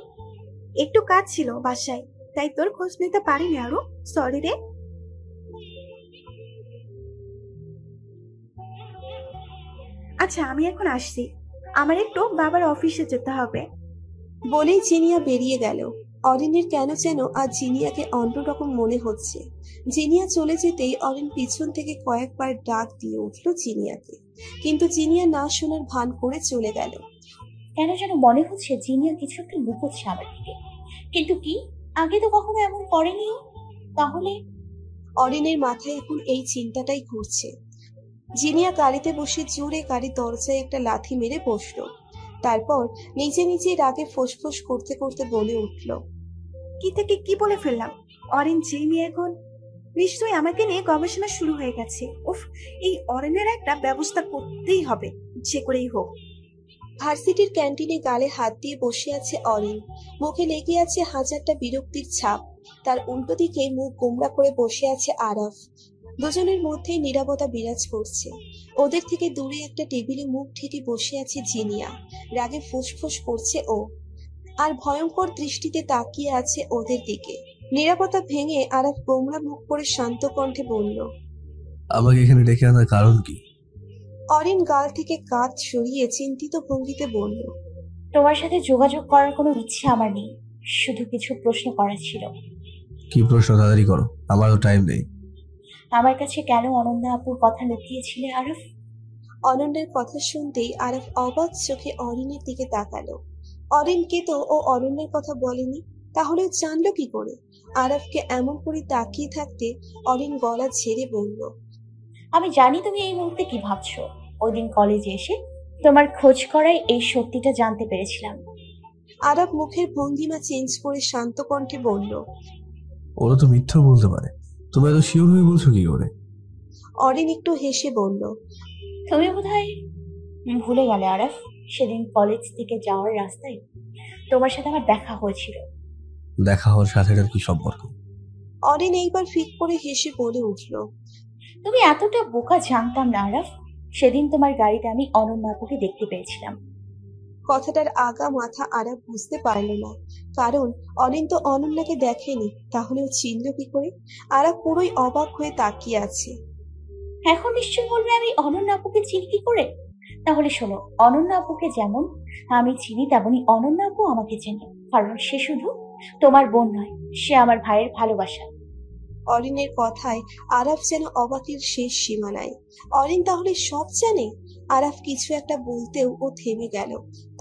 একটু কাজ ছিল বাসায়, তাই তোর খোঁজ নিতে পারিনি আরো, সরি রে। আচ্ছা আমি এখন আসছি, আমার একটু বাবার অফিসে যেতে হবে। বলেই জিনিয়া বেরিয়ে গেল। অরিনের কেন যেন আজ জিনিয়াকে অন্যরকম মনে হচ্ছে। জিনিয়া চলে যেতেই অরিন পিছন থেকে কয়েকবার ডাক দিয়ে উঠল জিনিয়াকে, কিন্তু জিনিয়া না শোনার ভান করে চলে গেল। কেন যেন মনে হচ্ছে জিনিয়া কিছু একটা লুকোচ্ছে আমার থেকে, কিন্তু কি? আগে তো কখনো এমন করেনি। তাহলে অরিনের মাথায় এখন এই চিন্তাটাই ঘুরছে। জিনিয়া গাড়িতে বসে জোরে গাড়ির দরজায় একটা লাথি মেরে বসলো। তারপর নিজে নিজে রাগে ফোঁস করতে করতে বলে উঠল, কি থেকে কি বলে ফেললাম? অরিন জেমি এখন নিশ্চয়ই আমাকে নিয়ে গবেষণা শুরু হয়ে গেছে। উফ, এই অরিনের একটা ব্যবস্থা করতেই হবে যে করেই হোক। ভার্সিটির ক্যান্টিনে গালে হাত দিয়ে বসে আছে অরিন, মুখে লেগে আছে হাজারটা বিরক্তির ছাপ। তার উল্টো দিকে মুখ গোমড়া করে বসে আছে আরাফ। দুজনের মধ্যেই নীরবতা বিরাজ করছে। ওদের থেকে দূরে একটা টেবিলে মুখ ঢেকে বসে আছে জিনিয়া, রাগে ফুসফুস করছে ও, আর ভয়ঙ্কর দৃষ্টিতে তাকিয়ে আছে ওদের দিকে। নীরবতা ভেঙে আরাফ গোমড়া মুখ করে শান্ত কণ্ঠে বলল, আমাকে এখানে ডেকে আনার কারণ কি? অরিন গাল থেকে কাঁধ সরিয়ে চিন্তিত ভঙ্গিতে বলল, তোমার সাথে যোগাযোগ করার কোনো ইচ্ছে আমার নেই, শুধু কিছু প্রশ্ন করার ছিল। কি প্রশ্ন? তাড়াতাড়ি করো, আমারও টাইম নেই। আমার কাছে কেন অনন্যা আপুর কথা লুকিয়েছিলে আরফ? অনন্যার কথা শুনতেই আরফ অবাক চোখে অরিনের দিকে তাকালো। অরিনকে তো ও অনন্যার কথা বলেনি, তাহলে জানলো কি করে? আরফকে এমন করে তাকিয়ে থাকতে অরিন গলা ঝেড়ে বলল, আমি জানি তুমি এই মুহূর্তে কি ভাবছো। ওই দিন কলেজে এসে তোমার খোঁজ করায় এই সত্যিটা জানতে পেরেছিলাম। আরব মুখের ভঙ্গিমা চেঞ্জ করে শান্ত কণ্ঠে বলল, ওরা তো মিথ্যা বলতে পারে, তুমি এত শিওর হয়ে বলছো কি করে? অরিন একটু হেসে বলল, তুমি বোধহয় ভুলে গেলে আরফ, সেদিন কলেজ থেকে যাওয়ার রাস্তায় তোমার সাথে আমার দেখা হয়েছিল। দেখা হওয়ার সাথে এটার কি সম্পর্ক? অরিন এইবার ফিক করে হেসে বলে উঠল, তুমি এতটা বোকা জানতাম না আরফ। সেদিন তোমার গাড়িতে আমি অনন্যাকে দেখতে পেয়েছিলাম। কথাটার আগা মাথা আরব বুঝতে পারল না, কারণ অরিন তো অনন্যাকে দেখেনি, তাহলেও চিনল কি করে? আরব পুরোই অবাক হয়ে তাকিয়ে আছে। এখন নিশ্চয় বলবে আমি অনন্যা আপুকে চিনি কি করে। তাহলে শোনো, অনন্যা আপুকে যেমন আমি চিনি তেমনি অনন্যা আপু আমাকে চেনে, কারণ সে শুধু তোমার বোন নয়, সে আমার ভাইয়ের ভালোবাসা। অরিনের কথায় আরাফ যেন অবাকের শেষ সীমানায়। অরিন তাহলে সব জানে? আরাফ কিছু একটা বলতেও ও থেমে গেল,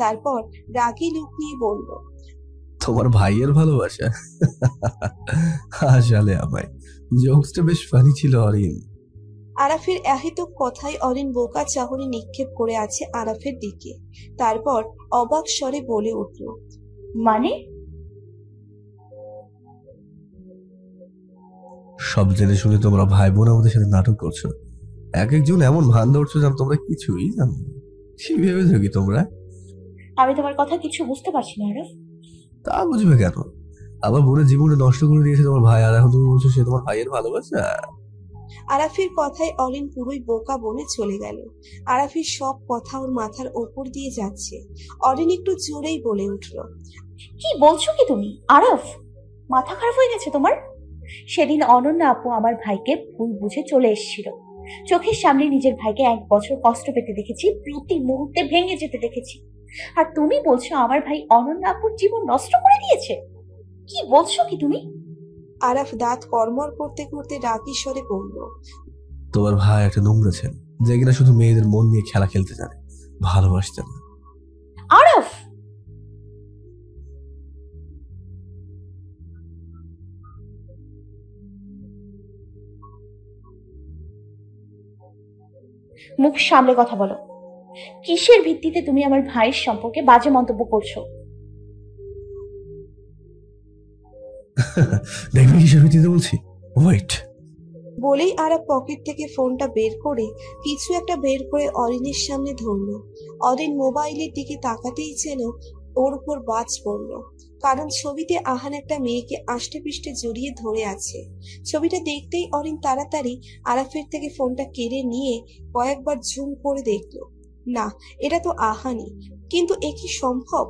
তারপর রাগে লুকিয়ে বলল, তোমার ভাইয়ের ভালোবাসা? আসলে আমায় জোকসটা বেশ ফানি ছিল অরিন। আরাফের এহিতক কথায় অরিন বোকা চাহনি নিক্ষেপ করে আছে আরাফের দিকে। তারপর অবাক স্বরে বলে উঠল, মানে? সব জেনে শুনে তোমরা ভাই বোন আমাদের সাথে নাটক করছো। এক একজন এমন ভান ধরছো যেন তোমরা কিছুই জানো না। কি ভেবেছো কি তোমরা? আমি তোমার কথা কিছু বুঝতে পারছি না আরফ। তা বুঝবে কেন? আমার বোনের জীবনে নষ্ট করে দিয়েছে তোমার ভাই, আর এখন তুমি বলছো সে তোমার ভাইয়ের ভালোবাসা? আরাফের কথায় অরিন পুরোই বোকা বনে চলে গেল। আরাফের সব কথা ওর মাথার ওপর দিয়ে যাচ্ছে। অরিন একটু জোরেই বলে উঠল, কি বলছো কি তুমি আরফ? মাথা খারাপ হয়ে গেছে তোমার? সেদিন অনন্যা আপু আমার ভাইকে ভুল বুঝে চলে এসেছিল। চোখের সামনে নিজের ভাইকে 1 বছর কষ্ট পেতে দেখেছি, প্রতি মুহূর্তে ভেঙে যেতে দেখেছি। আর তুমি বলছো আমার ভাই অনন্যা আপুর জীবন নষ্ট করে দিয়েছে? কি বলছো কি তুমি? আরাফ দাঁত কড়মড় করতে করতে রাগী স্বরে বলল, তোমার ভাই একটা নোংরা ছেলে, যে কিনা শুধু মেয়েদের মন নিয়ে খেলা খেলতে জানে, ভালোবাসতে না। আরফ! মুখ সামলে কথা বলো। কিসের ভিত্তিতে তুমি আমার ভাইয়ের সম্পর্কে বাজে মন্তব্য করছো? দেখবি কিসের ভিত্তিতে বলছি? ওয়েট। বলেই আরাফ পকেট থেকে ফোনটা বের করে কিছু একটা বের করে অরিনের সামনে ধরলো। অরিন মোবাইলের দিকে তাকাতেই যেন ওর উপর বাজ পড়লো, কারণ ছবিতে আহান একটা মেয়েকে আষ্টে পৃষ্ঠে জড়িয়ে ধরে আছে। ছবিটা দেখতেই অরিন তাড়াতাড়ি আরাফের থেকে ফোনটা কেড়ে নিয়ে কয়েকবার জুম করে দেখলো। না, এটা তো আহানি, কিন্তু এ কি সম্ভব?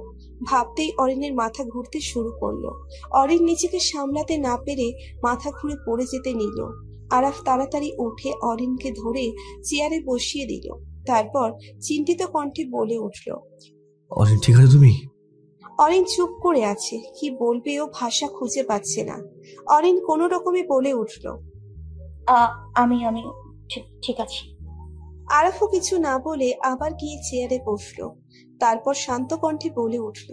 ভাবতেই অরিনের মাথা ঘুরতে শুরু করলো। অরিন নিজেকে সামলাতে না পেরে মাথা ঘুরে পড়ে যেতে নিল। আরাফ তাড়াতাড়ি উঠে অরিনকে ধরে চেয়ারে বসিয়ে দিল। তারপর চিন্তিত কণ্ঠে বলে উঠল, অরিন ঠিক আছে তুমি? অরিন চুপ করে আছে, কি বলবে ও ভাষা খুঁজে পাচ্ছে না। অরিন কোনো রকমে বলে উঠল, আমি ঠিক আছে। আরাফও কিছু না বলে আবার গিয়ে চেয়ারে বসলো। তারপর শান্ত কণ্ঠে বলে উঠল,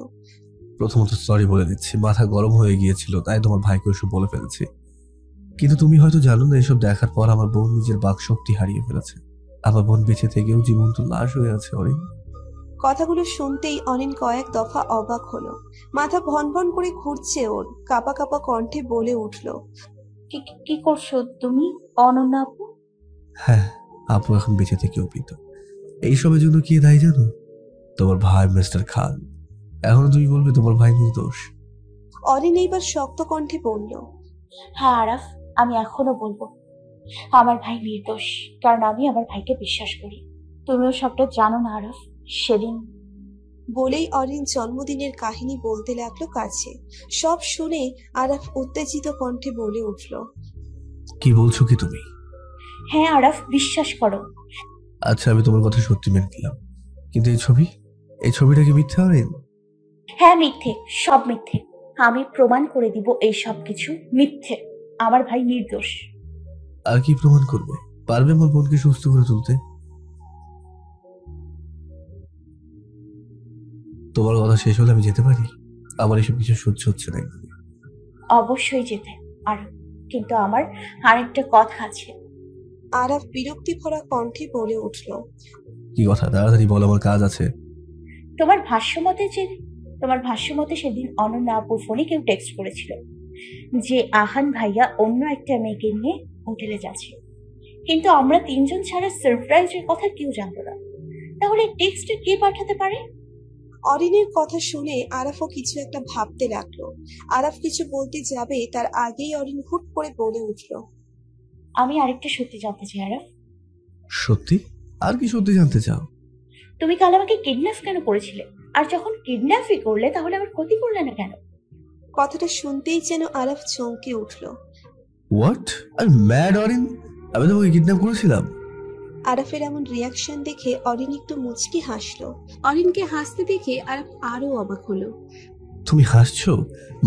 প্রথমত সরি বলে দিচ্ছি, মাথা গরম হয়ে গিয়েছিল তাই তোমার ভাইকে ওসব বলে ফেলেছি। কিন্তু তুমি হয়তো জানো না, এসব দেখার পর আমার বোন নিজের বাক শক্তি হারিয়ে ফেলেছে। আমার বোন বেঁচে থেকেও জীবন্ত লাশ হয়ে আছে। অরিন কথাগুলো শুনতেই অরিন কয়েক দফা অবাক হলো। মাথা ভন ভন করে ঘুরছে ওর। কাঁপা কাঁপা কণ্ঠে বলে উঠল, কি করছো তুমি অনন্যা আপু? হ্যাঁ, আপু এখন বেঁচে থেকেও মৃত। এইসবের জন্য কি দায়ী জানো? তোমার ভাই মিস্টার খান। এখনো তুমি বলবে তোমার ভাই নির্দোষ? অরিন এইবার শক্ত কণ্ঠে বলল, হ্যাঁ আরাফ, আমি এখনো বলবো আমার ভাই নির্দোষ, কারণ আমি আমার ভাইকে বিশ্বাস করি। তুমিও সবটা জানো না আরাফ। সেদিন বলেই অরিন জন্মদিনের কাহিনী বলতে লাগলো কাছে। সব শুনে আরাফ উত্তেজিত কণ্ঠে বলে উঠল, কি বলছো কি তুমি? হ্যাঁ আরাফ, বিশ্বাস করো। আচ্ছা, আমি তোমার কথা সত্যি মেনে নিলাম, কিন্তু এই ছবিটা কি মিথ্যা? অরিন হ্যাঁ মিথ্যে, সব মিথ্যে। আমি প্রমাণ করে দিব এই সব কিছু মিথ্যে। আমার ভাই নির্দোষ। আর কি প্রমাণ করবে? পারবে আমার বোনকে সুস্থ করে তুলতে? তোমার কথা শেষ হলে আমি যেতে পারি? আমার এসব কিছু সহ্য হচ্ছে না। অবশ্যই যেতে আর, কিন্তু আমার আরেকটা কথা আছে। আরাফ বিরক্তি ভরা কণ্ঠে বলে উঠল, কি কথা? তাড়াতাড়ি বল, আমার কাজ আছে। তোমার ভাষ্যমতে সেদিন অনন্যা আপুর ফোনে কেউ টেক্সট করেছিল যে আহান ভাইয়া অন্য একটা মেয়েকে নিয়ে হোটেলে যাচ্ছে, কিন্তু আমরা 3 জন ছাড়া সারপ্রাইজের কথা কেউ জানতো না। তাহলে টেক্সটে কে পাঠাতে পারে? অরিনের কথা শুনে আরাফও কিছু একটা ভাবতে লাগলো। আরাফ কিছু বলতে যাবে তার আগেই অরিন হুট করে বলে উঠল, আমি আরেকটা সত্যি জানতে চাই আরাফ। সত্যি? আর কি সত্যি জানতে চাও? তুমি কাল আমাকে কিডন্যাপ কেন করেছিলে? আর যখন কিডন্যাপই করলে তাহলে আমার ক্ষতি করলে না কেন? কথাটা শুনতেই যেন আরাফ চমকে উঠল। হোয়াট? Are mad Arin? আমি তোমাকে কিডন্যাপ করেছিলাম? আরাফের এমন রিয়াকশন দেখে অরিন একটু মুচকি হাসলো। অরিনকে হাসতে দেখে আরাফ আরো অবাক হলো। তুমি হাসছো?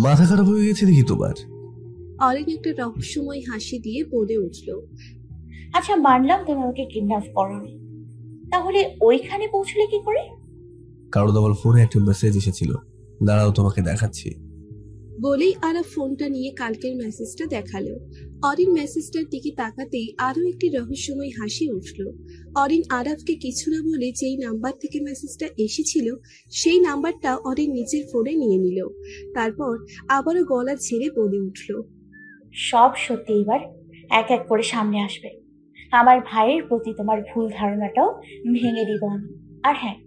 মাথা খারাপ হয়ে গেছে দেখি তোমার। অরিন একটা রহস্যময় হাসি দিয়ে বলে উঠল, আচ্ছা মানলাম তুমি আমাকে কিডন্যাপ করোনি, তাহলে ওইখানে পৌঁছলে কি করে? কারণ আমার ফোনে একটা মেসেজ এসেছিল, দাঁড়াও তোমাকে দেখাচ্ছি। বলেই আরাফ ফোনটা নিয়ে কালকের মেসেজটা দেখালো। অরিন মেসেজটার দিকে তাকাতেই আরো একটি রহস্যময় হাসি উঠল। অরিন আরাফকে কিছু না বলে যেই নাম্বার থেকে মেসেজটা এসেছিল সেই নাম্বারটা অরিন নিজের ফোনে নিয়ে নিল। তারপর আবারও গলা ঝেড়ে বলে উঠল, সব সত্যি এবার এক এক করে সামনে আসবে। আমার ভাইয়ের প্রতি তোমার ভুল ধারণাটাও ভেঙে দিব আমি। আর হ্যাঁ,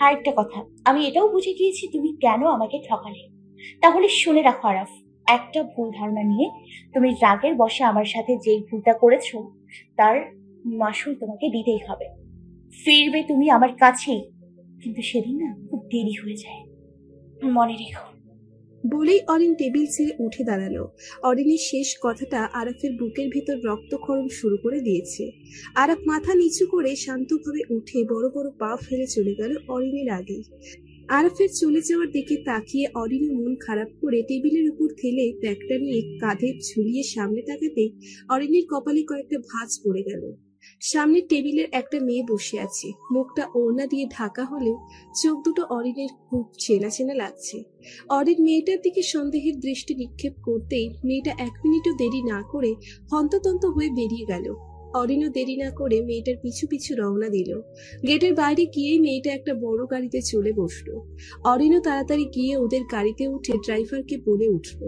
আরেকটা কথা, আমি এটাও বুঝে গিয়েছি তুমি কেন আমাকে ঠকালে। তাহলে শুনে রাখো আরাফ, একটা ভুল ধারণা নিয়ে তুমি রাগের বশে আমার সাথে যেই ভুলটা করেছো তার মাসুল তোমাকে দিতেই হবে। ফিরবে তুমি আমার কাছেই, কিন্তু সেদিন না খুব দেরি হয়ে যায়, মনে রেখো। বলেই অরিন টেবিল ছেড়ে উঠে দাঁড়ালো। অরিনের শেষ কথাটা আরাফের বুকের ভেতর রক্তক্ষরণ শুরু করে দিয়েছে। আরাফ মাথা নিচু করে শান্তভাবে উঠে বড় বড় পা ফেলে চলে গেল অরিনের আগেই। আরাফের চলে যাওয়ার দিকে তাকিয়ে অরিনের মন খারাপ করে টেবিলের উপর ঠেলে ব্যাগটা নিয়ে কাঁধে ঝুলিয়ে সামনে তাকাতে অরিনের কপালে কয়েকটা ভাঁজ পড়ে গেল। সামনের টেবিলের একটা মেয়ে বসে আছে, মুখটা ওড়না দিয়ে ঢাকা হলেও চোখ দুটো অরিনের খুব চেনা চেনা লাগছে। অরিন মেয়েটার দিকে সন্দেহের দৃষ্টি নিক্ষেপ করতেই মেয়েটা 1 মিনিটও দেরি না করে হন্ততন্ত হয়ে বেরিয়ে গেল। অরিনও দেরি না করে মেয়েটার পিছু পিছু রওনা দিল। গেটের বাইরে গিয়েই মেয়েটা একটা বড় গাড়িতে চলে বসলো। অরিনও তাড়াতাড়ি গিয়ে ওদের গাড়িতে উঠে ড্রাইভারকে বলে উঠল,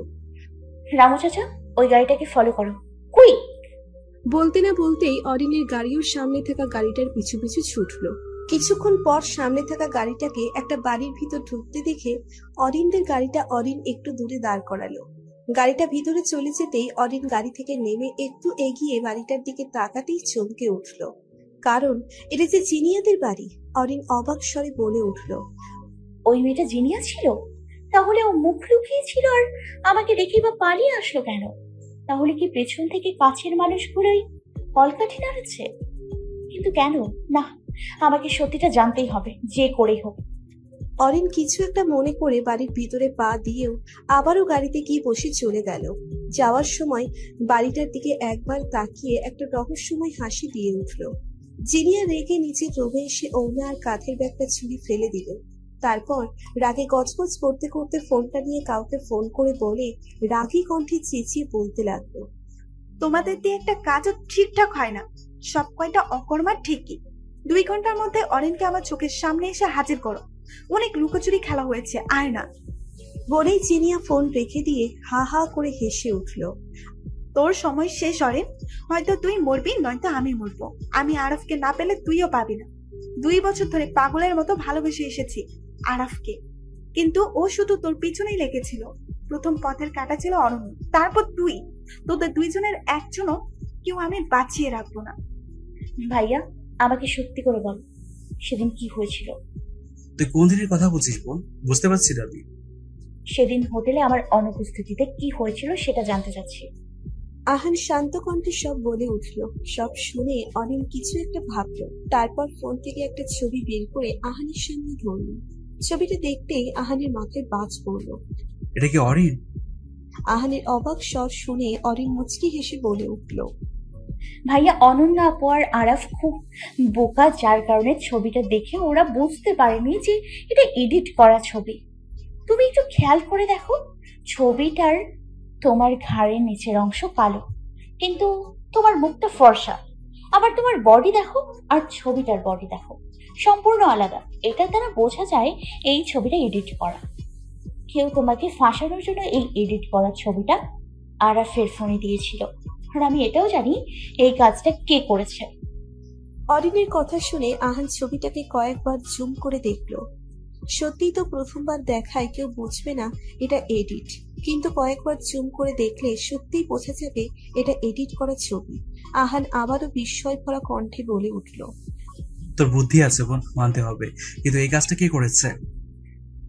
রামু চাচা, ওই গাড়িটাকে ফলো করো, কুইক। বলতে না বলতেই অরিনের গাড়িও সামনে থাকা গাড়িটার পিছু পিছু ছুটলো। কিছুক্ষণ পর সামনে থাকা গাড়িটাকে একটা বাড়ির ভিতর ঢুকতে দেখে অরিনদের গাড়িটা অরিন একটু দূরে দাঁড় করালো। গাড়িটা ভিতরে চলে যেতেই অরিন গাড়ি থেকে নেমে একটু এগিয়ে বাড়িটার দিকে তাকাতেই চমকে উঠল, কারণ এটা যে জিনিয়াদের বাড়ি। অরিন অবাক স্বরে বলে উঠল, ওই মেয়েটা জিনিয়া ছিল? তাহলে ও মুখ লুকিয়েছিল আর আমাকে দেখে বা পালিয়ে আসলো কেন? তাহলে কি পেছন থেকে কাছের মানুষগুলোই কলকাঠি নাড়াচ্ছে? কিন্তু কেন? না, আমাকে সত্যিটা জানতেই হবে, যে করেই হোক। অরিন কিছু একটা মনে করে বাড়ির ভিতরে পা দিয়েও আবারও গাড়িতে গিয়ে বসে চলে গেল। যাওয়ার সময় বাড়িটার দিকে একবার তাকিয়ে একটা রহস্যময় হাসি দিয়ে উঠল। জিনিয়া রেগে নিচের রোগে এসে ওড়না আর কাঁধের ব্যাগটা ছুরি ফেলে দিল। তারপর রাগে গজগজ করতে করতে ফোনটা নিয়ে কাউকে ফোন করে বলে রাগী কণ্ঠে চেঁচিয়ে বলতে লাগলো, তোমাদের দিয়ে একটা কাজও ঠিকঠাক হয় না, সব কয়টা অকর্মার ঠিকই। 2 ঘন্টার মধ্যে অরিনকে আমার চোখের সামনে এসে হাজির করো, অনেক লুকোচুরি খেলা হয়েছে, আর না। বলেই জিনিয়া ফোন রেখে দিয়ে হা হা করে হেসে উঠল। তোর সময় শেষ অরিন, হয়তো তুই মরবি নয়তো আমি মরবো। আমি আরাফকে না পেলে তুইও পাবি না। 2 বছর ধরে পাগলের মতো ভালোবেসে এসেছি আরাফকে, কিন্তু ও শুধু তোর পিছনেই লেগেছিল। প্রথম পথের কাটা ছিল অরণ্য, তারপর তুই। তোদের 2 জনের একজনও কেউ আমি বাঁচিয়ে রাখবো না। ভাইয়া, আমাকে সত্যি করে বল, সেদিন কি হয়েছিল? তুই কোন দিনের কথা বলছিস বোন? বুঝতে পারছি না আমি। সেদিন হোটেলে আমার অনুপস্থিতিতে কি হয়েছিল সেটা জানতে চাচ্ছি। আহান শান্ত কণ্ঠে সব বলে উঠল। সব শুনে অরিন কিছু একটা ভাবলো। তারপর ফোন থেকে একটা ছবি বের করে আহানের সামনে ধরল। ছবিটা দেখতেই আহানের মাথায় বাজ পড়ল। এটা কি অরিন? আহানের অবাক স্বর শুনে অরিন মুচকি হেসে বলে উঠল, ভাইয়া, অনন্যা আপু আর আরাফ খুব বোকা, যার কারণে ছবিটা দেখে ওরা বুঝতে পারেনি যে এটা এডিট করা ছবি। তুমি একটু খেয়াল করে দেখো, ছবিটার তোমার ঘাড়ের নিচের অংশ কালো, কিন্তু তোমার মুখটা ফর্সা। আবার তোমার বডি দেখো আর ছবিটার বডি দেখো, সম্পূর্ণ আলাদা। এটার দ্বারা বোঝা যায় এই ছবিটা এডিট করা। কেউ তোমাকে ফাঁসানোর জন্য এই এডিট করা ছবিটা আরাফের ফোনে দিয়েছিল, আর আমি এটাও জানি এই কাজটা কে করেছে। অরিনের কথা শুনে আহান ছবিটাকে কয়েকবার জুম করে দেখলো। সত্যিই তো প্রথমবার দেখায় কেউ বুঝবে না এটা এডিট, কিন্তু কয়েকবার জুম করে দেখলে সত্যিই বোঝা যাবে এটা এডিট করা ছবি। আহান আবারও বিস্ময় ভরা কণ্ঠে বলে উঠল, তোর বুদ্ধি আছে বোন, মানতে হবে, কিন্তু এই কাজটা কে করেছে?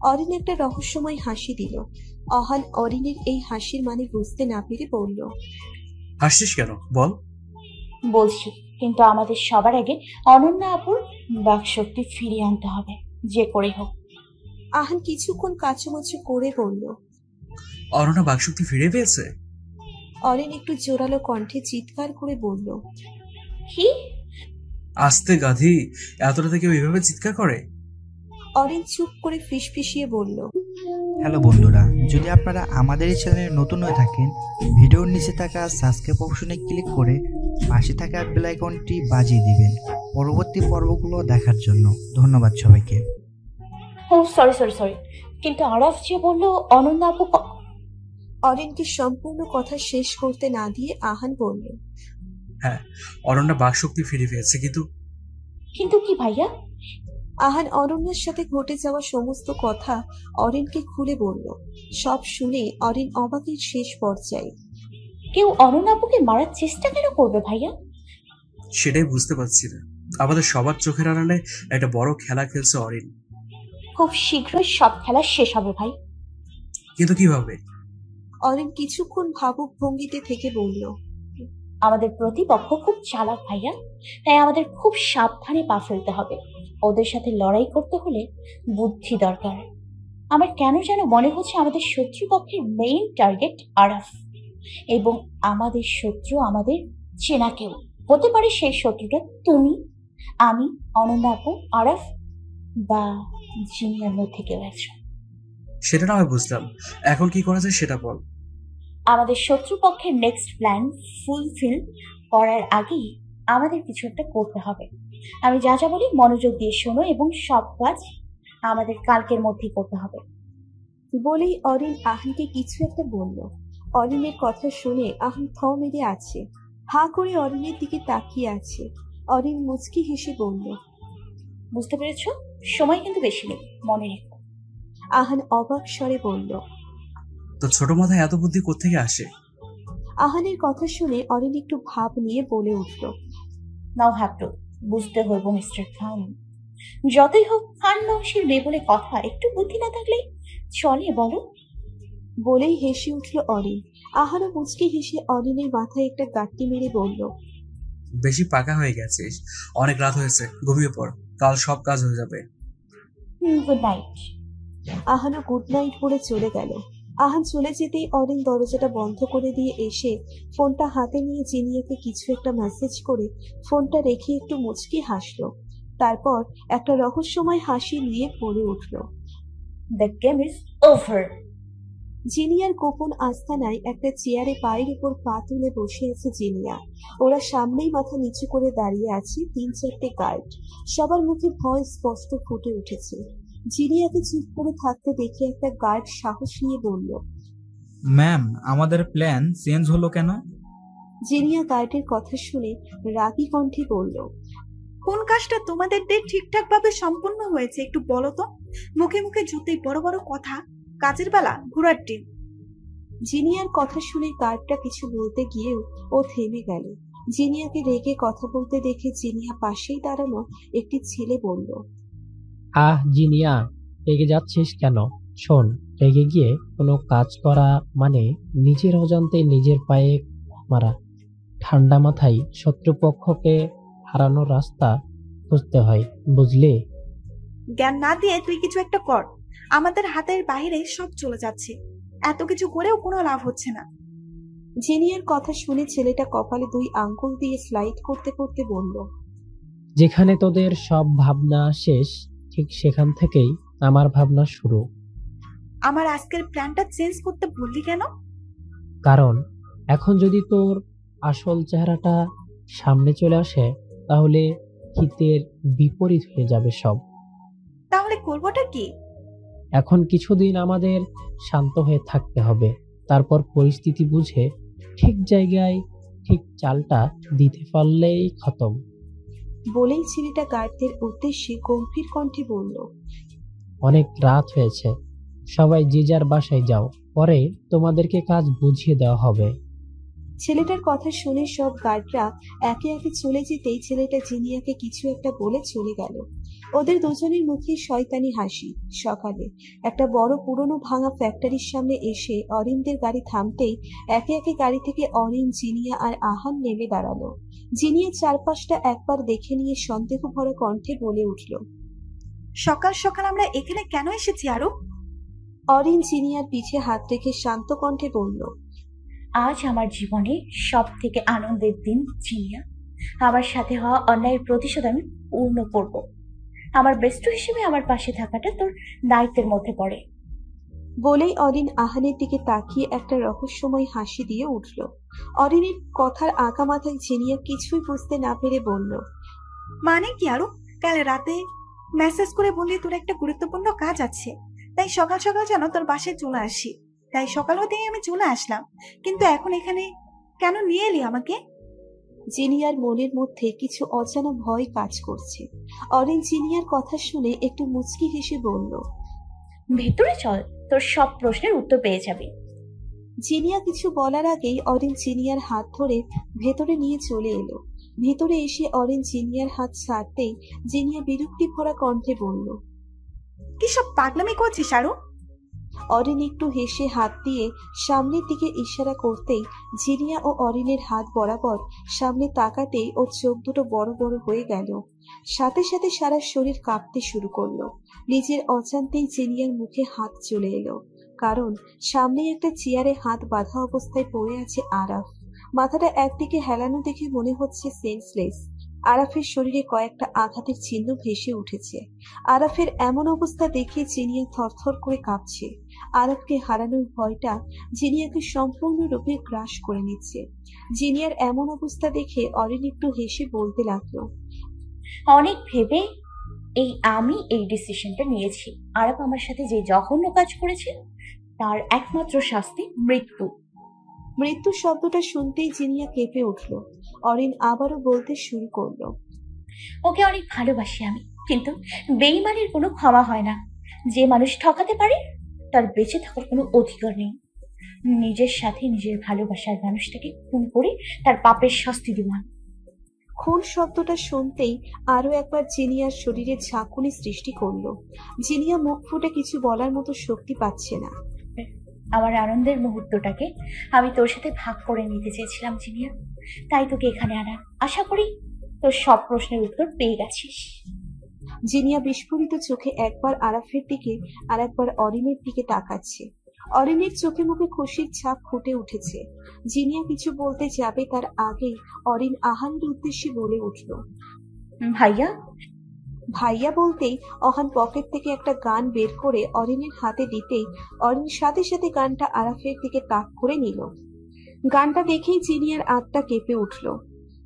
অরিন একটা রহস্যময় হাসি দিল। আহান অরিনের এই হাসির মানে বুঝতে না পেরে বলল, হাসছিস কেন বল? বলছি, কিন্তু আমাদের সবার আগে অনন্যা আপুর বাকশক্তি ফিরিয়ে আনতে হবে, যে করে হোক। আহান কিছুক্ষণ কাচুমাচু করে বলল, অরণ্যা বাকশক্তি ফিরে পেয়েছে? অরিন একটু জোরালো কণ্ঠে চিৎকার করে বলল, কি? আস্তে গাধি, এত রাতে কেউ এভাবে চিৎকার করে? অরিন চুপ করে ফিসফিসিয়ে বলল, হ্যালো বন্ধুরা, যদি আপনারা আমাদের এই চ্যানেলে নতুন হয়ে থাকেন, ভিডিওর নিচে থাকা সাবস্ক্রাইব অপশনে ক্লিক করে পাশে থাকা বেল আইকনটি বাজিয়ে দিবেন পরবর্তী পর্বগুলো দেখার জন্য। ধন্যবাদ সবাইকে। ও সরি, কিন্তু আরাফ যে বললো অনন্যা আপু অরিনকে সম্পূর্ণ কথা শেষ করতে না দিয়ে আহান বলল, হ্যাঁ, অরণ্যা বাকশক্তি ফিরে পেয়েছে, কিন্তু কি ভাইয়া? আহান অরণ্যার সাথে ঘটে যাওয়া সমস্ত কথা অরিনকে খুলে বলল। সব শুনে অরিন অবাকের শেষ পর্যায়ে। কেউ অনন্যা আপুকে মারার চেষ্টা কেন করবে ভাইয়া? সেটাই বুঝতে পারছি না। আমাদের সবার চোখের আড়ালে একটা বড় খেলা খেলছে অরিন। খুব শীঘ্রই সব খেলা শেষ হবে ভাই। কিন্তু কিভাবে? অরিন কিছুক্ষণ ভাবুক ভঙ্গিতে থেকে বলল, আমাদের প্রতিপক্ষ খুব চালাক ভাইয়া, তাই আমাদের খুব সাবধানে পা ফেলতে হবে। ওদের সাথে লড়াই করতে হলে বুদ্ধি দরকার। আমার কেন যেন মনে হচ্ছে আমাদের শত্রুপক্ষের মেইন টার্গেট আরাফ, এবং আমাদের শত্রু আমাদের চেনা কেউ হতে পারে। সেই শত্রুটা তুমি, আমি, অনন্যা আপু, আরাফ বা জিনিয়ার মধ্যে কেউ একজন। সেটা না হয় বুঝলাম, এখন কি করা যায় সেটা বল। আমাদের শত্রুপক্ষের নেক্সট প্ল্যান ফুলফিল করার আগেই আমাদের কিছু একটা করতে হবে। আমি যা যা বলি মনোযোগ দিয়ে শোনো, এবং সব কাজ আমাদের কালকের মধ্যেই করতে হবে। বলেই অরিন আহানকে কিছু একটা বলল। অরিনের কথা শুনে আহান থ মেরে আছে, হা করে অরিনের দিকে তাকিয়ে আছে। অরিন মুচকি হেসে বলল, বুঝতে পেরেছ? সময় কিন্তু বেশি নেই, মনে রেখো। আহান অবাক স্বরে বলল, তো ছোট মাথায় এত বুদ্ধি কোত্থেকে আসে? আহানের কথা শুনে অরিন একটু ভাব নিয়ে বলে উঠল, নাও হ্যাভ টু বুঝতে হইব মিস্টার খান। যতই হোক খান বংশের মেয়ে বলে কথা, একটু বুদ্ধি না থাকলে চলে বলো? বলেই হেসে উঠল অরিন। আহানও মুচকি হেসে অরিনের মাথায় একটা গাঁটটি মেরে বলল, বেশি পাকা হয়ে গেছিস, অনেক রাত হয়েছে, ঘুমিয়ে পড়, কাল সব কাজ হয়ে যাবে। Good night. আহানও গুড নাইট বলে চলে গেল। আহান চলে যেতেই অরিন দরজাটা বন্ধ করে দিয়ে এসে ফোনটা হাতে নিয়ে জিনিয়াকে কিছু একটা মেসেজ করে ফোনটা রেখে একটু মুচকি হাসলো। তারপর একটা রহস্যময় হাসি নিয়ে পড়ে উঠল, the game is over. Junior গোপন আস্তানায় একটা চেয়ারে পায়ের উপর পা তুলে বসে আছে জিনিয়া। ওরা সামনেই মাথা নিচু করে দাঁড়িয়ে আছে 3-4টে গার্ড। সবার মুখে ভয় স্পষ্ট ফুটে উঠেছে। জিনিয়াকে চুপ করে থাকতে দেখে একটা গার্ড সাহস নিয়ে বলল, ম্যাম, আমাদের প্ল্যান চেঞ্জ হলো কেন? জিনিয়া গার্ডের কথা শুনে রাগী কণ্ঠে বলল, কোন কাজটা তোমাদের দিয়ে ঠিকঠাক ভাবে সম্পূর্ণ হয়েছে একটু বলো তো? মুখে মুখে যতই বড় বড় কথা, কাজের বেলা ঘোড়ার ডিম। জিনিয়ার কথা শুনে গার্ডটা কিছু বলতে গিয়েও ও থেমে গেল। জিনিয়াকে রেগে কথা বলতে দেখে জিনিয়া পাশেই দাঁড়ানো একটি ছেলে বলল, জিনিয়া, রেগে যাচ্ছিস কেন? শোন, রেগে গিয়ে কোনো কাজ করা মানে নিজের অজান্তে নিজের পায়ে মারা। ঠান্ডা মাথায় শত্রুপক্ষকে হারানোর রাস্তা খুঁজতে হয়, বুঝলি? জ্ঞান না দিয়ে তুই কিছু একটা কর। আমাদের হাতের বাইরে সব চলে যাচ্ছে, এত কিছু করেও কোনো লাভ হচ্ছে না। জিনিয়ার কথা শুনে ছেলেটা কপালে 2 আঙ্গুল দিয়ে স্লাইড করতে করতে বলল, যেখানে তোদের সব ভাবনা শেষ, ঠিক সেখান থেকেই আমার ভাবনা শুরু। আমার আজকের প্ল্যানটা চেঞ্জ করতে বললি কেন? কারণ এখন যদি তোর আসল চেহারাটা সামনে চলে আসে, তাহলে হিতের বিপরীত হয়ে যাবে সব। তাহলে করবোটা কি? এখন কিছুদিন আমাদের শান্ত হয়ে থাকতে হবে, তারপর পরিস্থিতি বুঝে ঠিক জায়গায় ঠিক চালটা দিতে পারলেই খতম। বলেই ছেলেটা গার্ডদের উদ্দেশ্যে গম্ভীর কণ্ঠে বলল, অনেক রাত হয়েছে, সবাই যে যার বাসায় যাও, পরে তোমাদেরকে কাজ বুঝিয়ে দেওয়া হবে। ছেলেটার কথা শুনে সব গার্ডরা একে একে চলে যেতেই ছেলেটা জিনিয়াকে কিছু একটা বলে চলে গেল। ওদের দুজনের মুখে শয়তানি হাসি। সকালে একটা বড় পুরনো ভাঙা ফ্যাক্টরির সামনে এসে অরিনদের গাড়ি থামতেই একে একে গাড়ি থেকে অরিন, জিনিয়া আর আহান নেমে দাঁড়ালো। জিনিয়া চারপাশটা একবার দেখে নিয়ে সন্দেহ ভরা কণ্ঠে বলে উঠল, সকাল সকাল আমরা এখানে কেন এসেছি আরো? অরিন জিনিয়ার পিঠে হাত রেখে শান্ত কণ্ঠে বলল, আজ আমার জীবনে সব থেকে আনন্দের দিন জিনিয়া। আমার সাথে হওয়া অন্যায়ের প্রতিশোধ আমি পূর্ণ করব। আমার বেস্ট হিসেবে আমার পাশে থাকাটা তোর দায়িত্বের মধ্যে পড়ে। বলেই অরিন আহানের দিকে তাকিয়ে একটা রহস্যময় হাসি দিয়ে উঠল। অরিনের কথার আঁকা মাথায় জিনিয়া কিছুই বুঝতে না পেরে বলল, মানে কি আরো? কাল রাতে মেসেজ করে বললি তোর একটা গুরুত্বপূর্ণ কাজ আছে, তাই সকাল সকাল যেন তোর বাসায় চলে আসি। তাই সকাল হতেই আমি চলে আসলাম, কিন্তু এখন এখানে কেন নিয়ে এলি আমাকে? জিনিয়ার মনের মধ্যে কিছু অজানা ভয় কাজ করছে। অরিন জিনিয়ার কথা শুনে একটু মুচকি হেসে বলল, ভেতরে চল, তোর সব প্রশ্নের উত্তর পেয়ে যাবি। জিনিয়া কিছু বলার আগেই অরিন জিনিয়ার হাত ধরে ভেতরে নিয়ে চলে এলো। ভেতরে এসে অরিন জিনিয়ার হাত ছাড়তেই জিনিয়া বিরক্তি ভরা কণ্ঠে বলল, কি সব পাগলামি করছিস আরো? অরিন একটু হেসে হাত দিয়ে সামনের দিকে ইশারা করতেই জিনিয়া ও অরিনের হাত বরাবর সামনে তাকাতেই ওর চোখ দুটো বড় বড় হয়ে গেল। সাথে সাথে সারা শরীর কাঁপতে শুরু করলো। নিজের অজান্তেই জিনিয়ার মুখে হাত চলে এলো, কারণ সামনে একটা চেয়ারে হাত বাঁধা অবস্থায় পড়ে আছে আরাফ। মাথাটা একদিকে হেলানো দেখে মনে হচ্ছে সেন্সলেস। আরাফের শরীরে কয়েকটা আঘাতের চিহ্ন ভেসে উঠেছে। আরাফের এমন অবস্থা দেখে জিনিয়া থরথর করে কাঁপছে। আরাফকে হারানোর ভয়টা জিনিয়াকে সম্পূর্ণরূপে গ্রাস করে নিচ্ছে। জিনিয়ার এমন অবস্থা দেখে অরিন একটু হেসে বলতে লাগলো, অনেক ভেবে আমি এই ডিসিশনটা নিয়েছি। আরব আমার সাথে যে জঘন্য কাজ করেছে তার একমাত্র শাস্তি মৃত্যু। মৃত্যু শব্দটা শুনতেই জিনিয়া কেঁপে উঠল। অরিন আবারও বলতে শুরু করলো, ওকে অনেক ভালোবাসি আমি, কিন্তু বেঈমানের কোনো ক্ষমা হয় না। যে মানুষ ঠকাতে পারে তার বেঁচে থাকার কোনো অধিকার নেই। নিজের সাথে নিজের ভালোবাসার মানুষটাকে খুন করে তার পাপের শাস্তি দিলাম। খুন শব্দটা শুনতেই আরো একবার জিনিয়ার শরীরে ঝাঁকুনি সৃষ্টি করলো। জিনিয়া মুখ ফুটে কিছু বলার মতো শক্তি পাচ্ছে না। আমার আনন্দের মুহূর্তটাকে আমি তোর সাথে ভাগ করে নিতে চেয়েছিলাম জিনিয়া, তাই তোকে এখানে আনা। আশা করি তোর সব প্রশ্নের উত্তর পেয়ে গেছিস। জিনিয়া বিস্ফোরিত চোখে একবার আরাফের দিকে আর একবার অরিনের দিকে তাকাচ্ছে। অরিনের চোখে মুখে খুশির ছাপ ফুটে উঠেছে। জিনিয়া কিছু বলতে যাবে তার আগেই অরিন আহানের উদ্দেশ্যে বলে উঠল, ভাইয়া। ভাইয়া বলতেই অহান পকেট থেকে একটা গান বের করে অরিনের হাতে দিতেই অরিন সাথে সাথে গানটা আরাফের দিকে তাক করে নিল। গানটা দেখেই জিনিয়ার আত্মা কেঁপে উঠল।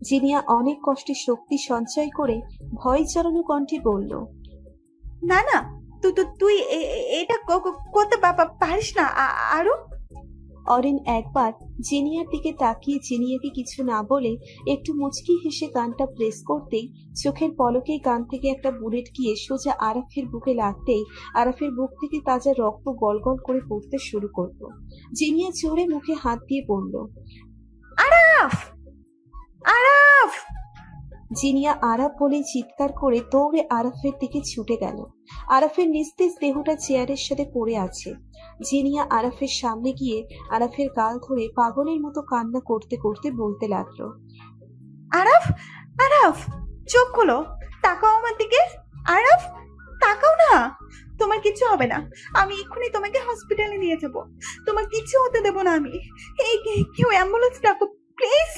জিনিয়া অনেক কষ্টে শক্তি সঞ্চয় করে ভয় জড়ানো কণ্ঠে বলল, না না, তুই এটা করতে পারিস না আরো। অরিন একবার জিনিয়ার দিকে তাকিয়ে জিনিয়াকে কিছু না বলে একটু মুচকি হেসে গানটা প্রেস করতেই চোখের পলকে গান থেকে একটা বুলেট গিয়ে সোজা আরাফের বুকে লাগতেই আরাফের বুক থেকে তাজা রক্ত গলগল করে পড়তে শুরু করলো। জিনিয়া জোরে মুখে হাত দিয়ে বলল, আরাফ আরাফ। জিনিয়া আরাফ বলে চিৎকার করে দৌড়ে আরাফের দিকে ছুটে গেল। আরাফের নিস্তেজ দেহটা চেয়ারের সাথে পড়ে আছে। জিনিয়া আরাফের সামনে গিয়ে আরাফের গাল ধরে পাগলের মতো কান্না করতে করতে বলতে লাগলো, আরাফ আরাফ, চোখ খোলো, তাকাও আমার দিকে। আরাফ, তাকাও না, তোমার কিছু হবে না। আমি এক্ষুনি তোমাকে হসপিটালে নিয়ে যাব। তোমার কিছু হতে দেব না আমি। এই কেউ অ্যাম্বুলেন্স ডাকো প্লিজ।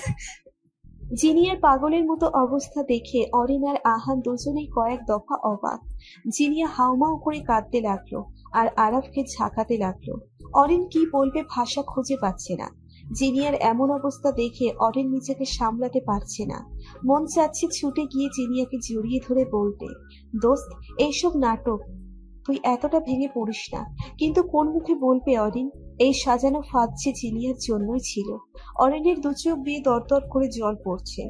জিনিয়ার পাগলের মতো অবস্থা দেখে অরিন আর আহান দুজনেই কয়েক দফা অবাক। জিনিয়া হাউমাউ করে কাঁদতে লাগলো আর আরাফকে ঝাঁকাতে লাগলো। অরিন কি বলবে ভাষা খুঁজে পাচ্ছে না। জিনিয়ার এমন অবস্থা দেখে অরিন নিজেকে সামলাতে পারছে না। মন চাচ্ছে ছুটে গিয়ে জিনিয়াকে জড়িয়ে ধরে বলতে, দোস্ত, এইসব নাটক, তুই এতটা ভেঙে পড়িস না। কিন্তু কোন মুখে বলবে অরিন? এই সাজানো ফাঁদ যে জিনিয়ার জন্যই ছিল। অরিনের দু চোখ দিয়ে দরদর করে জল পড়ছে।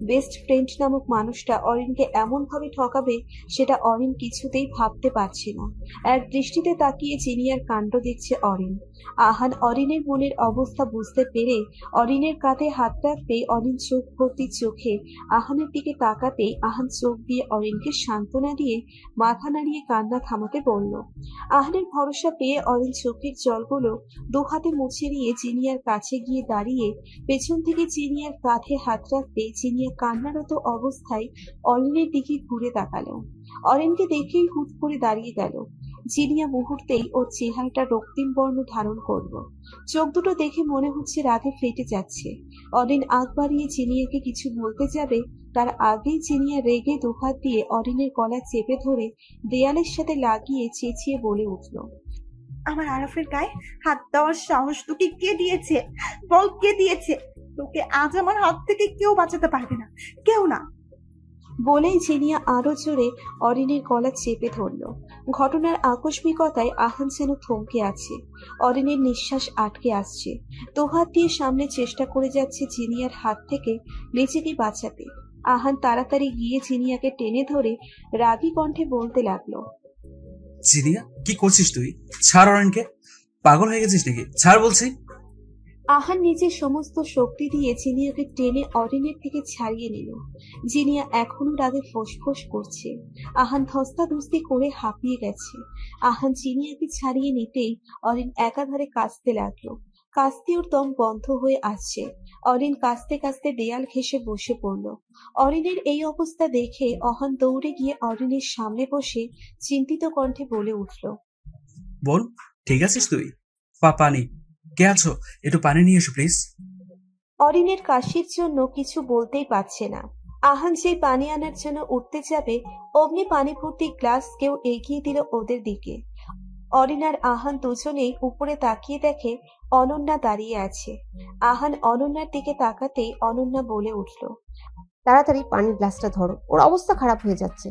বেস্ট ফ্রেন্ড নামক মানুষটা অরিনকে এমন ভাবে ঠকাবে সেটা অরিন কিছুতেই ভাবতে পারছে না। এক দৃষ্টিতে তাকিয়ে জিনিয়ার কাণ্ড দেখছে অরিন। আহান অরিনের মনের অবস্থা বুঝতে পেরে অরিনের কাঁধে হাত রাখতেই অরিন চোখ ভর্তি চোখে আহানের দিকে তাকাতেই আহান চোখ দিয়ে অরিনকে সান্ত্বনা দিয়ে মাথা নাড়িয়ে কান্না থামাতে বলল। আহানের ভরসা পেয়ে অরিন চোখের জলগুলো দু হাতে মুছে নিয়ে জিনিয়ার কাছে গিয়ে দাঁড়িয়ে পেছন থেকে জিনিয়ার কাঁধে হাত রাখতে জিনিয়া কান্নারত অবস্থায় অরিনের দিকে ঘুরে তাকালো। অরিনকে দেখেই হুট করে দাঁড়িয়ে গেল। জিনিয়া মুহূর্তেই ওর চেহারাটা রক্তিম বর্ণ ধারণ করলো। চোখ দুটো দেখে মনে হচ্ছে রাগে ফেটে যাচ্ছে। অরিন আগ বাড়িয়ে জিনিয়াকে কিছু বলতে যাবে, তার আগেই জিনিয়া রেগে দুহাত দিয়ে অরিনের গলা চেপে ধরে দেয়ালের সাথে লাগিয়ে চেঁচিয়ে বলে উঠল, আমার আরাফের গায়ে হাত দেওয়ার সাহস তোকে কে দিয়েছে? বল, কে দিয়েছে? তোকে আজ আমার হাত থেকে কেউ বাঁচাতে পারবে না, কেউ না। বলেই জিনিয়া আরো জোরে অরিনের গলা চেপে ধরল। ঘটনার আকস্মিকতায় আহান যেন থমকে আছে। অরিনের নিঃশ্বাস আটকে আসছে। দুহাত দিয়ে সামনে চেষ্টা করে যাচ্ছে জিনিয়ার হাত থেকে নিজেকে বাঁচাতে। আহান তাড়াতাড়ি গিয়ে জিনিয়াকে টেনে ধরে রাগী কণ্ঠে বলতে লাগলো, জিনিয়া, কি করছিস তুই? ছাড় অরিনকে। পাগল হয়ে গেছিস নাকি? ছাড় বলছি। আহান নিজের সমস্ত শক্তি দিয়ে জিনিয়াকে টেনে অরিনের থেকে ছাড়িয়ে নিল। জিনিয়া এখনো রাগে ফোঁস করছে। আহান ধস্তাধস্তি করে হাঁপিয়ে গেছে। আহান জিনিয়াকে ছাড়িয়ে নিতেই অরিন একাধারে কাঁদতে লাগলো। কাঁদতে ওর দম বন্ধ হয়ে আসছে। অরিন কাঁদতে কাঁদতে দেয়াল ঘেঁষে বসে পড়ল। অরিনের এই অবস্থা দেখে আহান দৌড়ে গিয়ে অরিনের সামনে বসে চিন্তিত কণ্ঠে বলে উঠল, বল, ঠিক আছিস তুই? পানি কে আছো? একটু পানি নিয়ে এসো প্লিজ। অরিনের কাশির জন্য কিছু বলতেই পারছে না। আহান যেই পানি আনার জন্য উঠতে যাবে অমনি পানি ভর্তি গ্লাস কেউ এগিয়ে দিল ওদের দিকে। অরিন আর আহান দুজনেই উপরে তাকিয়ে দেখে অনন্যা দাঁড়িয়ে আছে। আহান অনন্যার দিকে তাকাতেই অনন্যা বলে উঠল, তাড়াতাড়ি পানির গ্লাসটা ধরো, ওর অবস্থা খারাপ হয়ে যাচ্ছে।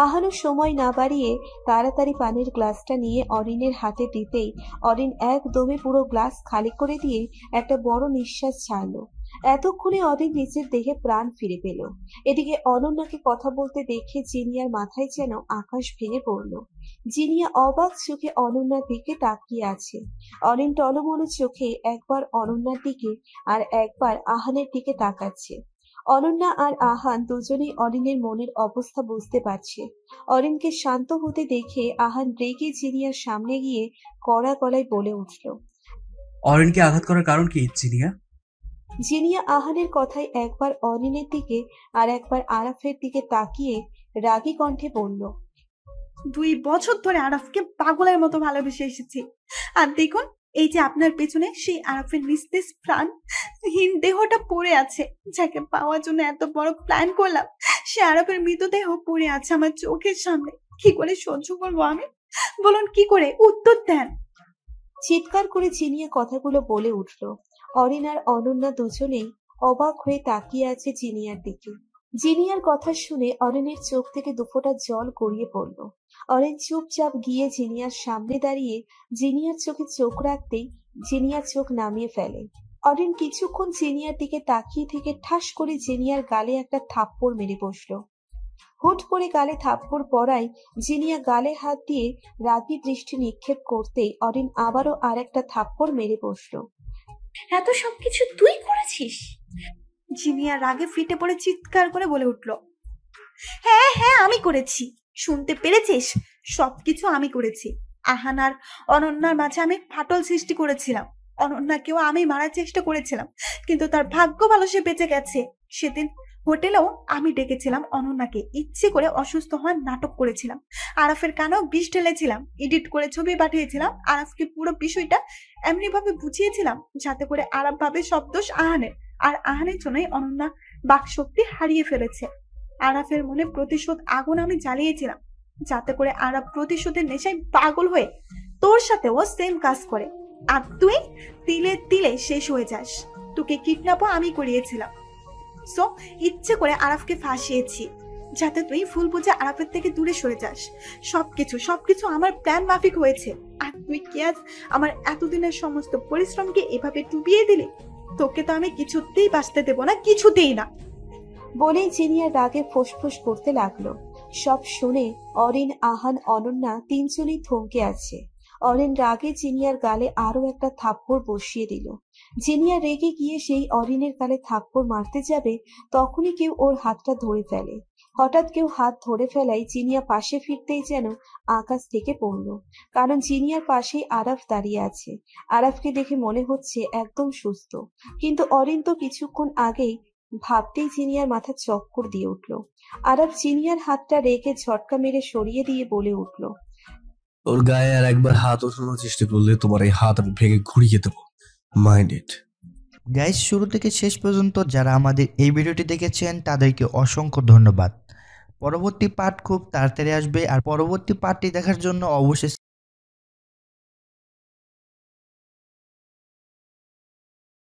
আহানও সময় না বাড়িয়ে তাড়াতাড়ি পানির গ্লাসটা নিয়ে অরিনের হাতে দিতেই অরিন একদমে পুরো গ্লাস খালি করে দিয়ে একটা বড় নিঃশ্বাস ছাড়লো। এতক্ষণে অরিন নিজের দেহে প্রাণ ফিরে পেল। এদিকে অনন্যাকে কথা বলতে দেখে জিনিয়ার মাথায় যেন আকাশ ভেঙে পড়ল। জিনিয়া অবাক চোখে অনন্যার দিকে তাকিয়ে আছে। অরিন টলমল চোখে একবার অনন্যার দিকে আর একবার আহানের দিকে তাকাচ্ছে। অনন্যা আর আহান দুজনেই অরিনের মনের অবস্থা বুঝতে পারছে। অরিনকে শান্ত হতে দেখে আহান রেগে জিনিয়ার সামনে গিয়ে কড়া গলায় বলে উঠল, অরিনকে আঘাত করার কারণ কি জিনিয়া? জিনিয়া আহানের কথায় একবার অরিনের দিকে আর একবার আরাফের দিকে তাকিয়ে রাগী কণ্ঠে বলল, 2 বছর ধরে আরাফকে পাগলের মতো ভালোবেসে এসেছি, আর দেখুন এই যে আপনার পেছনে সেই আরাফের নিস্তেজ প্রাণহীন দেহটা পড়ে আছে। যাকে পাওয়ার জন্য এত বড় প্ল্যান করলাম, সে আরাফের মৃতদেহ পড়ে আছে আমার চোখের সামনে। কি করে সহ্য করবো আমি? বলুন, কি করে? উত্তর দেন। চিৎকার করে জিনিয়া কথাগুলো বলে উঠল। অরিন আর অনন্যা দুজনেই অবাক হয়ে তাকিয়ে আছে জিনিয়ার দিকে। জিনিয়ার কথা শুনে অরিনের চোখ থেকে দুফোঁটা জল গড়িয়ে পড়ল। অরিন চুপচাপ গিয়ে জিনিয়ার সামনে দাঁড়িয়ে জিনিয়ার চোখে চোখ রাখতেই জিনিয়ার চোখ নামিয়ে ফেলে। অরিন কিছুক্ষণ জিনিয়ার দিকে তাকিয়ে থেকে ঠাস করে জিনিয়ার গালে একটা থাপ্পড় মেরে বসল। হুট করে গালে থাপ্পড় পড়ায় জিনিয়া গালে হাত দিয়ে রাগী দৃষ্টি নিক্ষেপ করতেই অরিন আবারও আর একটা থাপ্পড় মেরে বসল। এত সবকিছু তুই করেছিস? জিনিয়া রাগে ফিটে পড়ে চিৎকার করে বলে উঠল, হ্যাঁ হ্যাঁ, আমি করেছি। শুনতে পেরেছিস? সবকিছু আমি করেছি। আহান আর অনন্যার মাঝে আমি ফাটল সৃষ্টি করেছিলাম। অনন্যাকেও আমি মারার চেষ্টা করেছিলাম, কিন্তু তার ভাগ্য ভালো, সে বেঁচে গেছে। সেদিন হোটেলেও আমি ডেকেছিলাম অনন্যাকে, ইচ্ছে করে অসুস্থ হওয়ার নাটক করেছিলাম। আরাফের কানেও বিষ ঢেলেছিলাম, এডিট করে ছবি পাঠিয়েছিলাম। আরাফকে পুরো বিষয়টা এমনি ভাবে বুঝিয়েছিলাম যাতে করে আরাফ ভাবে সব দোষ আহানের, আর আহানের জন্যই অনন্যা বাকশক্তি হারিয়ে ফেলেছে। আরাফের মনে প্রতিশোধ আগুন আমি জ্বালিয়েছিলাম, যাতে করে আরাফ প্রতিশোধের নেশায় পাগল হয়ে তোর সাথেও সেম কাজ করে, আর তুই তিলে তিলে শেষ হয়ে যাস। তোকে কিডন্যাপও আমি করিয়েছিলাম। সো ইচ্ছে করে আরাফকে ফাঁসিয়েছি, যাতে তুই ভুল বুঝে আরাফের থেকে দূরে সরে যাস। সবকিছু আমার প্ল্যান মাফিক হয়েছে, আর তুই কি আজ আমার এতদিনের সমস্ত পরিশ্রমকে এভাবে ডুবিয়ে দিলি? তোকে তো আমি কিছুতেই বাঁচতে দেব না, কিছুতেই না। বলেই জিনিয়া রাগে ফোঁস করতে লাগলো। সব শুনে অরিন, আহান, অনন্যা তিনজনই থমকে আছে। অরিন রাগে জিনিয়ার গালে আরো একটা থাপ্পড় বসিয়ে দিল। জিনিয়া রেগে গিয়ে সেই অরিনের গালে থাপ্পড় মারতে যাবে, তখনই কেউ ওর হাতটা ধরে ফেলে। হঠাৎ কেউ হাত ধরে ফেলায় জিনিয়া পাশে ফিরতেই যেন আকাশ থেকে পড়ল। কারণ জিনিয়ার পাশেই আরাফ দাঁড়িয়ে আছে। আরাফকে দেখে মনে হচ্ছে একদম সুস্থ, কিন্তু অরিন তো কিছুক্ষণ আগেই ভাবতেই জিনিয়ার মাথা চক্কর দিয়ে উঠল। আরাফ জিনিয়ার হাতটা রেখে ঝটকা মেরে সরিয়ে দিয়ে বলে উঠল, ওর গায়ে আর একবার হাত ওঠানোর চেষ্টা করলে তোমার এই হাত আমি ভেঙে ঘুরিয়ে দেবো। Mind it. গাইস, শুরু থেকে শেষ পর্যন্ত যারা আমাদের এই ভিডিওটি দেখেছেন তাদেরকে অসংখ্য ধন্যবাদ। পরবর্তী পার্ট খুব তাড়াতাড়ি আসবে, আর পরবর্তী পার্টটি দেখার জন্য অবশ্যই